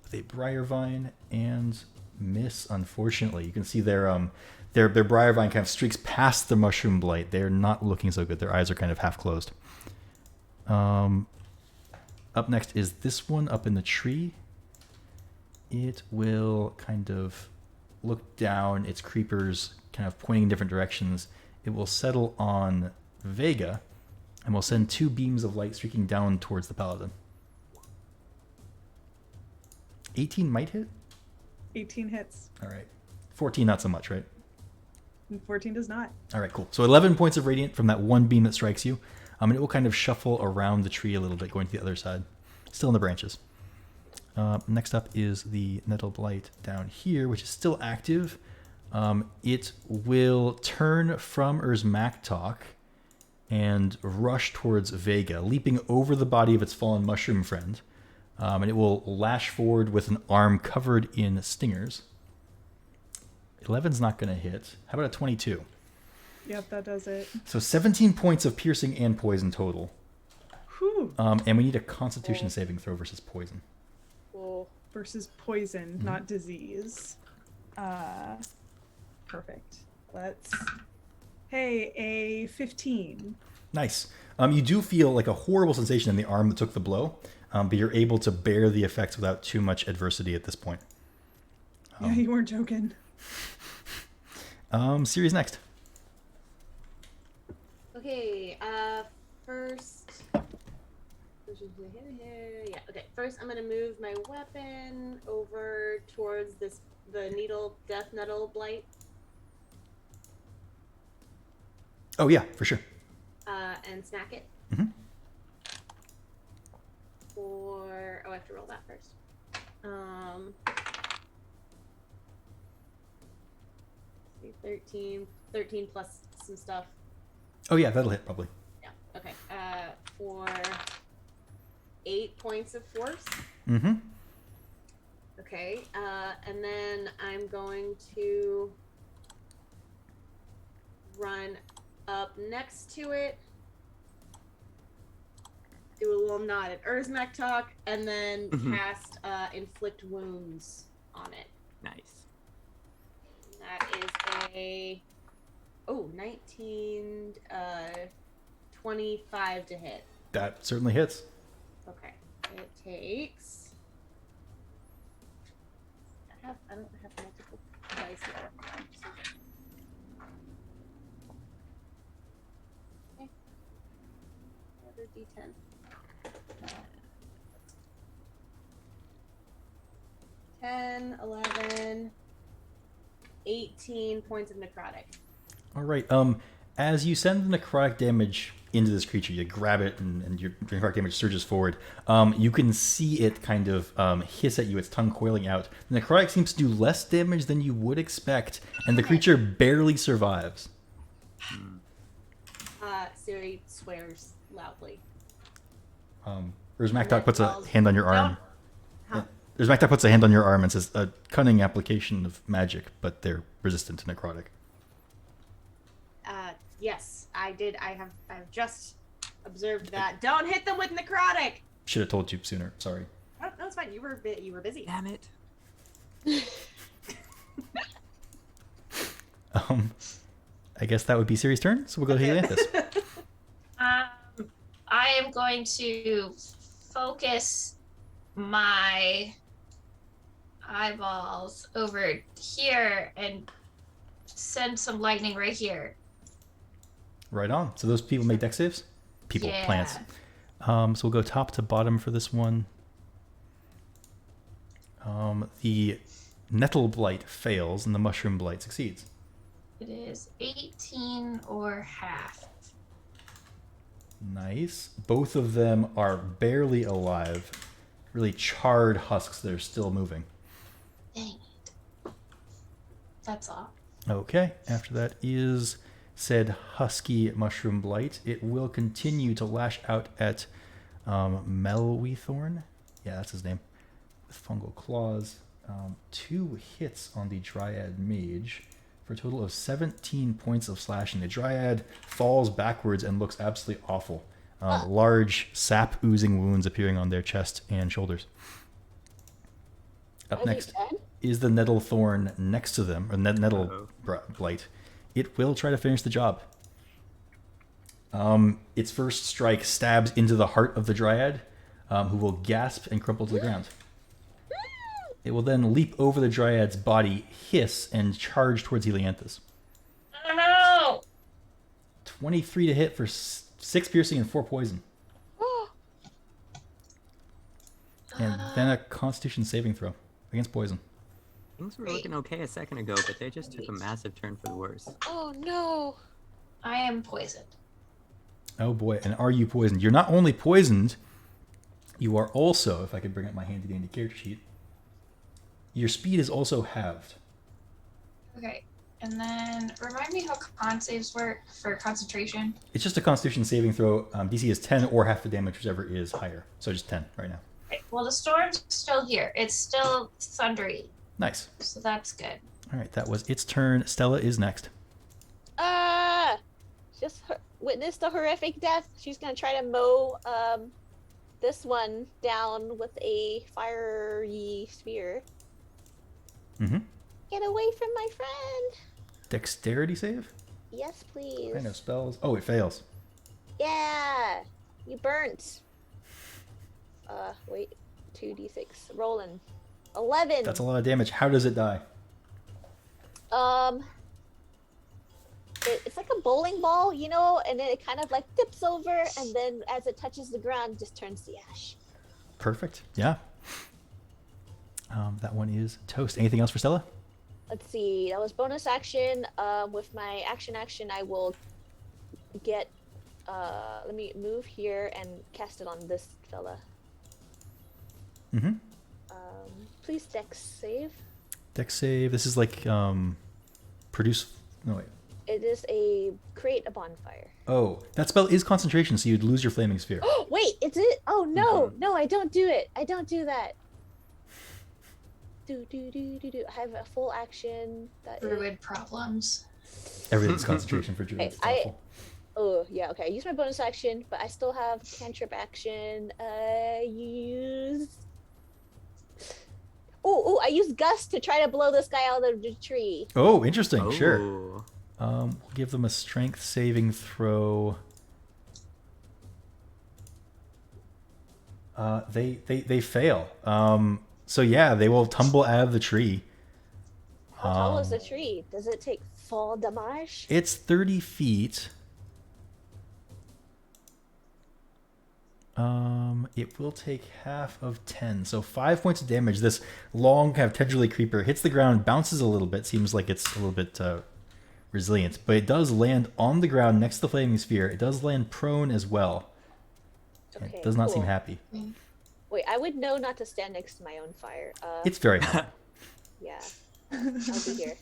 with a Briar Vine and miss, unfortunately. You can see their Briar Vine kind of streaks past the Mushroom Blight. They're not looking so good. Their eyes are kind of half closed. Up next is this one up in the tree. It will kind of look down, its creepers kind of pointing in different directions. It will settle on Vega, and will send 2 beams of light streaking down towards the paladin. 18 might hit? 18 hits. All right. 14 not so much, right? And 14 does not. All right, cool. So 11 points of radiant from that one beam that strikes you. And it will kind of shuffle around the tree a little bit, going to the other side. Still in the branches. Next up is the Nettle Blight down here, which is still active. It will turn from Urzmaktok and rush towards Vega, leaping over the body of its fallen mushroom friend. And it will lash forward with an arm covered in stingers. 11's not going to hit. How about a 22? Yep, that does it. So 17 points of piercing and poison total. Whew. And we need a Constitution saving throw versus poison. Oh. Versus poison, not disease. Perfect. Hey, a 15. Nice. You do feel like a horrible sensation in the arm that took the blow, but you're able to bear the effects without too much adversity at this point. Yeah, you weren't joking. Series next. Okay, first. Yeah, okay. First, I'm gonna move my weapon over towards the Death Nettle Blight. Oh yeah, for sure. And smack it. Mm-hmm. I have to roll that first. 13 plus some stuff. Oh yeah, that'll hit probably. Yeah. Okay. For 8 points of force. Mm-hmm. Okay. And then I'm going to run up next to it. Do a little nod at Urzmaktok, and then cast Inflict Wounds on it. Nice. That is a 19, 25 to hit. That certainly hits. Okay. It takes. I don't have multiple dice here. Okay. Another D10. 10, 11, 18 points of necrotic. All right. As you send the necrotic damage into this creature, you grab it and your necrotic damage surges forward. You can see it kind of hiss at you, its tongue coiling out. The necrotic seems to do less damage than you would expect, and the creature barely survives. Siri swears loudly. Urzmaktok puts a hand on your arm. Huh? Urzmaktok puts a hand on your arm and says, "A cunning application of magic, but they're resistant to necrotic." Yes, I did. I've just observed that. Don't hit them with necrotic. Should have told you sooner. Sorry. Oh, no, it's fine. You were busy. Damn it. I guess that would be Siri's turn. So we'll go to Helianthus. I am going to focus my eyeballs over here and send some lightning right here. Right on. So those people make dex saves? People, Yeah. plants. So we'll go top to bottom for this one. The Nettle Blight fails and the Mushroom Blight succeeds. It is 18 or half. Nice. Both of them are barely alive. Really charred husks that are still moving. Dang it. That's all. Okay. After that is said Husky Mushroom Blight. It will continue to lash out at Melwithorn. Yeah, that's his name. with fungal claws. 2 hits on the Dryad Mage for a total of 17 points of slashing. The Dryad falls backwards and looks absolutely awful. Large sap oozing wounds appearing on their chest and shoulders. Up Are they next dead? is the Nettle Thorn next to them, or Nettle Blight. It will try to finish the job. Its first strike stabs into the heart of the Dryad, who will gasp and crumple to the ground. It will then leap over the Dryad's body, hiss, and charge towards Helianthus. Oh no! 23 to hit for 6 piercing and 4 poison. And then a Constitution saving throw against poison. Things were looking okay a second ago, but they just took a massive turn for the worse. Oh no. I am poisoned. Oh boy, and are you poisoned? You're not only poisoned, you are also, if I could bring up my handy dandy character sheet, your speed is also halved. Okay. And then remind me how con saves work for concentration. It's just a Constitution saving throw. DC is 10 or half the damage, whichever is higher. So just 10 right now. Okay. Well, the storm's still here. It's still thundery. Nice. So that's good. All right, that was its turn. Stella is next. Just witnessed a horrific death. She's gonna try to mow this one down with a fiery spear. Mm-hmm. Get away from my friend. Dexterity save? Yes, please. I know spells. Oh, it fails. Yeah, you burnt. Wait, 2d6. Rolling. 11. That's a lot of damage. How does it die? It's like a bowling ball, you know, and then it kind of like tips over, and then as it touches the ground, just turns to ash. Perfect. Yeah. That one is toast. Anything else for Stella? Let's see. That was bonus action. With my action, I will get. Let me move here and cast it on this fella. Mm-hmm. Please dex save. Dex save. This is like produce. No wait. It is a create a bonfire. Oh, that spell is concentration, so you'd lose your flaming sphere. Oh wait, is it? Oh no, no, I don't do it. I don't do that. Do. I have a full action. That is... Druid problems. Everything's concentration for druids. Okay, It's awful. Oh yeah, okay. I use my bonus action, but I still have cantrip action. Use. Oh, I use gust to try to blow this guy out of the tree. Oh, interesting. Sure. Ooh. We'll give them a strength saving throw. They fail. So yeah, they will tumble out of the tree. How tall is the tree? Does it take fall damage? It's 30 feet. It will take half of 10, so 5 points of damage. This long kind of tendrily creeper hits the ground, bounces a little bit. Seems like it's a little bit resilient, but it does land on the ground next to the flaming sphere. It does land prone as well. Okay, It does not seem cool. happy. Wait, I would know not to stand next to my own fire. It's very hot. Yeah. I'll be here.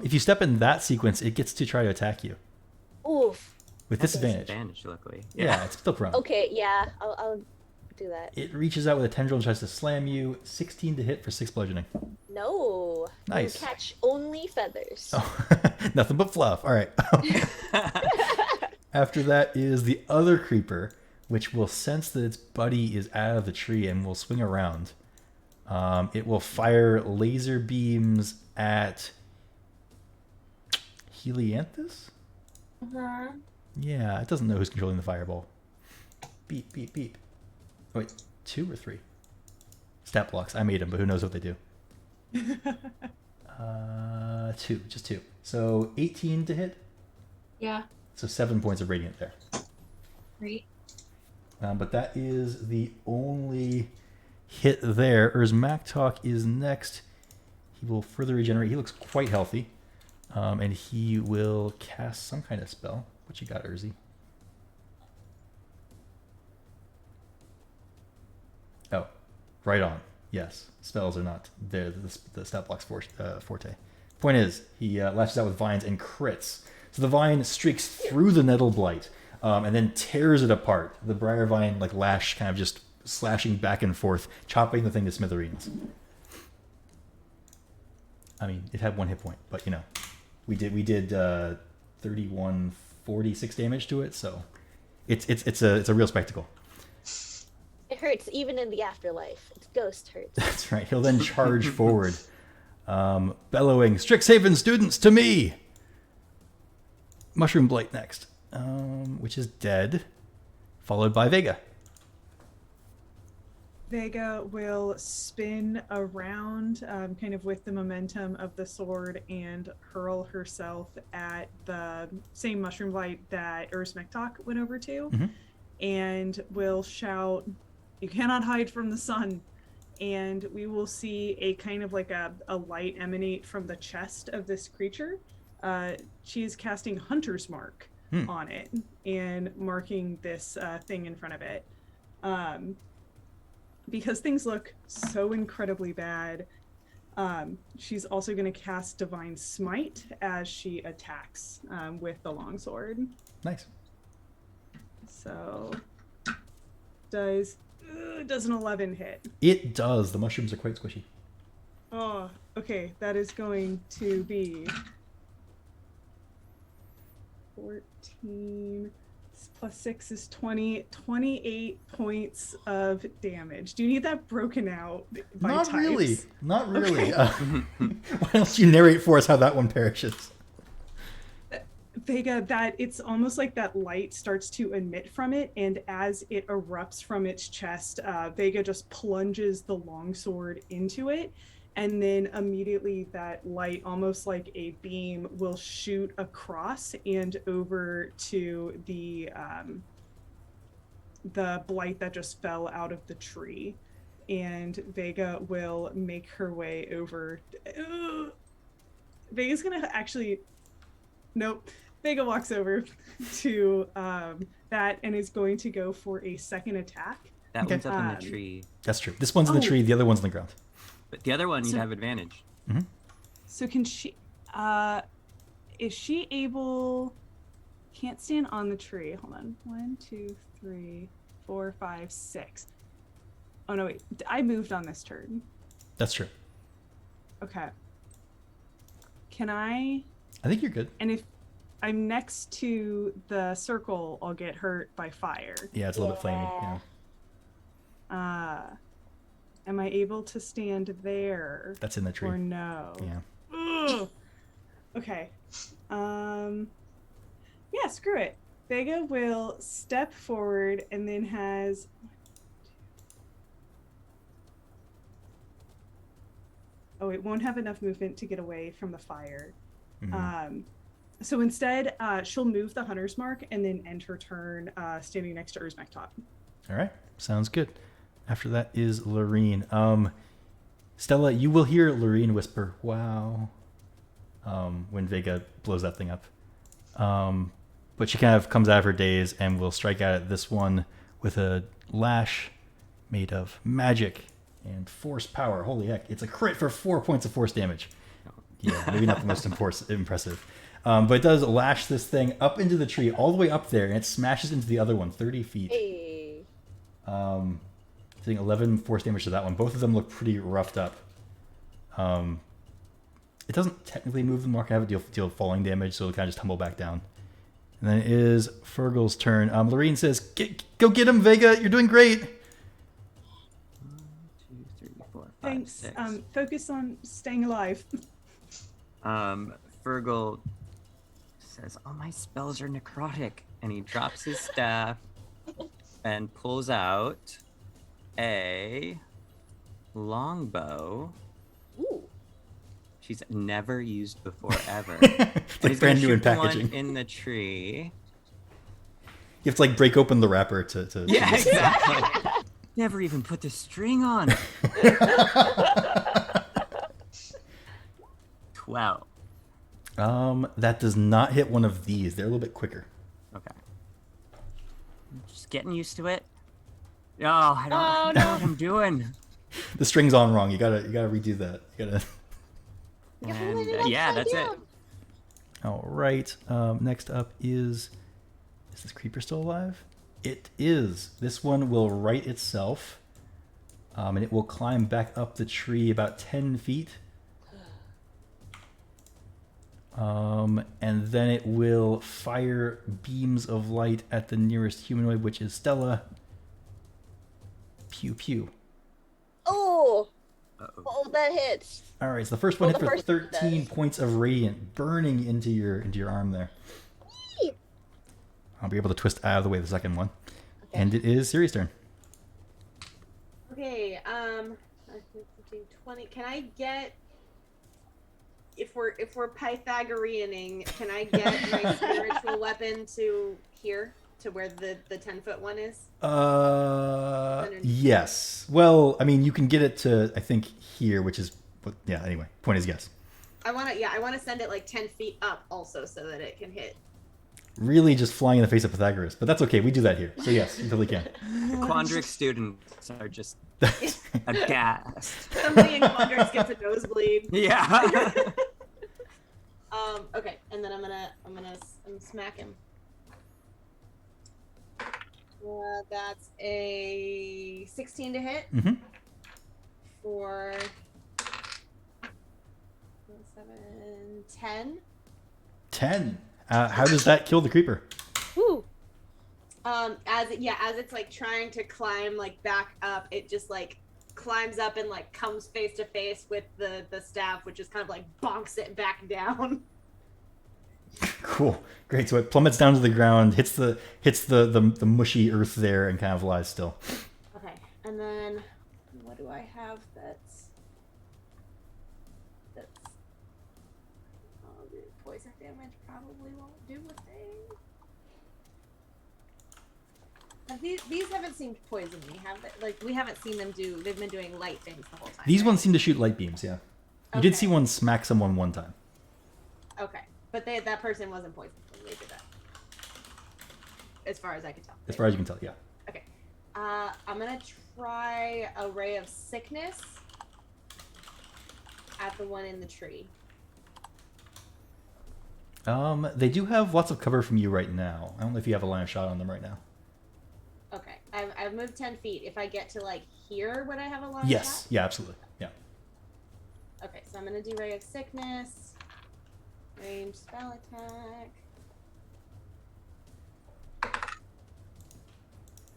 If you step in that sequence, it gets to try to attack you Oof. with disadvantage. Advantage, luckily. Yeah, it's still prone. Okay, yeah, I'll do that. It reaches out with a tendril and tries to slam you. 16 to hit for 6 bludgeoning. No. Nice. You catch only feathers. Oh, nothing but fluff. All right. After that is the other creeper, which will sense that its buddy is out of the tree and will swing around. It will fire laser beams at Helianthus? Yeah, it doesn't know who's controlling the fireball. Beep, beep, beep. Oh, wait, 2 or 3? Stat blocks. I made them, but who knows what they do. 2, just 2. So 18 to hit. Yeah. So 7 points of radiant there. Great. But that is the only hit there. Urzmaktok is next. He will further regenerate. He looks quite healthy. And he will cast some kind of spell. What you got, Urzi? Oh, right on. Yes, spells are not there. The stat blocks forte. Point is, he lashes out with vines and crits. So the vine streaks through the nettle blight and then tears it apart. The briar vine lash kind of just slashing back and forth, chopping the thing to smithereens. I mean, it had 1 hit point, but we did 46 damage to it, so it's a real spectacle. It hurts even in the afterlife. Its ghost hurts. That's right. He'll then charge forward, bellowing, "Strixhaven students, to me!" Mushroom Blight next, which is dead, followed by Vega. Vega will spin around, kind of with the momentum of the sword, and hurl herself at the same mushroom blight that Urzmektok went over to, and will shout, "You cannot hide from the sun!" And we will see a kind of like a light emanate from the chest of this creature. She is casting Hunter's Mark on it and marking this thing in front of it. Because things look so incredibly bad, she's also going to cast Divine Smite as she attacks with the longsword. Nice. So, does an 11 hit? It does. The mushrooms are quite squishy. Oh, okay. That is going to be 14 plus 6 is 20, 28 points of damage. Do you need that broken out by Not types? really. Not really. Okay. Why don't you narrate for us how that one perishes? Vega, that it's almost like that light starts to emit from it, and as it erupts from its chest, Vega just plunges the longsword into it, and then immediately that light, almost like a beam, will shoot across and over to the blight that just fell out of the tree, and Vega will make her way over. Vega's gonna actually, nope. Vega walks over to that and is going to go for a second attack. That one's up in the tree. That's true. This one's in the tree. The other one's in the ground. But the other one, you'd have advantage. So can she, is she able, can't stand on the tree. Hold on. 1, 2, 3, 4, 5, 6. Oh no, wait. I moved on this turn. That's true. Okay. Can I think you're good. And if I'm next to the circle, I'll get hurt by fire. Yeah, it's a little bit flamey. Yeah. Am I able to stand there? That's in the tree. Or no? Yeah. Ugh. Okay. Yeah, screw it. Vega will step forward and then has... Oh, it won't have enough movement to get away from the fire. So instead, she'll move the Hunter's Mark and then end her turn standing next to Urzmektok. All right. Sounds good. After that is Lorene. Stella, you will hear Lorene whisper, "Wow," when Vega blows that thing up. But she kind of comes out of her daze and will strike out at this one with a lash made of magic and force power. Holy heck. It's a crit for 4 points of force damage. Yeah, maybe not the most impressive. But it does lash this thing up into the tree, all the way up there, and it smashes into the other one, 30 feet. Hey. I think 11 force damage to that one. Both of them look pretty roughed up. It doesn't technically move the mark. I have it deal falling damage, so it'll kind of just tumble back down. And then it is Fergal's turn. Lorene says, "Go get him, Vega. You're doing great." 1, 2, 3, 4, 5, Thanks. 6. Focus on staying alive. Fergal says, "All my spells are necrotic," and he drops his staff and pulls out a longbow. Ooh. She's never used before ever. It's like brand new in packaging. In the tree. You have to like break open the wrapper to Yeah, exactly. Never even put the string on. 12. That does not hit one of these. They're a little bit quicker. Okay. Just getting used to it. Oh, I don't know what I'm doing. The string's on wrong. You gotta redo that. You gotta. You're And, holding it yeah, upside that's down. it. All right. Next up is this creeper still alive? It is. This one will right itself, and it will climb back up the tree about 10 feet. And then it will fire beams of light at the nearest humanoid, which is Stella. Pew pew. Oh, Uh-oh. oh, that hits. All right, so the first one Well, hit the for first one 13 does. points of radiant, burning into your arm there. Whee! I'll be able to twist out of the way the second one. Okay. And it is Siri's turn. Okay, 15, 20. Can I get, if we're Pythagoreaning, can I get my spiritual weapon to here, to where the 10-foot one is? Yes. Well, I mean, you can get it to, I think, here, which is, yeah, anyway, point is yes. I want to send it like 10 feet up also so that it can hit. Really just flying in the face of Pythagoras, but that's okay. We do that here. So yes, you totally can. Quandric students are just aghast. Somebody in Quandrix gets a nosebleed. Yeah. Okay, and then I'm gonna smack him. That's a 16 to hit Mm-hmm. for 7, 10. 10. How does that kill the creeper? Woo. As it's like trying to climb like back up, it just like climbs up and like comes face to face with the staff, which is kind of like bonks it back down. Cool. Great. So it plummets down to the ground, hits the mushy earth there, and kind of lies still. Okay, and then what do I have that's poison damage probably won't do a thing. These haven't seemed poison me, have they? Like we haven't seen them do. They've been doing light things the whole time. These right? ones seem to shoot light beams, yeah. You did Okay. see one smack someone one time. Okay, but that person wasn't poisoned when they did that, as far as I can tell. As far as you can tell, yeah. Okay, I'm gonna try a ray of sickness at the one in the tree. They do have lots of cover from you right now. I don't know if you have a line of shot on them right now. Okay, I've moved 10 feet. If I get to like here, would I have a line of Yes. shot? Yeah, absolutely. Yeah. Okay, so I'm gonna do ray of sickness, range spell attack.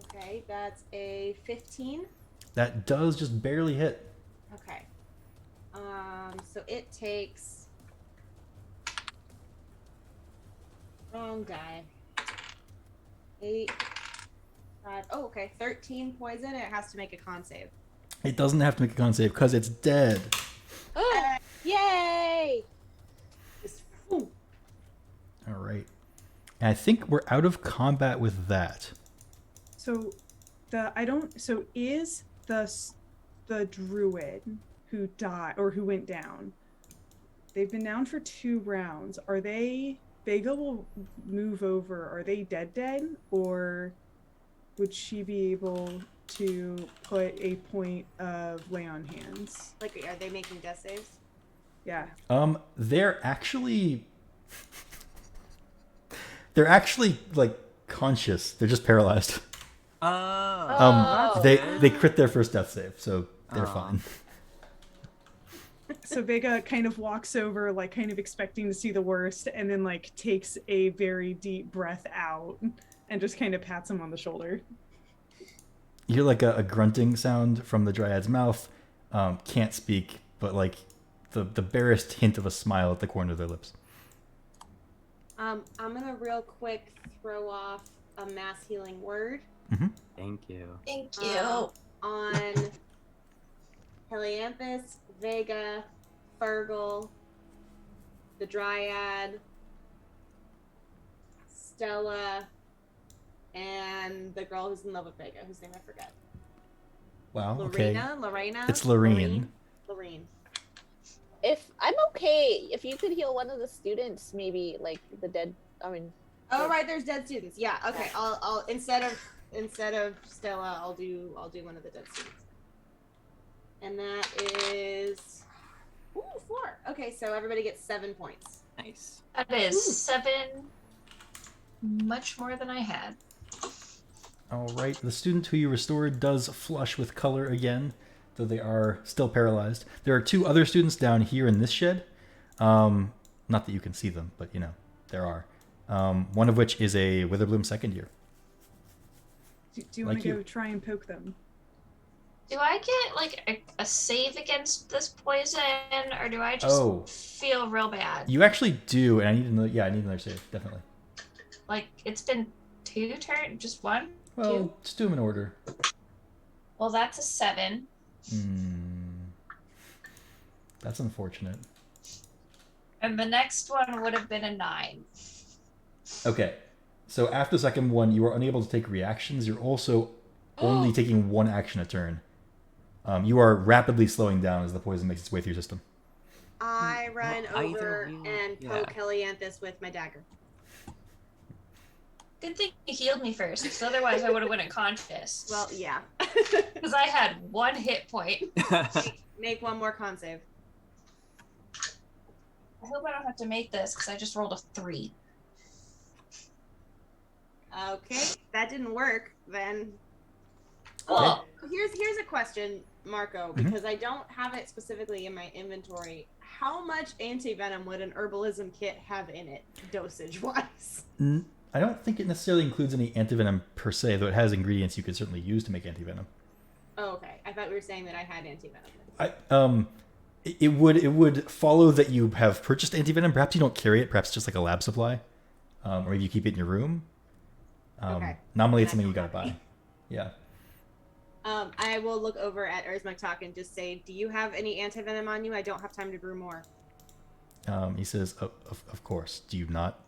Okay, that's a 15. That does just barely hit. Okay. So it takes wrong die. 8, 5. Oh, okay. 13 poison. It has to make a con save. It doesn't have to make a con save because it's dead. Oh, yay! Just, ooh. All right. And I think we're out of combat with that. So is the druid who died or who went down? They've been down for 2 rounds. Are they? Vega will move over. Are they dead, or would she be able to put a point of lay on hands? Like, are they making death saves? Yeah. They're actually like conscious. They're just paralyzed. Oh. They crit their first death save, so they're Aw. fine. So Vega kind of walks over, like kind of expecting to see the worst, and then like takes a very deep breath out and just kind of pats him on the shoulder. You hear like a grunting sound from the dryad's mouth. Can't speak, but like the barest hint of a smile at the corner of their lips. I'm gonna real quick throw off a mass healing word Thank you. Thank you. on Helianthus, Vega, Fergal, the Dryad, Stella, and the girl who's in love with Vega, whose name I forget. Wow. Okay. Lorena? It's Lorene. Lorene. If I'm okay, if you could heal one of the students, maybe like the dead. I mean, Oh right, there's dead students. Yeah, okay. I'll instead of Stella, I'll do one of the dead students. And that is 4. Okay, so everybody gets 7 points. Nice. That is 7, much more than I had. All right. The student who you restored does flush with color again, though they are still paralyzed. There are 2 other students down here in this shed. Not that you can see them, but there are. One of which is a Witherbloom second year. Do you Like want to you. go try and poke them? Do I get like a save against this poison, or do I just Oh. feel real bad? You actually do, and I need another. Yeah, I need another save, definitely. Like it's been 2 turns, just 1. Well, 2. just do them in order. Well, that's a 7. That's unfortunate. And the next one would have been a 9. Okay, so after the second one, you are unable to take reactions. You're also only taking 1 action a turn. You are rapidly slowing down as the poison makes its way through your system. I run Well, either over you- and yeah. poke Helianthus with my dagger. Good thing you healed me first, because otherwise I would have went unconscious. Well, yeah. Because I had 1 hit point. Make one more con save. I hope I don't have to make this, because I just rolled a 3. Okay, that didn't work. Then Well, here's a question, Marco, because I don't have it specifically in my inventory. How much anti-venom would an herbalism kit have in it, dosage-wise? I don't think it necessarily includes any antivenom per se, though it has ingredients you could certainly use to make antivenom. Oh, okay. I thought we were saying that I had anti-venom. It would follow that you have purchased antivenom. Perhaps you don't carry it. Perhaps just like a lab supply, or maybe you keep it in your room. Okay. Nominally, it's Then I something you don't gotta have buy. Yeah. I will look over at Urzmuktok and just say, do you have any anti-venom on you? I don't have time to brew more. He says, of course. Do you not?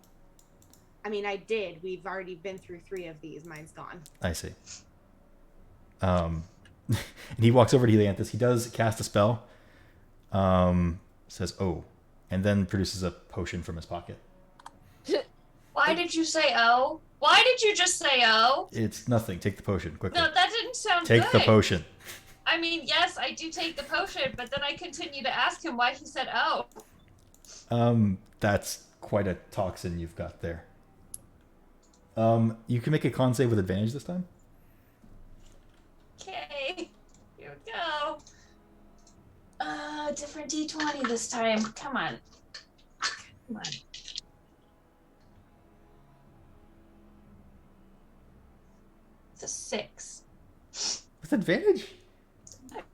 I mean, I did. We've already been through 3 of these. Mine's gone. I see. And he walks over to Helianthus. He does cast a spell. Says, oh, and then produces a potion from his pocket. why did you say oh? Why did you just say oh? It's nothing. Take the potion quickly. No, that didn't sound Take good. the potion. I mean, yes, I do take the potion, but then I continue to ask him why he said oh. That's quite a toxin you've got there. You can make a con save with advantage this time. Okay, here we go. Different D20 this time. Come on. Come on. It's a 6. With advantage?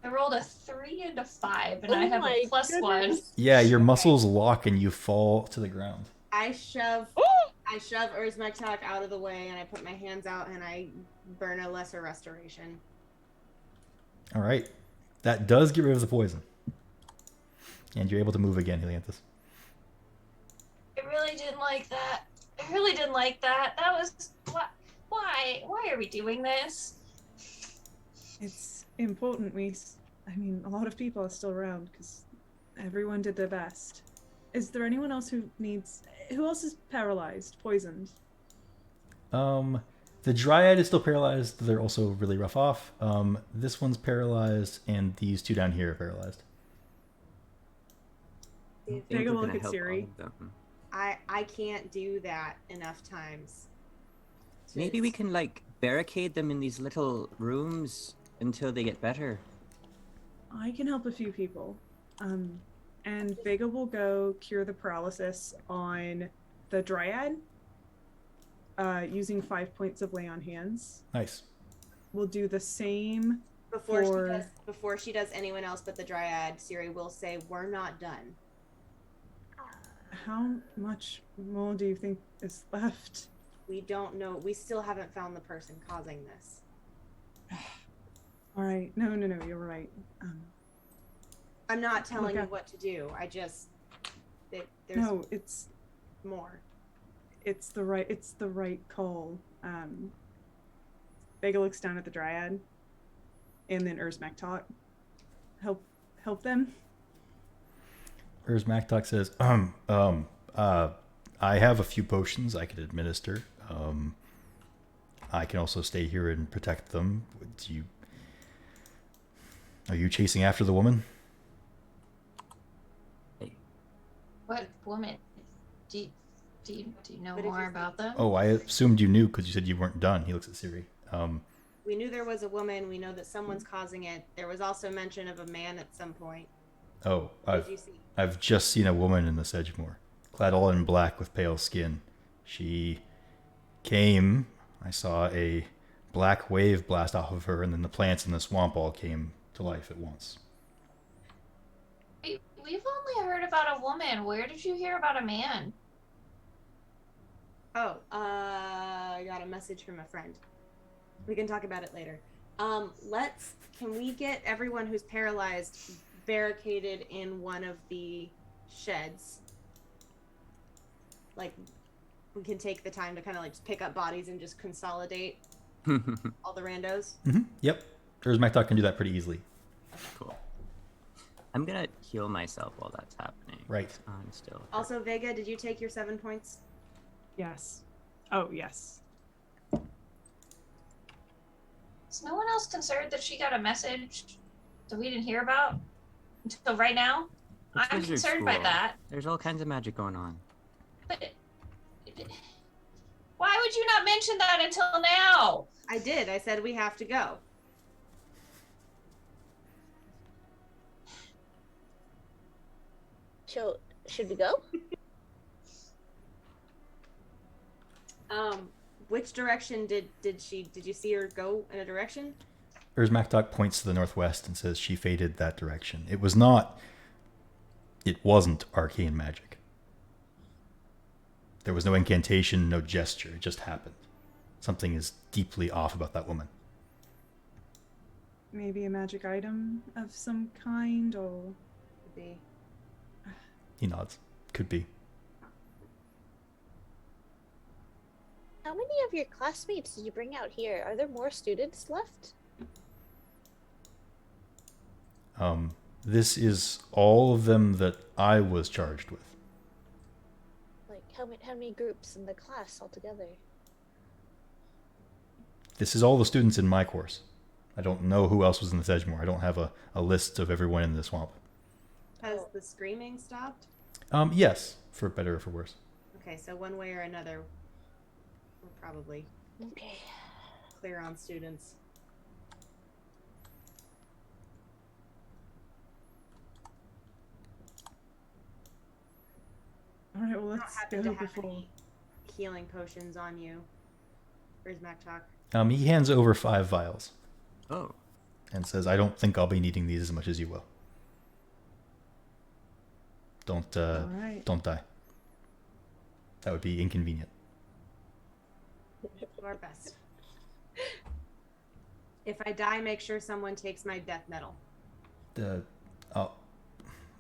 I rolled a 3 and a 5, and Oh I have my a +1. goodness. Yeah, your muscles lock and you fall to the ground. I shove Urzmuktok out of the way, and I put my hands out, and I burn a lesser restoration. All right. That does get rid of the poison. And you're able to move again, Helianthus. I really didn't like that. I really didn't like that. That was why are we doing this? It's important. I mean, a lot of people are still around because everyone did their best. Is there anyone else who else is paralyzed, poisoned? The Dryad is still paralyzed. They're also really rough off. This one's paralyzed, and these 2 down here are paralyzed. I think Take a we're look gonna at help Siri. all of them. I can't do that enough times. Maybe we can like barricade them in these little rooms until they get better. I can help a few people. And Vega will go cure the paralysis on the Dryad, using 5 points of lay on hands. Nice. We'll do the same. Before she does anyone else but the Dryad, Siri will say, "We're not done." How much more do you think is left? We don't know. We still haven't found the person causing this. All right. No, you're right. I'm not telling you Okay. what to do. There's No, it's more. it's the right call. Vega looks down at the Dryad, and then Urzmuktok. Help them. Urzmuktok says, I have a few potions I could administer. I can also stay here and protect them. Are you chasing after the woman? What woman? Do you know What did more you about them? Oh, I assumed you knew because you said you weren't done. He looks at Siri. We knew there was a woman. We know that someone's causing it. There was also mention of a man at some point. Oh, What did you see? I've just seen a woman in the Sedgemoor, clad all in black with pale skin. She came. I saw a black wave blast off of her, and then the plants in the swamp all came to life at once. We've only heard about a woman. Where did you hear about a man? Oh, I got a message from a friend. We can talk about it later. Can we get everyone who's paralyzed barricaded in one of the sheds? Like, we can take the time to kind of like just pick up bodies and just consolidate all the randos. Yep. Urzmaktok can do that pretty easily. Cool. I'm gonna heal myself while that's happening. Right. I'm still. Also, Vega, did you take your 7 points? Yes. Oh, yes. Is no one else concerned that she got a message that we didn't hear about until right now? It's I'm wizard concerned by school. that. There's all kinds of magic going on. But why would you not mention that until now? I did. I said we have to go. So, should we go? Which direction did you see her go in a direction? Urzmaktok points to the northwest and says she faded that direction. It wasn't arcane magic. There was no incantation, no gesture. It just happened. Something is deeply off about that woman. Maybe a magic item of some kind, or Could be. He nods. Could be. How many of your classmates did you bring out here? Are there more students left? This is all of them that I was charged with. Like, how many groups in the class altogether? This is all the students in my course. I don't know who else was in the Sedgemoor. I don't have a list of everyone in the swamp. Has the screaming stopped? Yes, for better or for worse. Okay, so one way or another, we're probably Okay. clear on students. all right. Well, I don't let's happen go to have before. any healing potions on you. Where's Maktok? He hands over 5 vials Oh. and says, "I don't think I'll be needing these as much as you will. Don't All right. don't die. That would be inconvenient." Do our best. If I die, make sure someone takes my death nettle.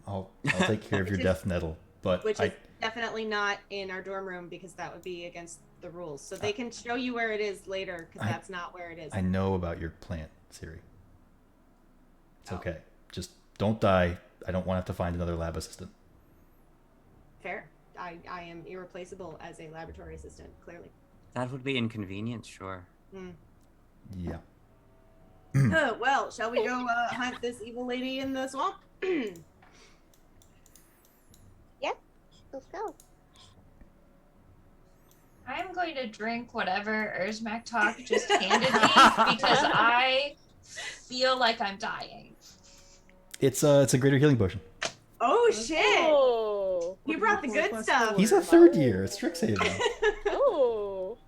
I'll take care of your Which is- death nettle, but Which is definitely not in our dorm room because that would be against the rules. So they can show you where it is later because that's not where it is. I know about your plant, Siri. It's Oh. okay. Just don't die. I don't want to have to find another lab assistant. Fair. I am irreplaceable as a laboratory assistant, clearly. That would be inconvenient, sure. Yeah. Well, shall we go hunt this evil lady in the swamp? Let's go. I'm going to drink whatever Urzmaktok just handed me because I feel like I'm dying. It's a greater healing potion. Oh shit! Oh. You brought the good stuff. He's a third year. It's Strixhaven. Oh.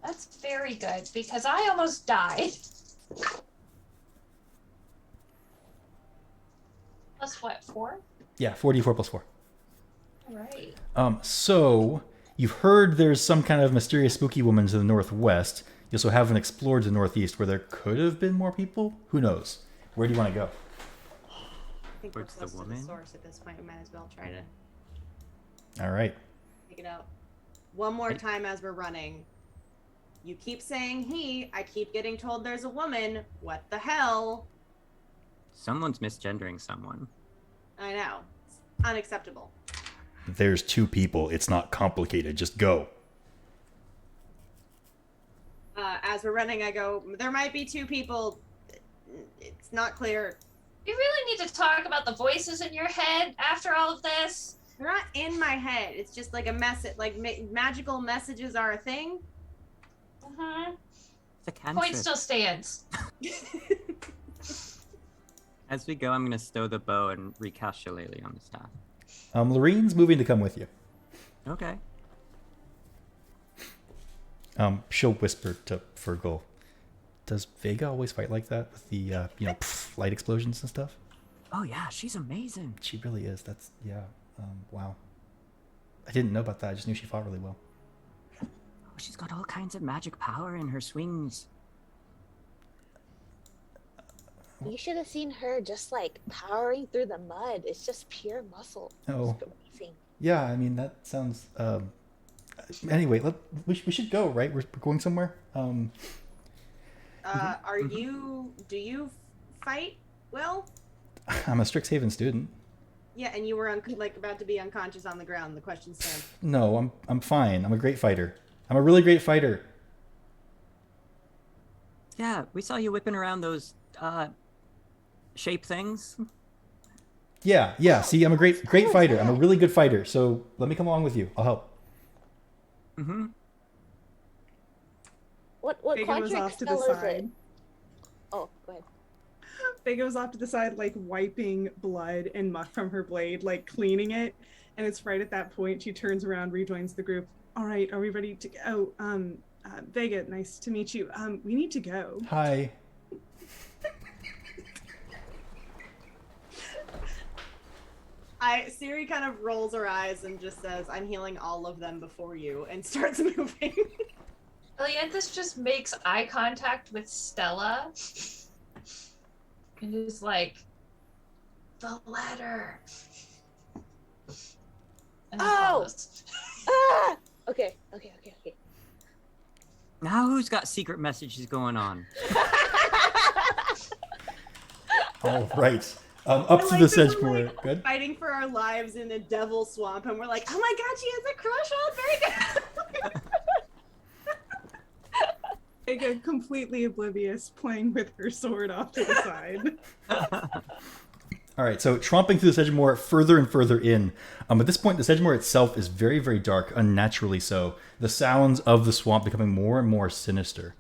That's very good because I almost died. Plus what, 4? Yeah, 4d4 plus 4. All right. So you've heard there's some kind of mysterious spooky woman to the northwest. You also haven't explored the northeast where there could have been more people. Who knows? Where do you want to go? I think we're Where's the close to the woman? source at this point. We might as well try to All right. take it out. One more time as we're running. You keep saying he. I keep getting told there's a woman. What the hell? Someone's misgendering someone. I know. It's unacceptable. There's 2 people. It's not complicated. Just go. As we're running, I go, there might be 2 people. It's not clear. You really need to talk about the voices in your head after all of this. They're not in my head. It's just like a message. Like magical messages are a thing. Mm-hmm. It's a cantrip. Point still stands. As we go, I'm gonna stow the bow and recast Shillelagh on the staff. Lorene's moving to come with you. Okay. She'll whisper to Fergal. Does Vega always fight like that with the light explosions and stuff? Oh yeah, she's amazing. She really is. That's wow. I didn't know about that. I just knew she fought really well. Oh, she's got all kinds of magic power in her swings. You should have seen her just like powering through the mud. It's just pure muscle. Oh. It's amazing. Yeah, I mean that sounds. Anyway, we should go, right? We're going somewhere. Do you fight well? I'm a Strixhaven student. Yeah, and you were about to be unconscious on the ground. The question stands. No, I'm fine. I'm a great fighter. I'm a really great fighter. Yeah, we saw you whipping around those shape things. Yeah. See, I'm a great fighter. I'm a really good fighter. So let me come along with you. I'll help. Mm-hmm. Vega What was quadric off to the spell is it? side. Oh, go ahead. Vega was off to the side, like wiping blood and muck from her blade, like cleaning it. And it's right at that point she turns around, rejoins the group. All right, are we ready to go? Vega, nice to meet you. We need to go. Hi. Siri kind of rolls her eyes and just says, "I'm healing all of them before you," and starts moving. Elianthus just makes eye contact with Stella. And is like, the letter. And then Oh! follows. Ah! Okay. Now who's got secret messages going on? All right. Up I to like the that we're, Sedgemoor. like, Good. fighting for our lives in a devil swamp, and we're like, "Oh my god, she has a crush on Vega." Vega, completely oblivious, playing with her sword off to the side. All right, so tromping through the Sedgemoor further and further in. At this point, the Sedgemoor itself is very, very dark, unnaturally so. The sounds of the swamp becoming more and more sinister.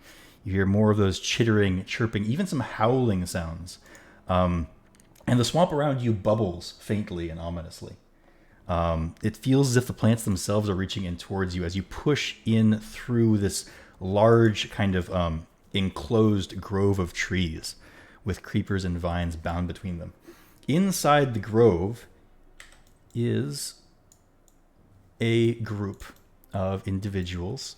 You hear more of those chittering, chirping, even some howling sounds. And the swamp around you bubbles faintly and ominously. It feels as if the plants themselves are reaching in towards you as you push in through this large kind of enclosed grove of trees with creepers and vines bound between them. Inside the grove is a group of individuals.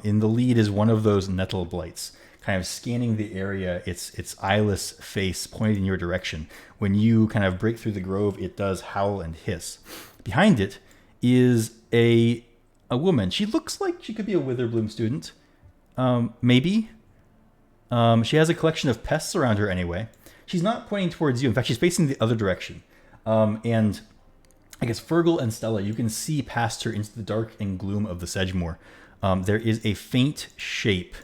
In the lead is one of those nettle blights, kind of scanning the area, its eyeless face pointed in your direction. When you kind of break through the grove, it does howl and hiss. Behind it is a woman. She looks like she could be a Witherbloom student. Maybe. She has a collection of pests around her anyway. She's not pointing towards you. In fact, she's facing the other direction. And I guess Fergal and Stella, you can see past her into the dark and gloom of the Sedgemoor. There is a faint shape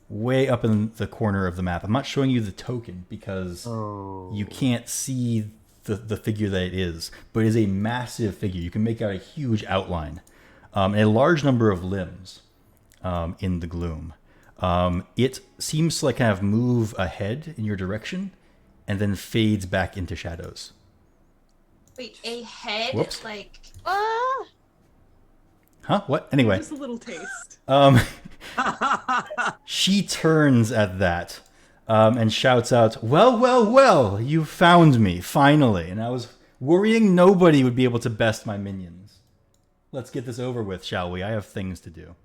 way up in the corner of the map. I'm not showing you the token because you can't see the figure that it is, but it is a massive figure. You can make out a huge outline and a large number of limbs in the gloom. It seems to like kind of move ahead in your direction and then fades back into shadows. Wait, a head? Whoops. Like, Ah! Huh? What? Anyway. Just a little taste. She turns at that and shouts out, well, you found me, finally. And I was worrying nobody would be able to best my minions. Let's get this over with, shall we? I have things to do.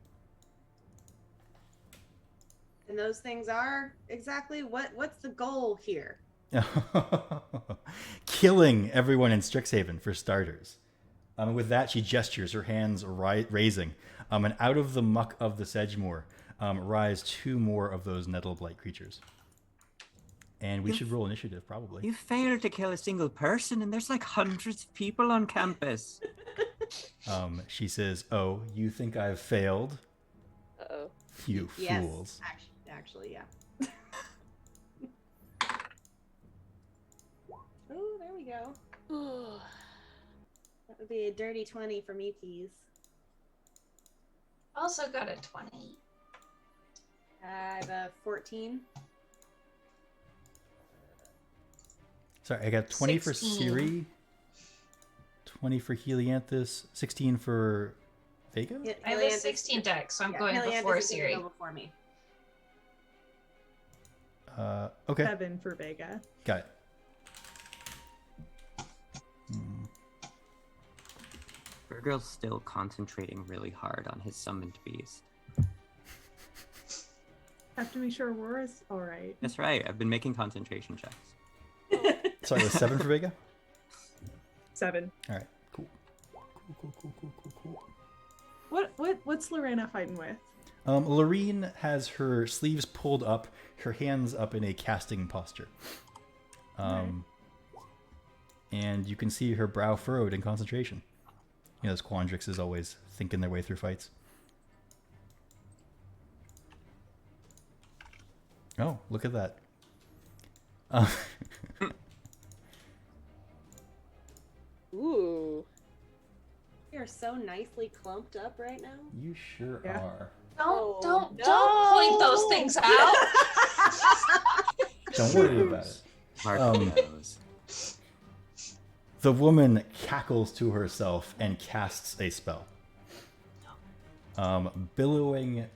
And those things are exactly what's the goal here? Killing everyone in Strixhaven, for starters. With that, she gestures, her hands raising. And out of the muck of the Sedgemoor rise two more of those nettle blight creatures. And we should roll initiative, probably. You failed to kill a single person, and there's like hundreds of people on campus. She says, "Oh, you think I've failed? Uh-oh. You Yes, fools." actually, yeah. Oh, there we go. That would be a dirty 20 for me, please. also got a 20. I have a 14. Sorry, I got 20 for 16. Siri, 20 for Helianthus, 16 for Vega? I have a 16 deck, so I'm going Helianthus before is gonna Siri. go before me. Okay, 7 for Vega. got it. Hmm. Virgil's still concentrating really hard on his summoned beast. Have to make sure Aurora's all right. That's right. I've been making concentration checks. Sorry, it was 7 for Vega? 7. All right, cool. Cool. What's Lorena fighting with? Lorene has her sleeves pulled up, her hands up in a casting posture. And you can see her brow furrowed in concentration. You know, as Quandrix is always thinking their way through fights. Oh, look at that. Ooh. We are so nicely clumped up right now. You sure Yeah. are. Oh, Don't no. point those things out. Don't worry about it. Marco knows. The woman cackles to herself and casts a spell. Billowing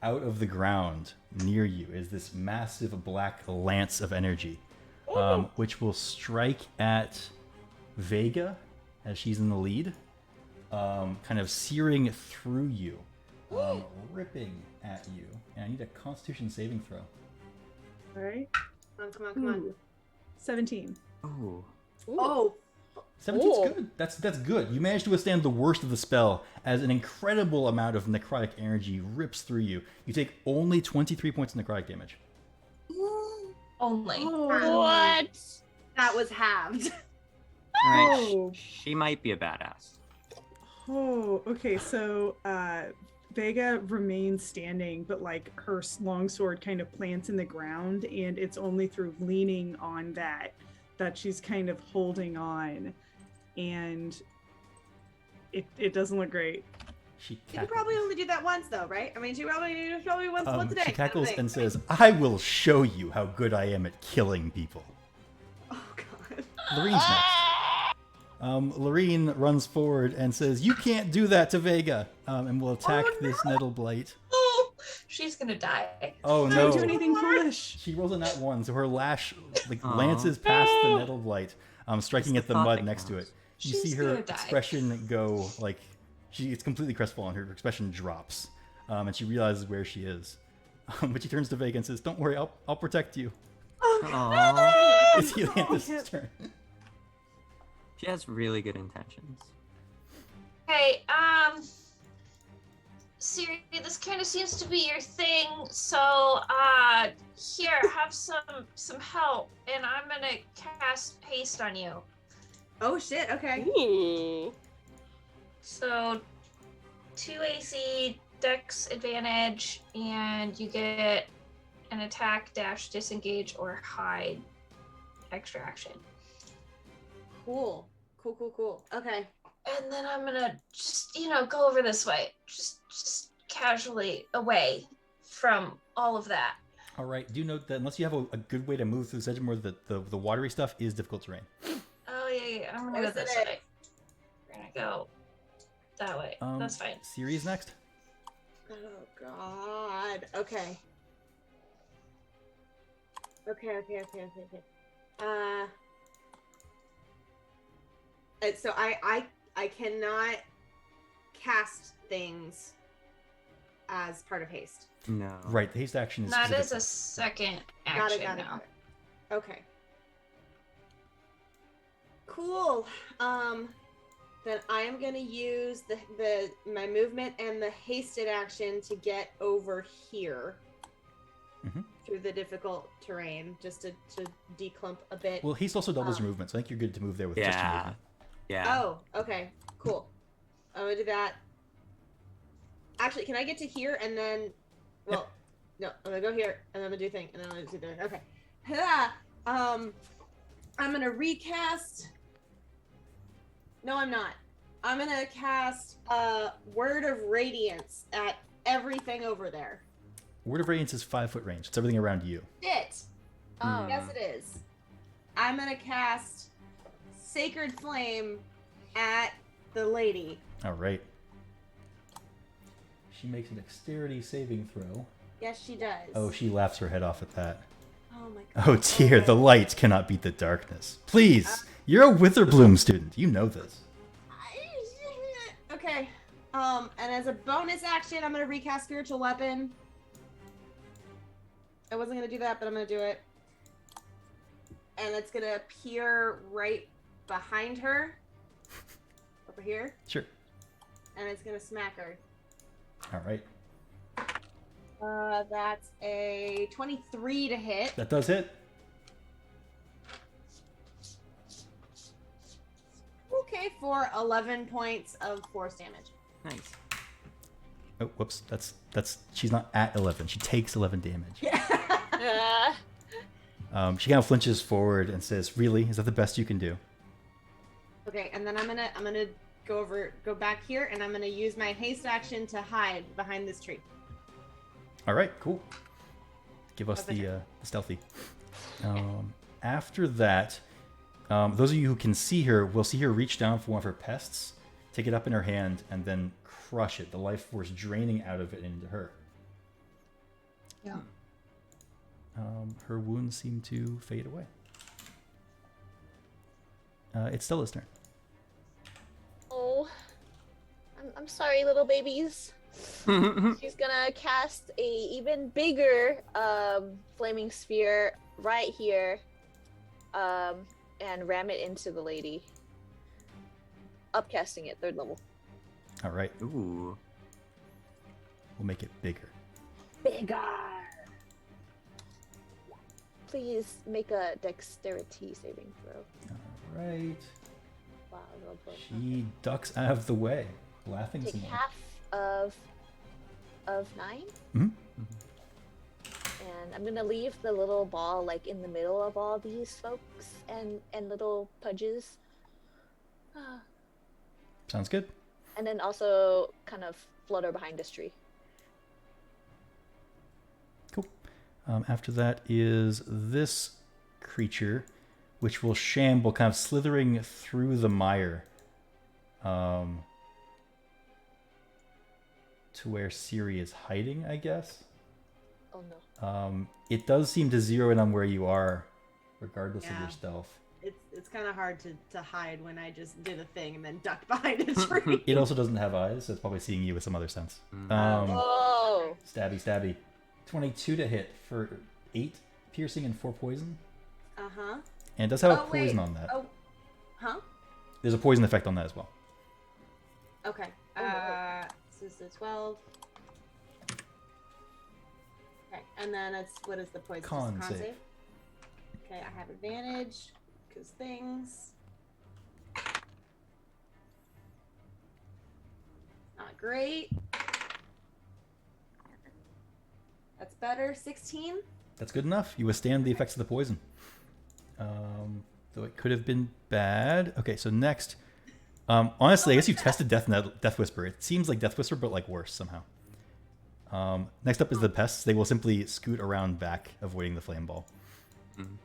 out of the ground near you is this massive black lance of energy, which will strike at Vega as she's in the lead, kind of searing through you, ripping at you. And I need a Constitution saving throw. All right. Come on. Ooh. 17. Oh, Oh, 17's Ooh. good. That's good. You managed to withstand the worst of the spell as an incredible amount of necrotic energy rips through you. You take only 23 points of necrotic damage. Only. Oh. What? that was halved. all right. Oh. She might be a badass. Oh, okay. So Vega remains standing, but like her longsword kind of plants in the ground, and it's only through leaning on that she's kind of holding on, and it doesn't look great. She You can cackles. probably only do that once, though, right? I mean, she probably once a day. She cackles kind of and thing. says, "I will show you how good I am at killing people." "Oh God." Lorene's next. Lorene runs forward and says, "You can't do that to Vega," and will attack this nettle blight. Oh, she's gonna die. Oh Don't no! do anything foolish. She rolls a nat 1, so her lash Aw. lances past the nettle blight, striking It's at the the thought mud that next to it. counts. You She's see her gonna die. expression go like it's completely crestfallen. Her expression drops, and she realizes where she is. But she turns to Vega and says, "Don't worry, I'll protect you." Aww. It's Helianthus' turn. She has really good intentions. Hey, Siri, this kind of seems to be your thing. So, here, have some help, and I'm gonna cast haste on you. Oh shit. Okay. Ooh. So, 2 AC, Dex advantage, and you get an attack, dash, disengage, or hide extra action. Cool. Okay. And then I'm gonna just, go over this way, just casually away from all of that. All right. Do note that unless you have a good way to move through the Sedgemore, the watery stuff is difficult terrain. Oh yeah, I'm gonna Where's go this it? way. We're gonna go that way. That's fine. Siri's next. Oh God. Okay. So I cannot cast things as part of haste. No. Right. The haste action is That specific. is a second Got action it. now. Okay. Cool. Then I am gonna use my movement and the hasted action to get over here Mhm. through the difficult terrain, just to declump a bit. Well, haste also doubles your movement, so I think you're good to move there with just your Yeah. movement. Yeah. Oh, okay, cool. I'm gonna do that. Actually, can I get to here and then? Well, no, I'm gonna go here and then I'm gonna do a thing and then I'm gonna do the okay. I'm gonna recast. No, I'm not. I'm gonna cast Word of Radiance at everything over there. Word of Radiance is 5-foot range. It's everything around you. Shit. Hmm. Yes, it is. I'm gonna cast Sacred Flame at the lady. All right. She makes a dexterity saving throw. Yes, she does. Oh, she laughs her head off at that. Oh my god. Oh dear, the light cannot beat the darkness. Please, you're a Witherbloom student. You know this. Okay. And as a bonus action, I'm gonna recast Spiritual Weapon. I wasn't gonna do that, but I'm gonna do it. And it's gonna appear right behind her. Over here. Sure. And it's gonna smack her. All right. That's a 23 to hit. That does hit. Okay, for 11 points of force damage. Nice. Oh, whoops. That's. She's not at 11. She takes 11 damage. She kind of flinches forward and says, "Really? Is that the best you can do?" Okay, and then I'm gonna go back here, and I'm gonna use my haste action to hide behind this tree. All right, cool. Give us Okay. the stealthy. After that, those of you who can see her will see her reach down for one of her pests, take it up in her hand, and then crush it. The life force draining out of it into her. Yeah. Her wounds seem to fade away. It's Stella's turn. Oh, I'm sorry, little babies. She's gonna cast a even bigger flaming sphere right here, and ram it into the lady. Upcasting it, 3rd level. All right, Ooh. we'll make it bigger. Bigger. Please make a dexterity saving throw. All right. Wow, no point. She ducks out of the way, laughing Take some more. half of 9. Mhm. And I'm gonna leave the little ball like in the middle of all these folks and little pudges. Sounds good. And then also kind of flutter behind this tree. Cool. After that is this creature, which will shamble, kind of slithering through the mire, to where Siri is hiding, I guess. Oh no. It does seem to zero in on where you are, regardless of Yeah. your stealth. It's kind of hard to hide when I just did a thing and then ducked behind a tree. It also doesn't have eyes, so it's probably seeing you with some other sense. Mm. Oh. Stabby. 22 to hit for 8 piercing and 4 poison. Uh-huh. And it does have a Oh, wait. poison on that. Oh, huh? There's a poison effect on that as well. Okay. Oh, no. So this is 12. Okay, and then it's, what is the poison? Just Con save. Okay, I have advantage, because things. Not great. That's better. 16. That's good enough. You withstand the effects of the poison. Though it could have been bad. Okay, so next. Honestly, I guess you tested Death Whisper. It seems like Death Whisper, but like worse somehow. Next up is the pests. They will simply scoot around back, avoiding the flame ball. Mhm.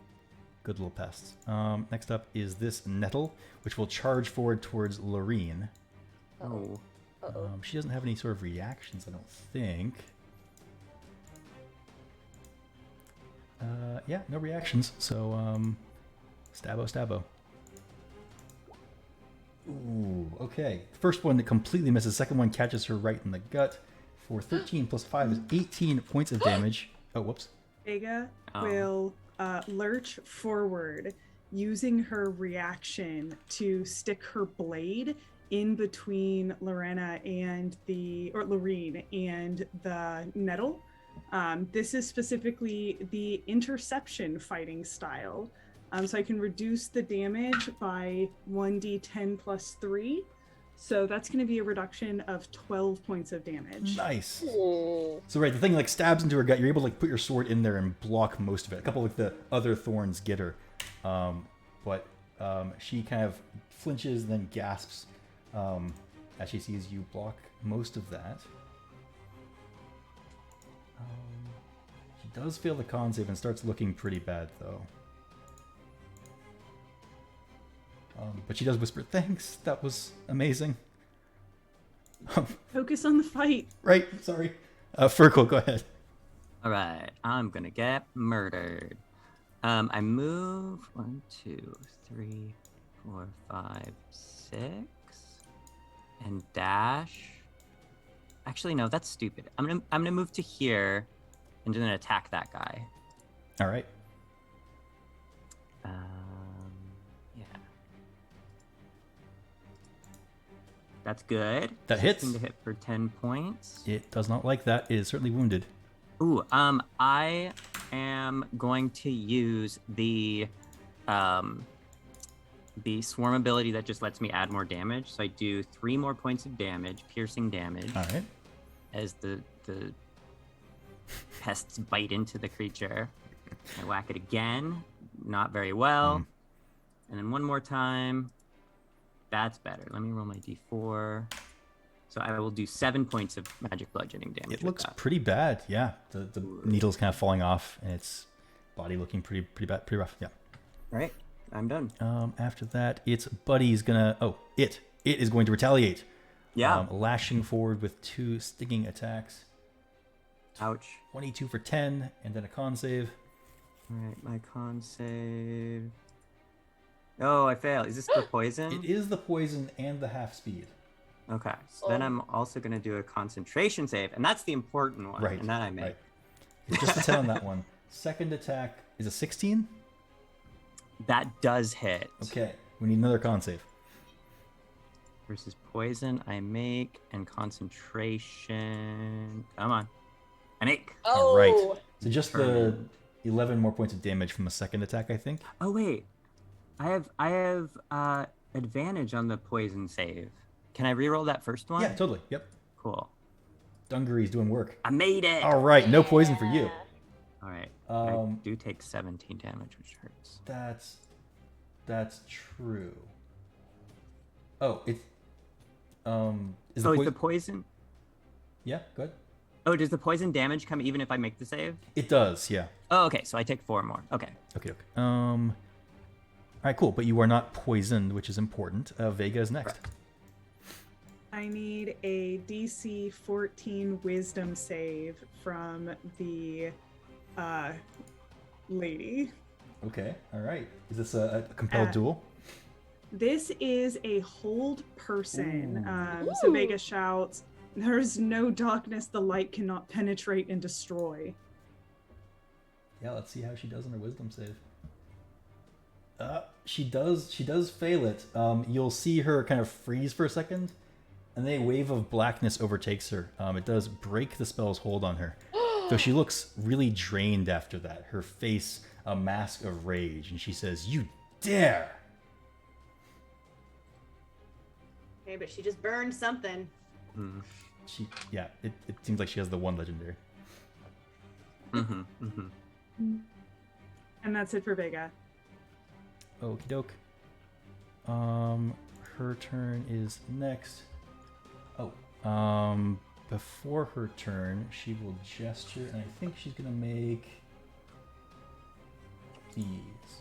Good little pests. Next up is this nettle, which will charge forward towards Lorene. Oh. Uh-oh. She doesn't have any sort of reactions, I don't think. Yeah, no reactions. So, stabbo. Ooh, okay. First one that completely misses. Second one catches her right in the gut for 13 plus 5 is 18 points of damage. Oh, whoops. Vega Oh. will lurch forward, using her reaction to stick her blade in between Lorene and the nettle. This is specifically the interception fighting style. So I can reduce the damage by 1d10 plus 3. So that's going to be a reduction of 12 points of damage. Nice. Ooh. So right, the thing like stabs into her gut. You're able to like put your sword in there and block most of it. A couple of the other thorns get her, but she kind of flinches and then gasps as she sees you block most of that. does fail the con save and starts looking pretty bad, though. But she does whisper, thanks, that was amazing. Focus on the fight. Right, sorry. Furkle, go ahead. All right, I'm gonna get murdered. I move 1, 2, 3, 4, 5, 6, and dash. Actually, no, that's stupid. I'm gonna move to here, and then attack that guy. All right. Yeah. That's good. That hits. To hit for 10 points. It does not like that. It is certainly wounded. Ooh, I am going to use the swarm ability that just lets me add more damage. So I do 3 more points of damage, piercing damage, All right. as the pests bite into the creature. I whack it again, not very well, and then one more time. That's better. Let me roll my d4. So I will do 7 points of magic bludgeoning damage. It with looks that. pretty bad. Yeah, the needle's kind of falling off, and its body looking pretty bad, pretty rough. Yeah. All right, I'm done. After that, its buddy's gonna. Oh, it is going to retaliate. Yeah. Lashing forward with 2 stinging attacks. Ouch. 22 for 10, and then a con save. All right, my con save. Oh, I fail. Is this for poison? It is the poison and the half speed. Okay, so then I'm also going to do a concentration save, and that's the important one. Right. And that I make. Right. It's just a 10 on that one. Second attack is a 16. That does hit. Okay, we need another con save. Versus poison, I make, and concentration. Come on. I make. All right. So just the 11 more points of damage from a second attack, I think. Oh, wait. I have advantage on the poison save. Can I reroll that first one? Yeah, totally. Yep. Cool. Dungaree's doing work. I made it. All right, no poison for you. All right. I do take 17 damage, which hurts. That's true. Oh, it's is the poison? Yeah, good. Oh, does the poison damage come even if I make the save? It does, yeah. Oh, okay. So I take 4 more. Okay. Okay. All right, cool. But you are not poisoned, which is important. Vega is next. Correct. I need a DC 14 Wisdom save from the lady. Okay. All right. Is this a compelled duel? This is a hold person. So Vega shouts, "There is no darkness the light cannot penetrate and destroy." Yeah, let's see how she does on her wisdom save. She does fail it. You'll see her kind of freeze for a second, and then a wave of blackness overtakes her. It does break the spell's hold on her. So she looks really drained after that. Her face a mask of rage, and she says, "You dare!" Okay, but she just burned something. It seems like she has the one legendary. And that's it for Vega. Okie doke. Her turn is next. Before her turn, she will gesture, and I think she's gonna make these.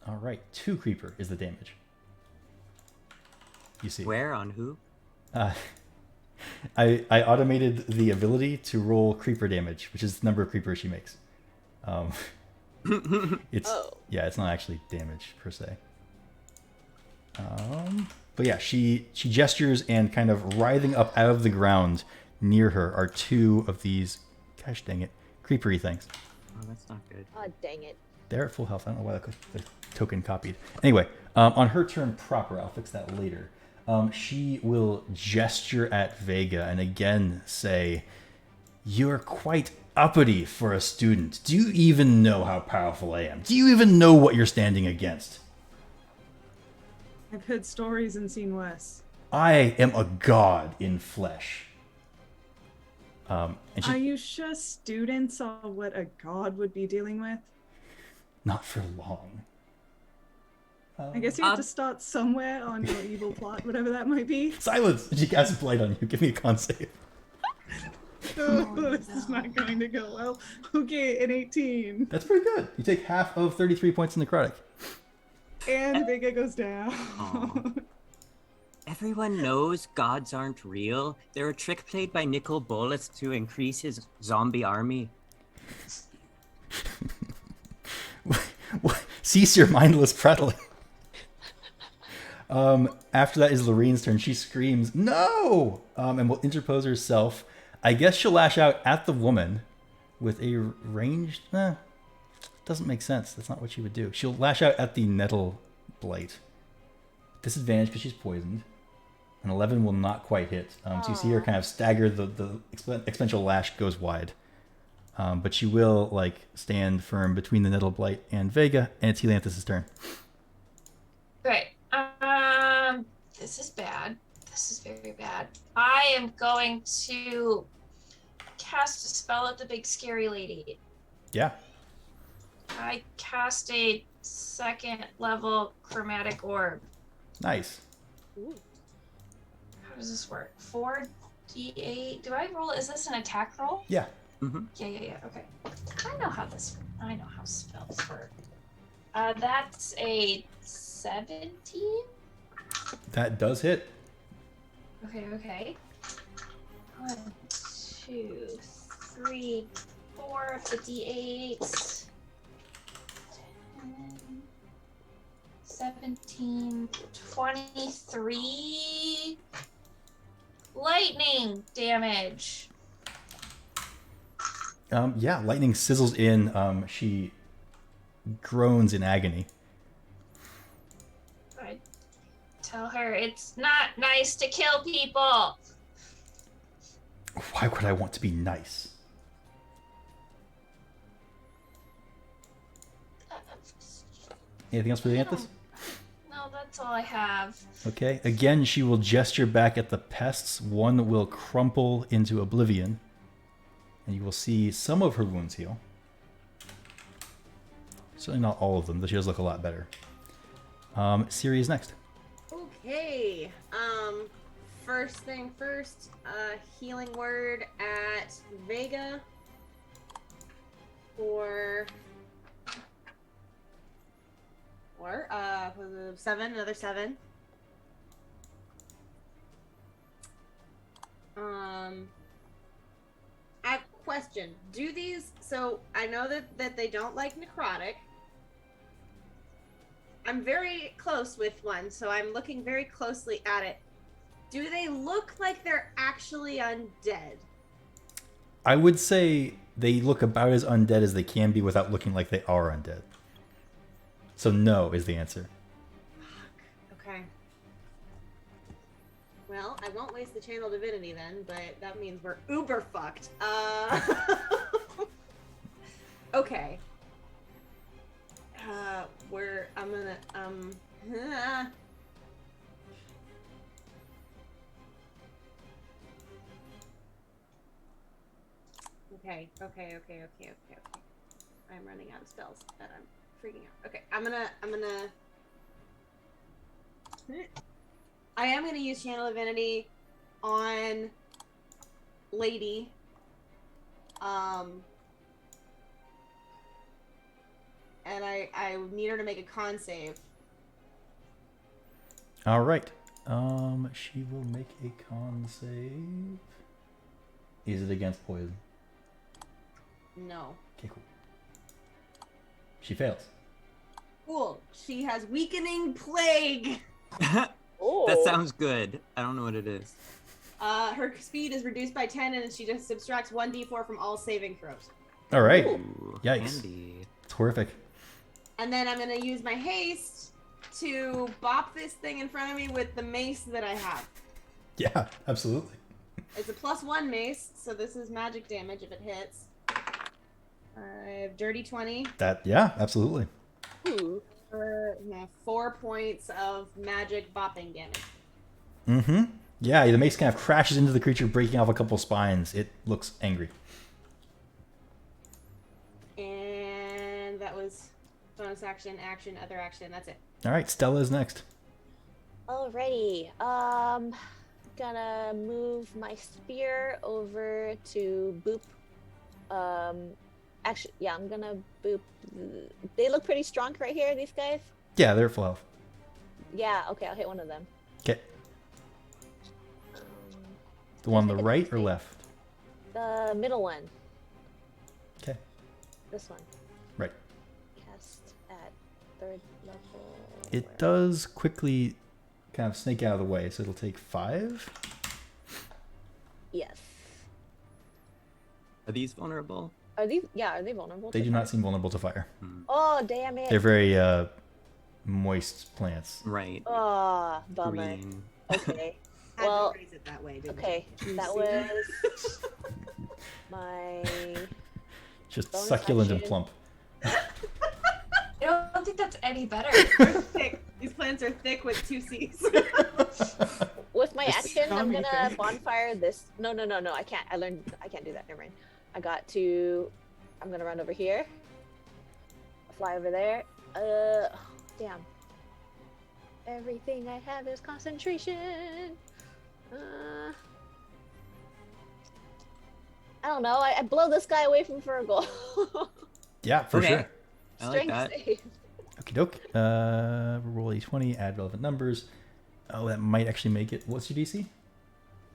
All right, 2 creeper is the damage. You see. Where on who? I automated the ability to roll creeper damage, which is the number of creepers she makes. It's not actually damage per se. But yeah, she gestures, and kind of writhing up out of the ground near her are 2 of these, gosh dang it, creepery things. Oh, that's not good. Oh, dang it. They're at full health. I don't know why the token copied. Anyway, on her turn proper, I'll fix that later. She will gesture at Vega and again say, "You're quite uppity for a student. Do you even know how powerful I am? Do you even know what you're standing against? I've heard stories and seen worse. I am a god in flesh." And Are you sure students are what a god would be dealing with? not for long. I guess you have to start somewhere on your evil plot, whatever that might be. Silence! She casts blight on you. Give me a con save. This is not going to go well. Okay, an 18. That's pretty good. You take half of 33 points in necrotic. And Vega goes down. Aw. Everyone knows gods aren't real. They're a trick played by Nicol Bolas to increase his zombie army. Cease your mindless prattling. After that is Lorene's turn. She screams, "No!" And will interpose herself. I guess she'll lash out at the woman with a ranged... doesn't make sense. That's not what she would do. She'll lash out at the nettle blight. Disadvantage because she's poisoned. An 11 will not quite hit. So you see her kind of stagger. The exponential lash goes wide. But she will stand firm between the nettle blight and Vega, and it's Helanthus' turn. Right. This is bad. This is very bad. I am going to cast a spell at the big scary lady. Yeah. I cast a 2nd level chromatic orb. Nice. How does this work? 4d8. Do I roll? Is this an attack roll? Yeah. Mm-hmm. Yeah. Okay. I know how spells work. That's a 17. That does hit. Okay. 1, 2, 3, 4 of the d8. 10, 17, 23 lightning damage. Yeah, lightning sizzles in. She groans in agony. I tell her it's not nice to kill people. Why would I want to be nice? Anything else for the Anthus? No, that's all I have. Okay. Again, she will gesture back at the pests. One will crumple into oblivion. And you will see some of her wounds heal. Certainly not all of them, but she does look a lot better. Siri is next. Okay. First thing first, healing word at Vega for 7, another 7. I have a question. Do these, so I know that they don't like necrotic. I'm very close with one, so I'm looking very closely at it. Do they look like they're actually undead? I would say they look about as undead as they can be without looking like they are undead. So no is the answer. Okay. Well, I won't waste the channel divinity then, but that means we're uber fucked. Okay. I'm gonna, Okay. I'm running out of spells, but I'm freaking out. Okay, I am gonna use Channel Divinity on Lady. And I need her to make a con save. All right. She will make a con save. Is it against poison? No. Okay, cool. She fails. Cool. She has weakening plague. Oh. That sounds good. I don't know what it is. Her speed is reduced by 10, and she just subtracts 1d4 from all saving throws. All right. Ooh, Yikes. handy. It's horrific. And then I'm gonna use my haste to bop this thing in front of me with the mace that I have. Yeah, absolutely. It's a +1 mace, so this is magic damage if it hits. I have dirty 20. Yeah, absolutely. Ooh. 4 points of magic bopping damage. Mm-hmm. Yeah, the mace kind of crashes into the creature, breaking off a couple spines. It looks angry. And that was bonus action, other action. That's it. All right, Stella is next. Alrighty. gonna move my spear over to boop. Actually, yeah, I'm gonna boop. They look pretty strong right here, these guys. Yeah, they're full health. Yeah, okay, I'll hit one of them. Okay. Um, The one on Just the make a right or mistake. left? The middle one. Okay. This one. Right. Cast at 3rd level. It Where- does quickly kind of snake out of the way, so it'll take 5. Yes. Are these vulnerable? Are these? Yeah, are they vulnerable? They to do not fire? seem vulnerable to fire. Oh, damn it. They're very moist plants. Right. Oh, bummer. Green. Okay. Had Well, to phrase it that way, didn't Okay, Juicy. that was my. Just Bonus succulent and action. plump. I don't think that's any better. you? Thick. These plants are thick with 2 C's. With my Just action, I'm dummy gonna thing. bonfire this. No, I can't. I can't do that. Never mind. I got to. I'm gonna run over here. Fly over there. Damn. Everything I have is concentration. I don't know. I blow this guy away from Virgil. Yeah, for Okay. sure. I like Strength that. save. Okie doke. Roll a20, add relevant numbers. Oh, that might actually make it. What's your DC?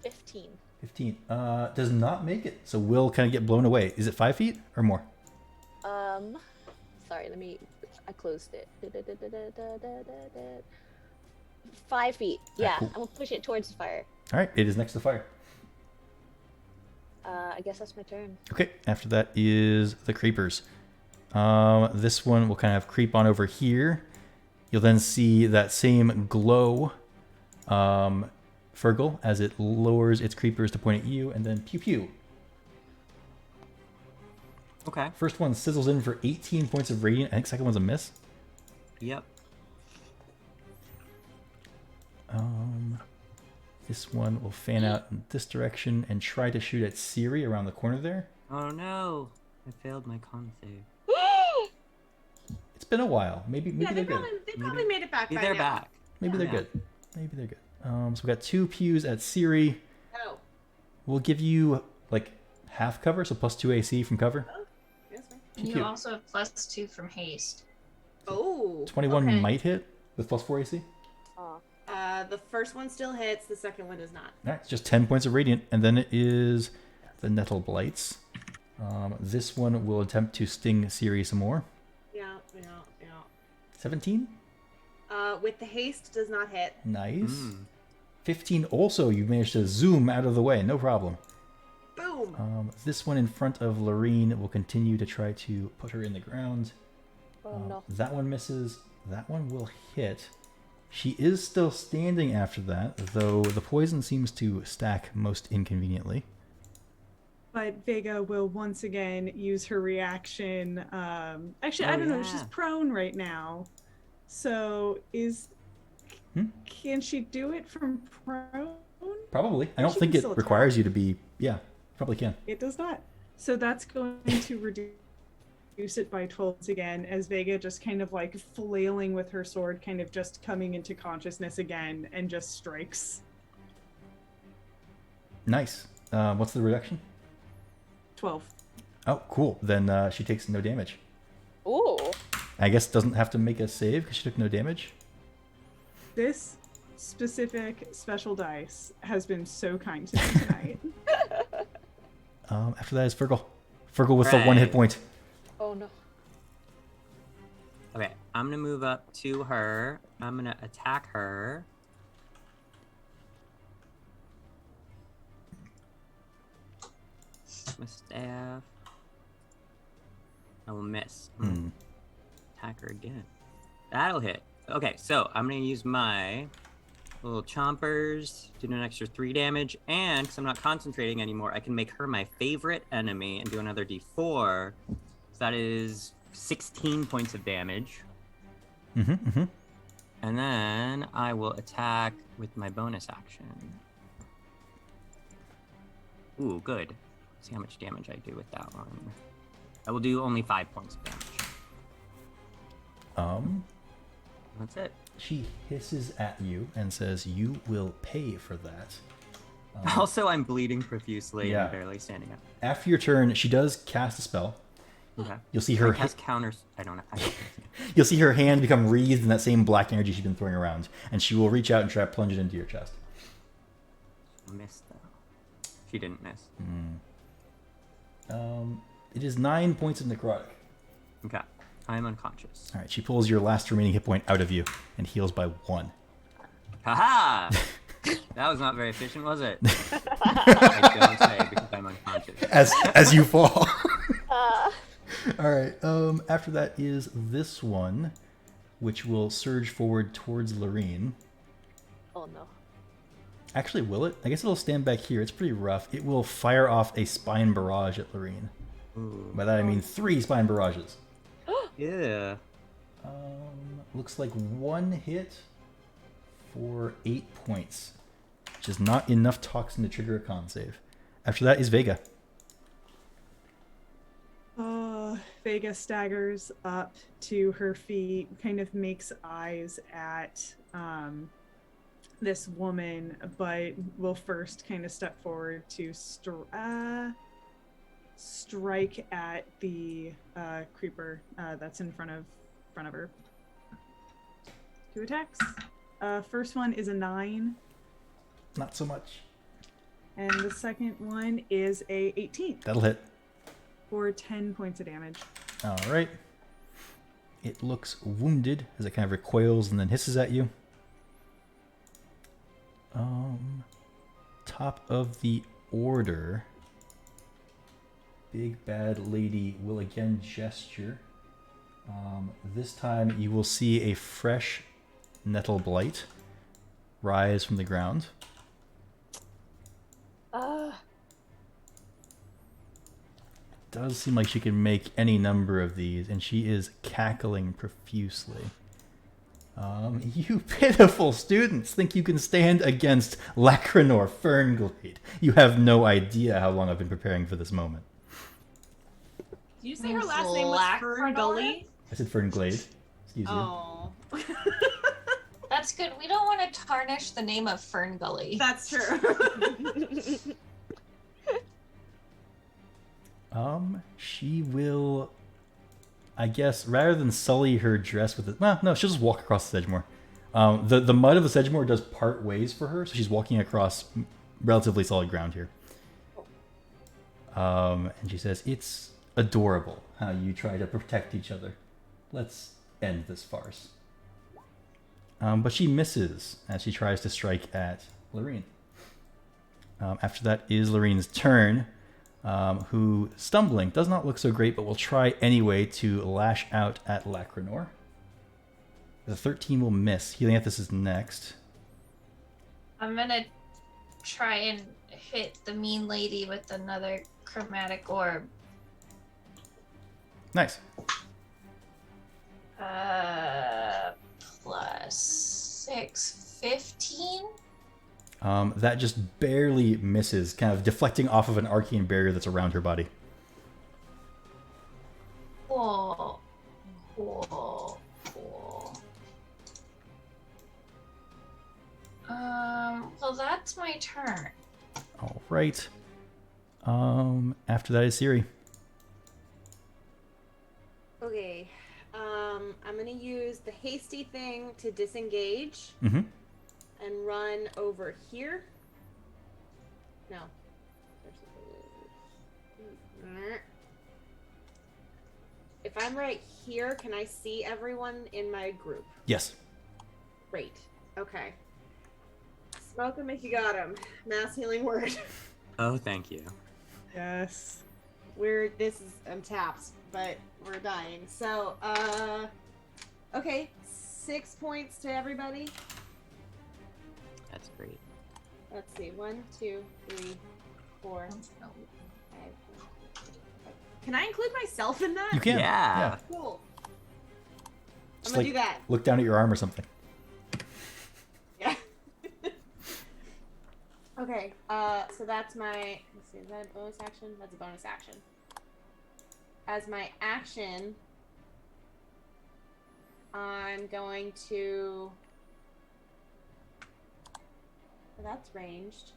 15. 15. Does not make it. So we'll kind of get blown away. Is it 5 feet or more? Sorry, I closed it. 5 feet. Yeah, cool. I'm gonna push it towards the fire. All right, it is next to fire. I guess that's my turn. Okay, after that is the creepers. This one will kind of creep on over here. You'll then see that same glow, Fergal, as it lowers its creepers to point at you, and then pew pew. Okay. First one sizzles in for 18 points of radiant. I think second one's a miss. Yep. This one will fan out in this direction and try to shoot at Siri around the corner there. Oh no. I failed my con save. It's been a while. Maybe Yeah, they're they good. probably made it back Maybe by they're now. back. Maybe they're Yeah. good. Maybe they're good. So we got 2 pews at Siri. Oh, We'll give you like half cover, so plus 2 AC from cover. yes, ma'am. Pew, You pew. also have +2 from haste. Oh. 21 okay. might hit with plus 4 AC. Oh, The first one still hits. The second one does not. All right, it's just 10 points of radiant, and then it is the nettle blights. This one will attempt to sting Siri some more. Yeah. 17, With the haste does not hit. nice. Mm. 15 also, you managed to zoom out of the way, no problem. Boom. This one in front of Lorene will continue to try to put her in the ground. oh no. That one misses. That one will hit. She is still standing after that, though the poison seems to stack most inconveniently. But Vega will once again use her reaction. Actually, Oh, I don't know. She's yeah. prone right now. So can she do it from prone? Probably. I don't She think can it still requires you to be. Yeah, probably can. It does not. So that's going to reduce it by 12 again, as Vega just kind of like flailing with her sword, kind of just coming into consciousness again, and just strikes. Nice. What's the reduction? 12. Oh, cool. Then she takes no damage. Ooh. I guess doesn't have to make a save because she took no damage. This specific special dice has been so kind to me tonight. After that is Fergal. Fergal with the 1 hit Right. point. Oh no. Okay, I'm gonna move up to her. I'm gonna attack her. My staff. I will miss. Hmm. Attack her again. That'll hit. Okay, so I'm gonna use my little chompers to do an extra 3 damage, and because I'm not concentrating anymore, I can make her my favorite enemy and do another d4. So that is 16 points of damage. And then I will attack with my bonus action. Ooh, good. See how much damage I do with that one. I will do only 5 points of damage. That's it. She hisses at you and says, "You will pay for that." Also, I'm bleeding profusely Yeah. and barely standing up. After your turn, she does cast a spell. Okay. You'll see her. I cast counters. I don't know. You'll see her hand become wreathed in that same black energy she's been throwing around, and she will reach out and try to plunge it into your chest. Missed though. She didn't miss. It is 9 points of necrotic. Okay. I'm unconscious. All right, she pulls your last remaining hit point out of you and heals by 1. Haha! That was not very efficient, was it? I don't say because I'm unconscious. As you fall. Uh, All right. After that is this one, which will surge forward towards Lorene. oh no. Actually, will it? I guess it'll stand back here. It's pretty rough. It will fire off a spine barrage at Lorene. Ooh. By that I mean 3 spine barrages. Yeah. Looks like 1 hit for 8 points, which is not enough toxin to trigger a con save. After that is Vega. Vega staggers up to her feet, kind of makes eyes at this woman, but will first kind of step forward to strike at the creeper that's in front of her. 2 attacks. First one is a 9, Not so much. and the second one is a 18 That'll hit. for 10 points of damage. All right. It looks wounded as it kind of recoils and then hisses at you. Top of the order. Big bad lady will again gesture. This time you will see a fresh nettle blight rise from the ground. Does seem like she can make any number of these, and she is cackling profusely. You pitiful students think you can stand against Lacrinor Fernglade. You have no idea how long I've been preparing for this moment. Did you say her last name was Fern Gully? I said Fernglade. Excuse you. Oh. That's good. We don't want to tarnish the name of Fern Gully. That's true. She will, I guess, rather than sully her dress with it, well, no, she'll just walk across the Sedgemoor. The mud of the Sedgemoor does part ways for her, so she's walking across relatively solid ground here. And she says, "It's adorable how you try to protect each other. Let's end this farce." But she misses as she tries to strike at Lorene. After that is Lorene's turn. Who, stumbling, does not look so great, but will try anyway to lash out at Lacrinor. The 13 will miss. Healing Ethos is next. I'm gonna try and hit the mean lady with another chromatic orb. Nice. +6, 15? That just barely misses, kind of deflecting off of an arcane barrier that's around her body. Cool. Well, that's my turn. All right. After that is Siri. Okay. I'm gonna use the hasty thing to disengage Mm-hmm. and run over here. No. If I'm right here, can I see everyone in my group? Yes. Great. Okay. Smoke 'em if you got 'em. Mass healing word. Oh, thank you. Yes. I'm tapped, but we're dying. So, okay. 6 points to everybody. That's great. Let's see. 1, 2, 3, 4, 5. Can I include myself in that? You can. Yeah. Cool. Just I'm gonna do that. Look down at your arm or something. Yeah. Okay. So that's my. Let's see. Is that a bonus action? That's a bonus action. As my action, I'm going to. Well, that's ranged.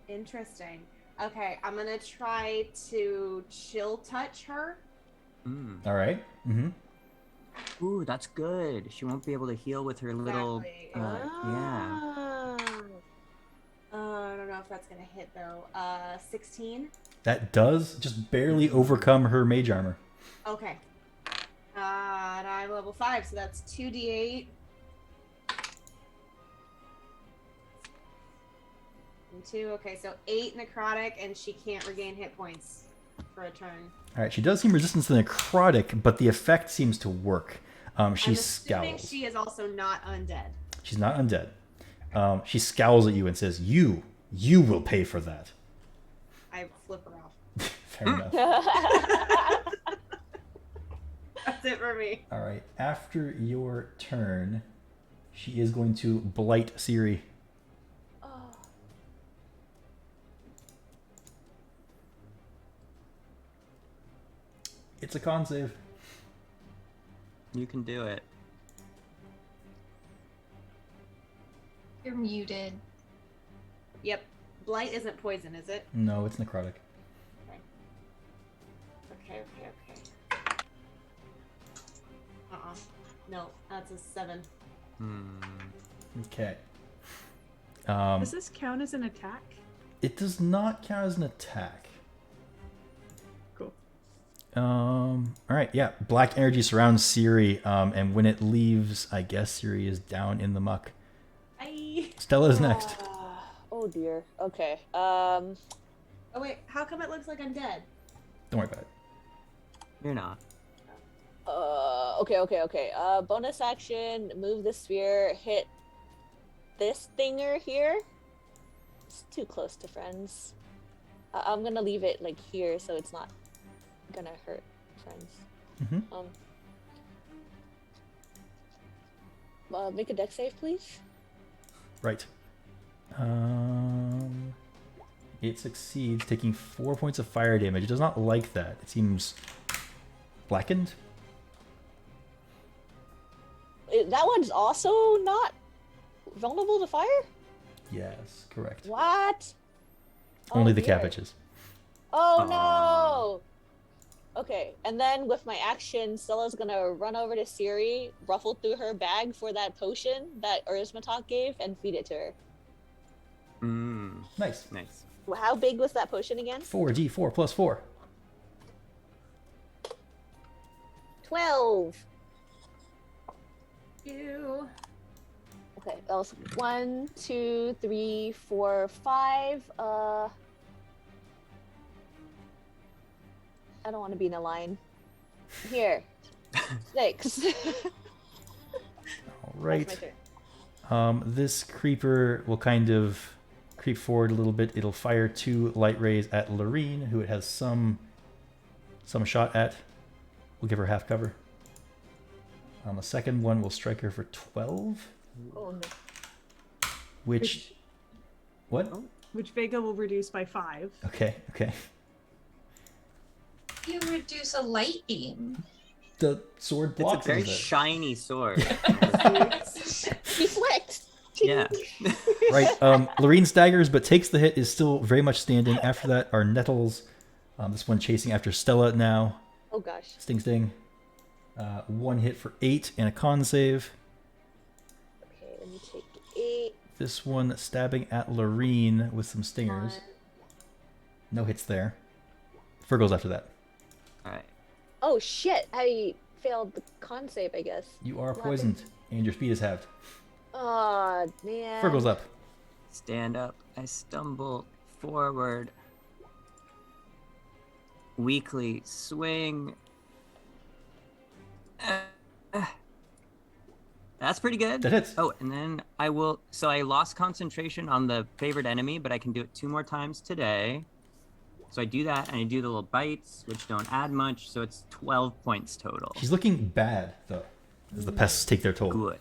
Interesting. Okay, I'm gonna try to chill touch her. All right. Mm-hmm. Ooh, that's good. She won't be able to heal with her little. Exactly. Yeah. I don't know if that's gonna hit though. 16. That does just barely overcome her mage armor. Okay. And I'm level 5, so that's 2d8. And 2. Okay, so 8 necrotic, and she can't regain hit points for a turn. All right, she does seem resistant to necrotic, but the effect seems to work. She I'm assuming scowls. she is also not undead. She's not undead. She scowls at you and says, you will pay for that." I flip her off. Fair enough. That's it for me. All right, after your turn, she is going to blight Siri. Oh. It's a con save. You can do it. You're muted. Yep. Blight isn't poison, is it? No, it's necrotic. Okay. No, that's a 7. Okay. Does this count as an attack? It does not count as an attack. Cool. All right, yeah. Black energy surrounds Siri, and when it leaves, I guess Siri is down in the muck. Bye. Stella's next. Oh dear. Okay. Oh wait, how come it looks like I'm dead? Don't worry about it. You're not. Okay. Bonus action, move the sphere, hit this thinger here. It's too close to friends. I'm gonna leave it like here so it's not gonna hurt friends. Make a dex save, please. Right. It succeeds, taking 4 points of fire damage. It does not like that. It seems blackened. That one's also not vulnerable to fire? Yes, correct. What? Only Oh, the dear. cabbages. Oh no! Okay, and then with my action, Stella's gonna run over to Siri, ruffle through her bag for that potion that Urismatok gave, and feed it to her. Nice. Nice. How big was that potion again? 4d4 plus 4. 12. Ew. Okay, that was 1, 2, 3, 4, 5. I don't want to be in a line. Here. 6. All right. That's my turn. This creeper will kind of creep forward a little bit. It'll fire 2 light rays at Lorene, who it has some shot at. We'll give her half cover. The second one will strike her for 12, Oh no. which... What? Which Vega will reduce by 5. Okay. You reduce a light beam. The sword It's a blocks very it. shiny sword. Deflect! Yeah. Right. Lorene staggers, but takes the hit, is still very much standing. After that are Nettles. This one chasing after Stella now. Oh gosh. Sting. 1 hit for 8 and a con save. Okay, let me take 8. This one stabbing at Lorene with some stingers. 1. No hits there. Fergal's after that. All right. Oh shit! I failed the con save, I guess. You are What poisoned, and your speed is halved. Oh man. Fergal's up. Stand up. I stumble forward. Weakly swing. That's pretty good. That hits. Oh, and then I will. So I lost concentration on the favorite enemy, but I can do it 2 more times today. So I do that, and I do the little bites, which don't add much. So it's 12 points total. She's looking bad, though, as the pests take their toll. Good.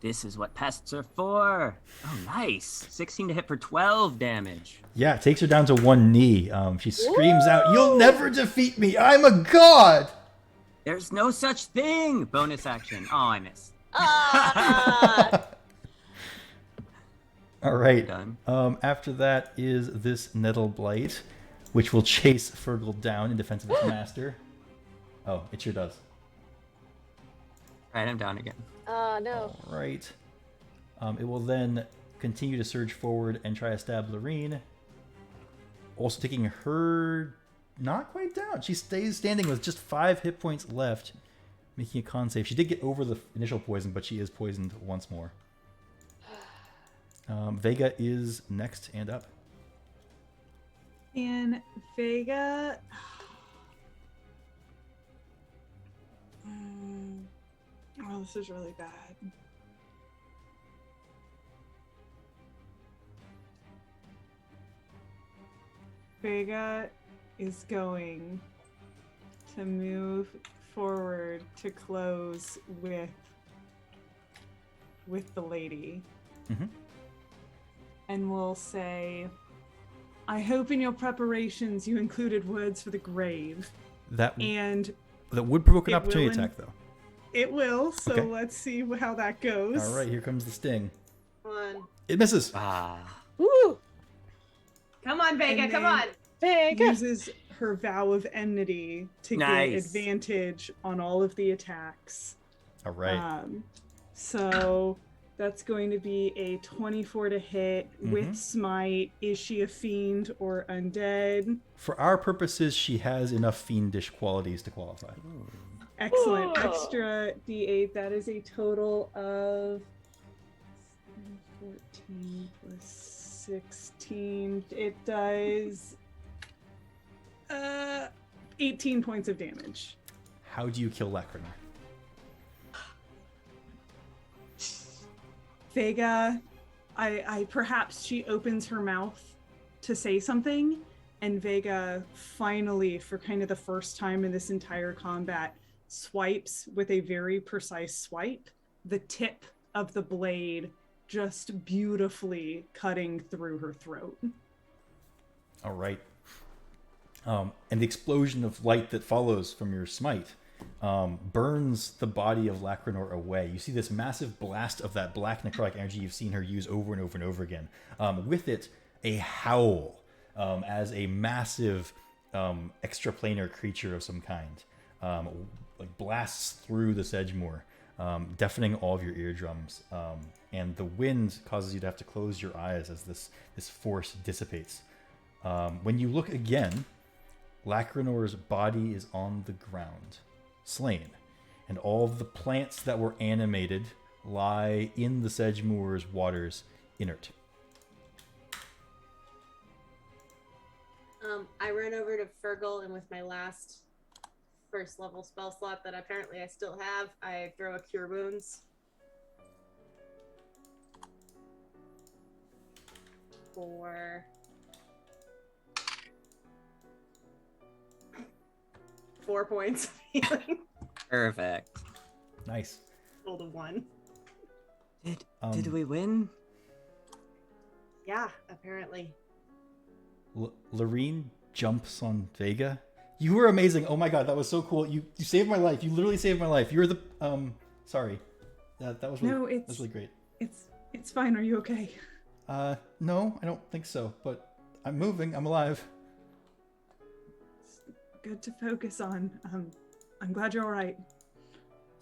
This is what pests are for. Oh, nice. 16 to hit for 12 damage. Yeah, it takes her down to 1 knee. She screams out, "You'll never defeat me! I'm a god!" There's no such thing. Bonus action. Oh, I missed. Ah! All right. Done. After that is this Nettle Blight, which will chase Fergal down in defense of its master. Oh, it sure does. All right, I'm down again. Oh no. All right. It will then continue to surge forward and try to stab Lorene. Also taking her not quite down. She stays standing with just 5 hit points left, making a con save. She did get over the initial poison, but she is poisoned once more. Vega is next and up. And Vega. Oh, this is really bad. Vega is going to move forward to close with the lady. Mhm. And we'll say, I hope in your preparations you included words for the grave. That And would provoke an it opportunity will attack, though. it will, so Okay. let's see how that goes. All right, here comes the sting. Come on. It misses. Ah. Woo! Come on, Vega, And come then- on. Vega! Uses her vow of enmity to Nice. get advantage on all of the attacks. All right. So that's going to be a 24 to hit Mhm. with smite. Is she a fiend or undead? For our purposes, she has enough fiendish qualities to qualify. Excellent. Whoa. Extra d8. That is a total of 14 plus 16. It does 18 points of damage. How do you kill Lacrina? Vega, I perhaps she opens her mouth to say something, and Vega finally, for kind of the first time in this entire combat, swipes with a very precise swipe, the tip of the blade just beautifully cutting through her throat. All right. And the explosion of light that follows from your smite burns the body of Lacrinor away. You see this massive blast of that black necrotic energy you've seen her use over and over and over again. With it, a howl as a massive extraplanar creature of some kind like blasts through the Sedgemoor, deafening all of your eardrums. And the wind causes you to have to close your eyes as this force dissipates. When you look again, Lacrinor's body is on the ground, slain, and all of the plants that were animated lie in the Sedgemoor's waters, inert. I run over to Fergal, and with my last first level spell slot that apparently I still have, I throw a Cure Wounds. For 4 points of healing. Perfect. Nice. Rolled a 1. Did we win? Yeah, apparently. Lorene jumps on Vega. You were amazing. Oh my god, that was so cool. You saved my life. You literally saved my life. You're the sorry. That was really, No, that was really great. It's fine. Are you okay? No, I don't think so. But I'm moving. I'm alive. Good to focus on. I'm glad you're all right.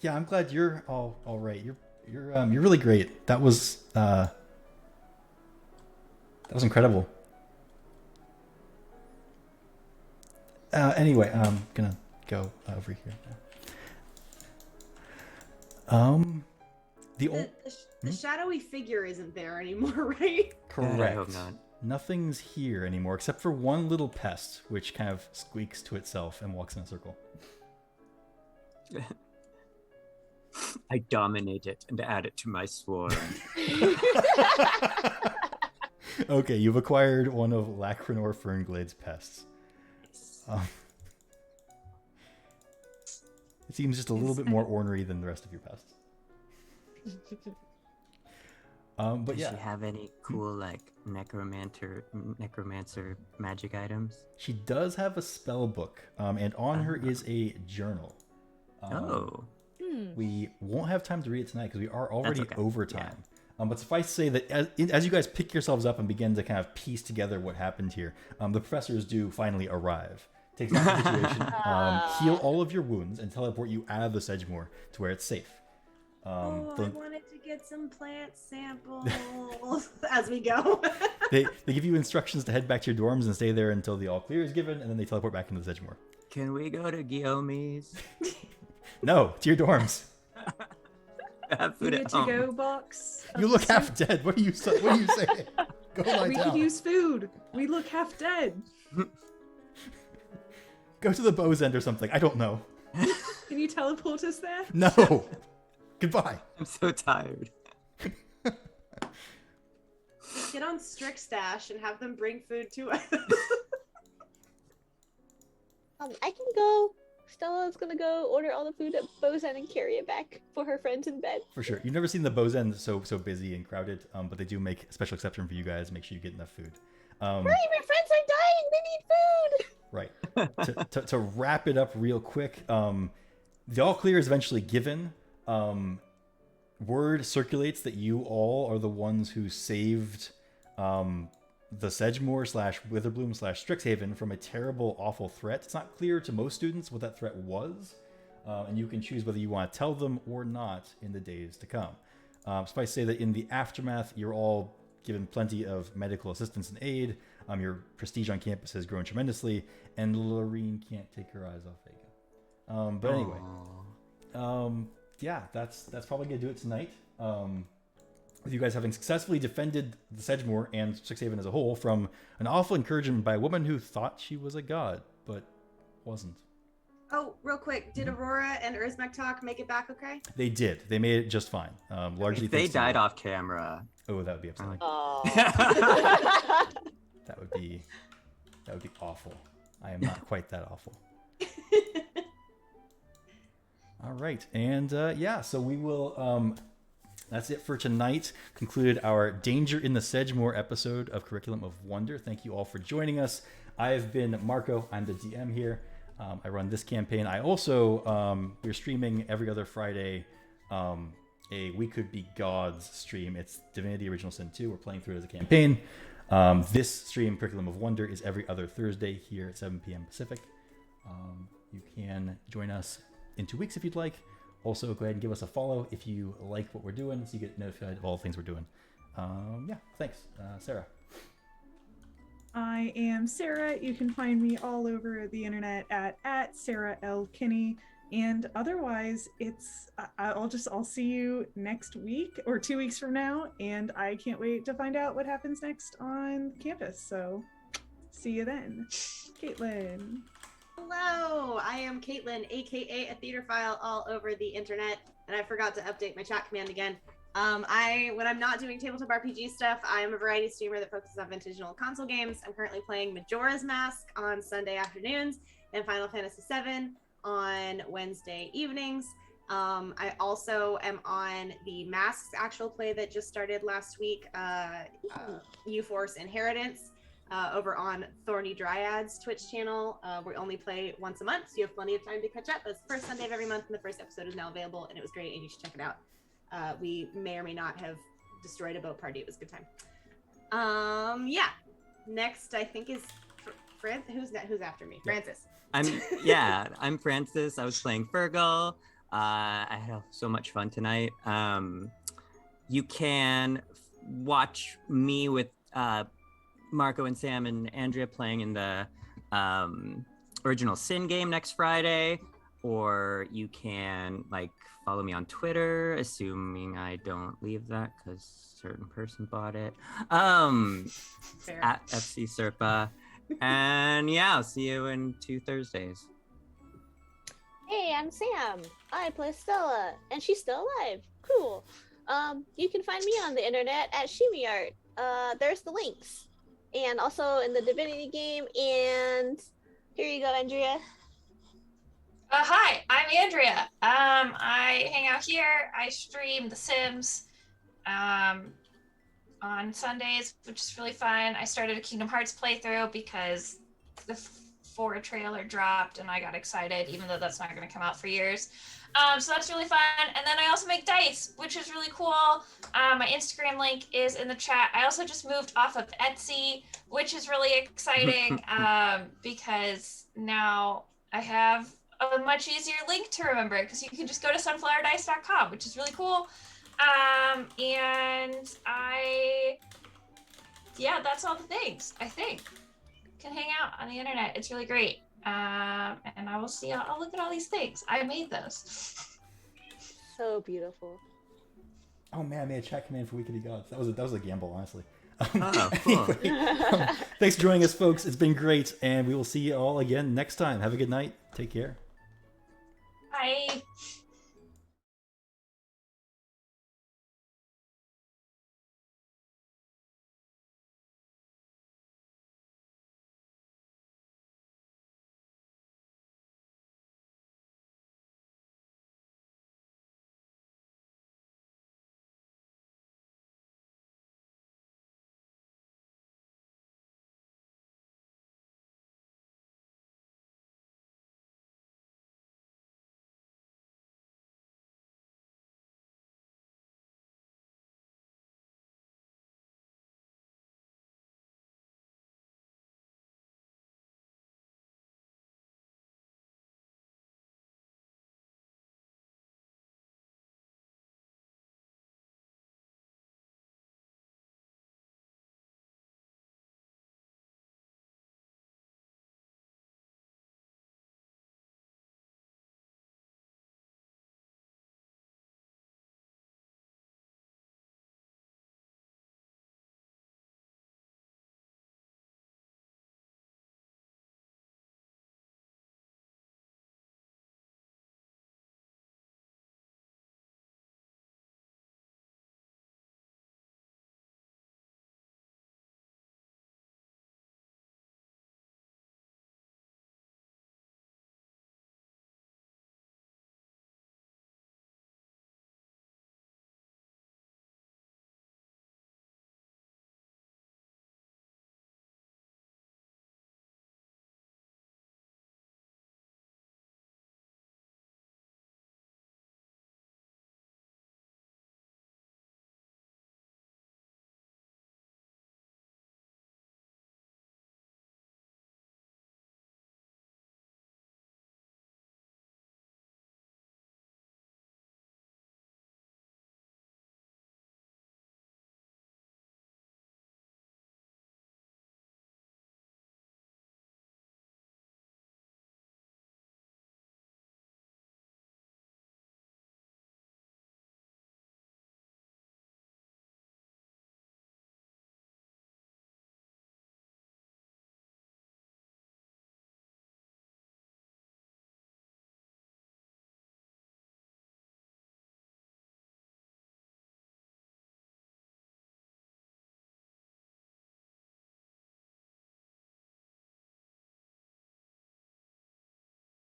Yeah, I'm glad you're all right. You're really great. That was incredible. Anyway, I'm gonna go over here now. The shadowy figure isn't there anymore, right? Correct. I hope not. Nothing's here anymore except for one little pest, which kind of squeaks to itself and walks in a circle. I dominate it and add it to my swarm. Okay, you've acquired one of Lacrinor Fernglade's pests. It seems just a little bit more ornery than the rest of your pests. But Does yeah, she have any cool like necromancer magic items? she does have a spell book, and on her is a journal. Oh. We won't have time to read it tonight because we are already okay. over Yeah. time. But suffice to say that as you guys pick yourselves up and begin to kind of piece together what happened here, the professors do finally arrive. Take stock of the situation, heal all of your wounds, and teleport you out of the Sedgemoor to where it's safe. I wanted to get some plant samples as we go. They give you instructions to head back to your dorms and stay there until the all clear is given, and then they teleport back into the Sedgemoor. Can we go to Guillaume's? No, to your dorms. Have food Need a at home. to-go box. You look half dead. What are you saying? Go lie We down. could use food. We look half dead. Go to the Bow's End or something. I don't know. Can you teleport us there? No. Goodbye. I'm so tired. Get on Strict Stash and have them bring food to us. I can go. Stella's gonna go order all the food at Bow's End and carry it back for her friends in bed. For sure. You've never seen the Bow's End so busy and crowded, but they do make a special exception for you guys. Make sure you get enough food. Hurry, my friends are dying. They need food. Right. to wrap it up real quick, the all clear is eventually given. Word circulates that you all are the ones who saved the Sedgemoor / Witherbloom / Strixhaven from a terrible, awful threat. It's not clear to most students what that threat was, and you can choose whether you want to tell them or not in the days to come. Suffice to say that in the aftermath, you're all given plenty of medical assistance and aid. Your prestige on campus has grown tremendously, and Lorene can't take her eyes off Vega. But anyway, yeah, that's probably gonna do it tonight. With you guys having successfully defended the Sedgemoor and Strixhaven as a whole from an awful encouragement by a woman who thought she was a god, but wasn't. Oh, real quick, did Aurora and Urzmek talk make it back okay? They did. They made it just fine. Largely If they thanks to died you. off camera. Oh, that would be upsetting. Oh. That would be awful. I am not quite that awful. All right, and yeah, so we will. That's it for tonight. Concluded our Danger in the Sedgemoor episode of Curriculum of Wonder. Thank you all for joining us. I've been Marco. I'm the DM here. I run this campaign. I also we're streaming every other Friday. A We Could Be Gods stream. It's Divinity Original Sin 2. We're playing through it as a campaign. This stream, Curriculum of Wonder, is every other Thursday here at 7 p.m. Pacific. You can join us in 2 weeks if you'd like. Also, go ahead and give us a follow if you like what we're doing, so you get notified of all the things we're doing. Yeah, thanks. Sarah. I am Sarah. You can find me all over the internet at Sarah L. Kinney. And otherwise, I'll see you next week or 2 weeks from now. And I can't wait to find out what happens next on campus. So see you then. Caitlin. Hello, I am Caitlin, aka a theaterphile all over the internet, and I forgot to update my chat command again. When I'm not doing tabletop RPG stuff, I'm a variety streamer that focuses on vintage and old console games. I'm currently playing Majora's Mask on Sunday afternoons and Final Fantasy VII on Wednesday evenings. I also am on the Masks actual play that just started last week, U-Force Inheritance. Over on Thorny Dryad's Twitch channel. We only play once a month, so you have plenty of time to catch up. It's the first Sunday of every month, and the first episode is now available, and it was great, and you should check it out. We may or may not have destroyed a boat party. It was a good time. Yeah. Next, I think is who's after me? Francis. I'm Francis. I was playing Fergal. I had so much fun tonight. You can watch me with Marco and Sam and Andrea playing in the Original Sin game next Friday, or you can follow me on Twitter, assuming I don't leave that because certain person bought it. At FC Serpa, and yeah, I'll see you in 2 Thursdays. Hey, I'm Sam. I play Stella, and she's still alive. Cool. You can find me on the internet at ShimiArt. There's the links. And also in the Divinity game, and here you go, Andrea. Hi, I'm Andrea. I hang out here. I stream The Sims on Sundays, which is really fun. I started a Kingdom Hearts playthrough because the before a trailer dropped, and I got excited, even though that's not going to come out for years. So that's really fun. And then I also make dice, which is really cool. My Instagram link is in the chat. I also just moved off of Etsy, which is really exciting because now I have a much easier link to remember, because you can just go to sunflowerdice.com, which is really cool. And that's all the things, I think. Can hang out on the internet. It's really great. And I will see. I'll look at all these things. I made those. So beautiful. Oh man, I made a chat command for Weekly Gods. That was a gamble, honestly. Oh, cool. Thanks for joining us, folks. It's been great, and we will see you all again next time. Have a good night. Take care.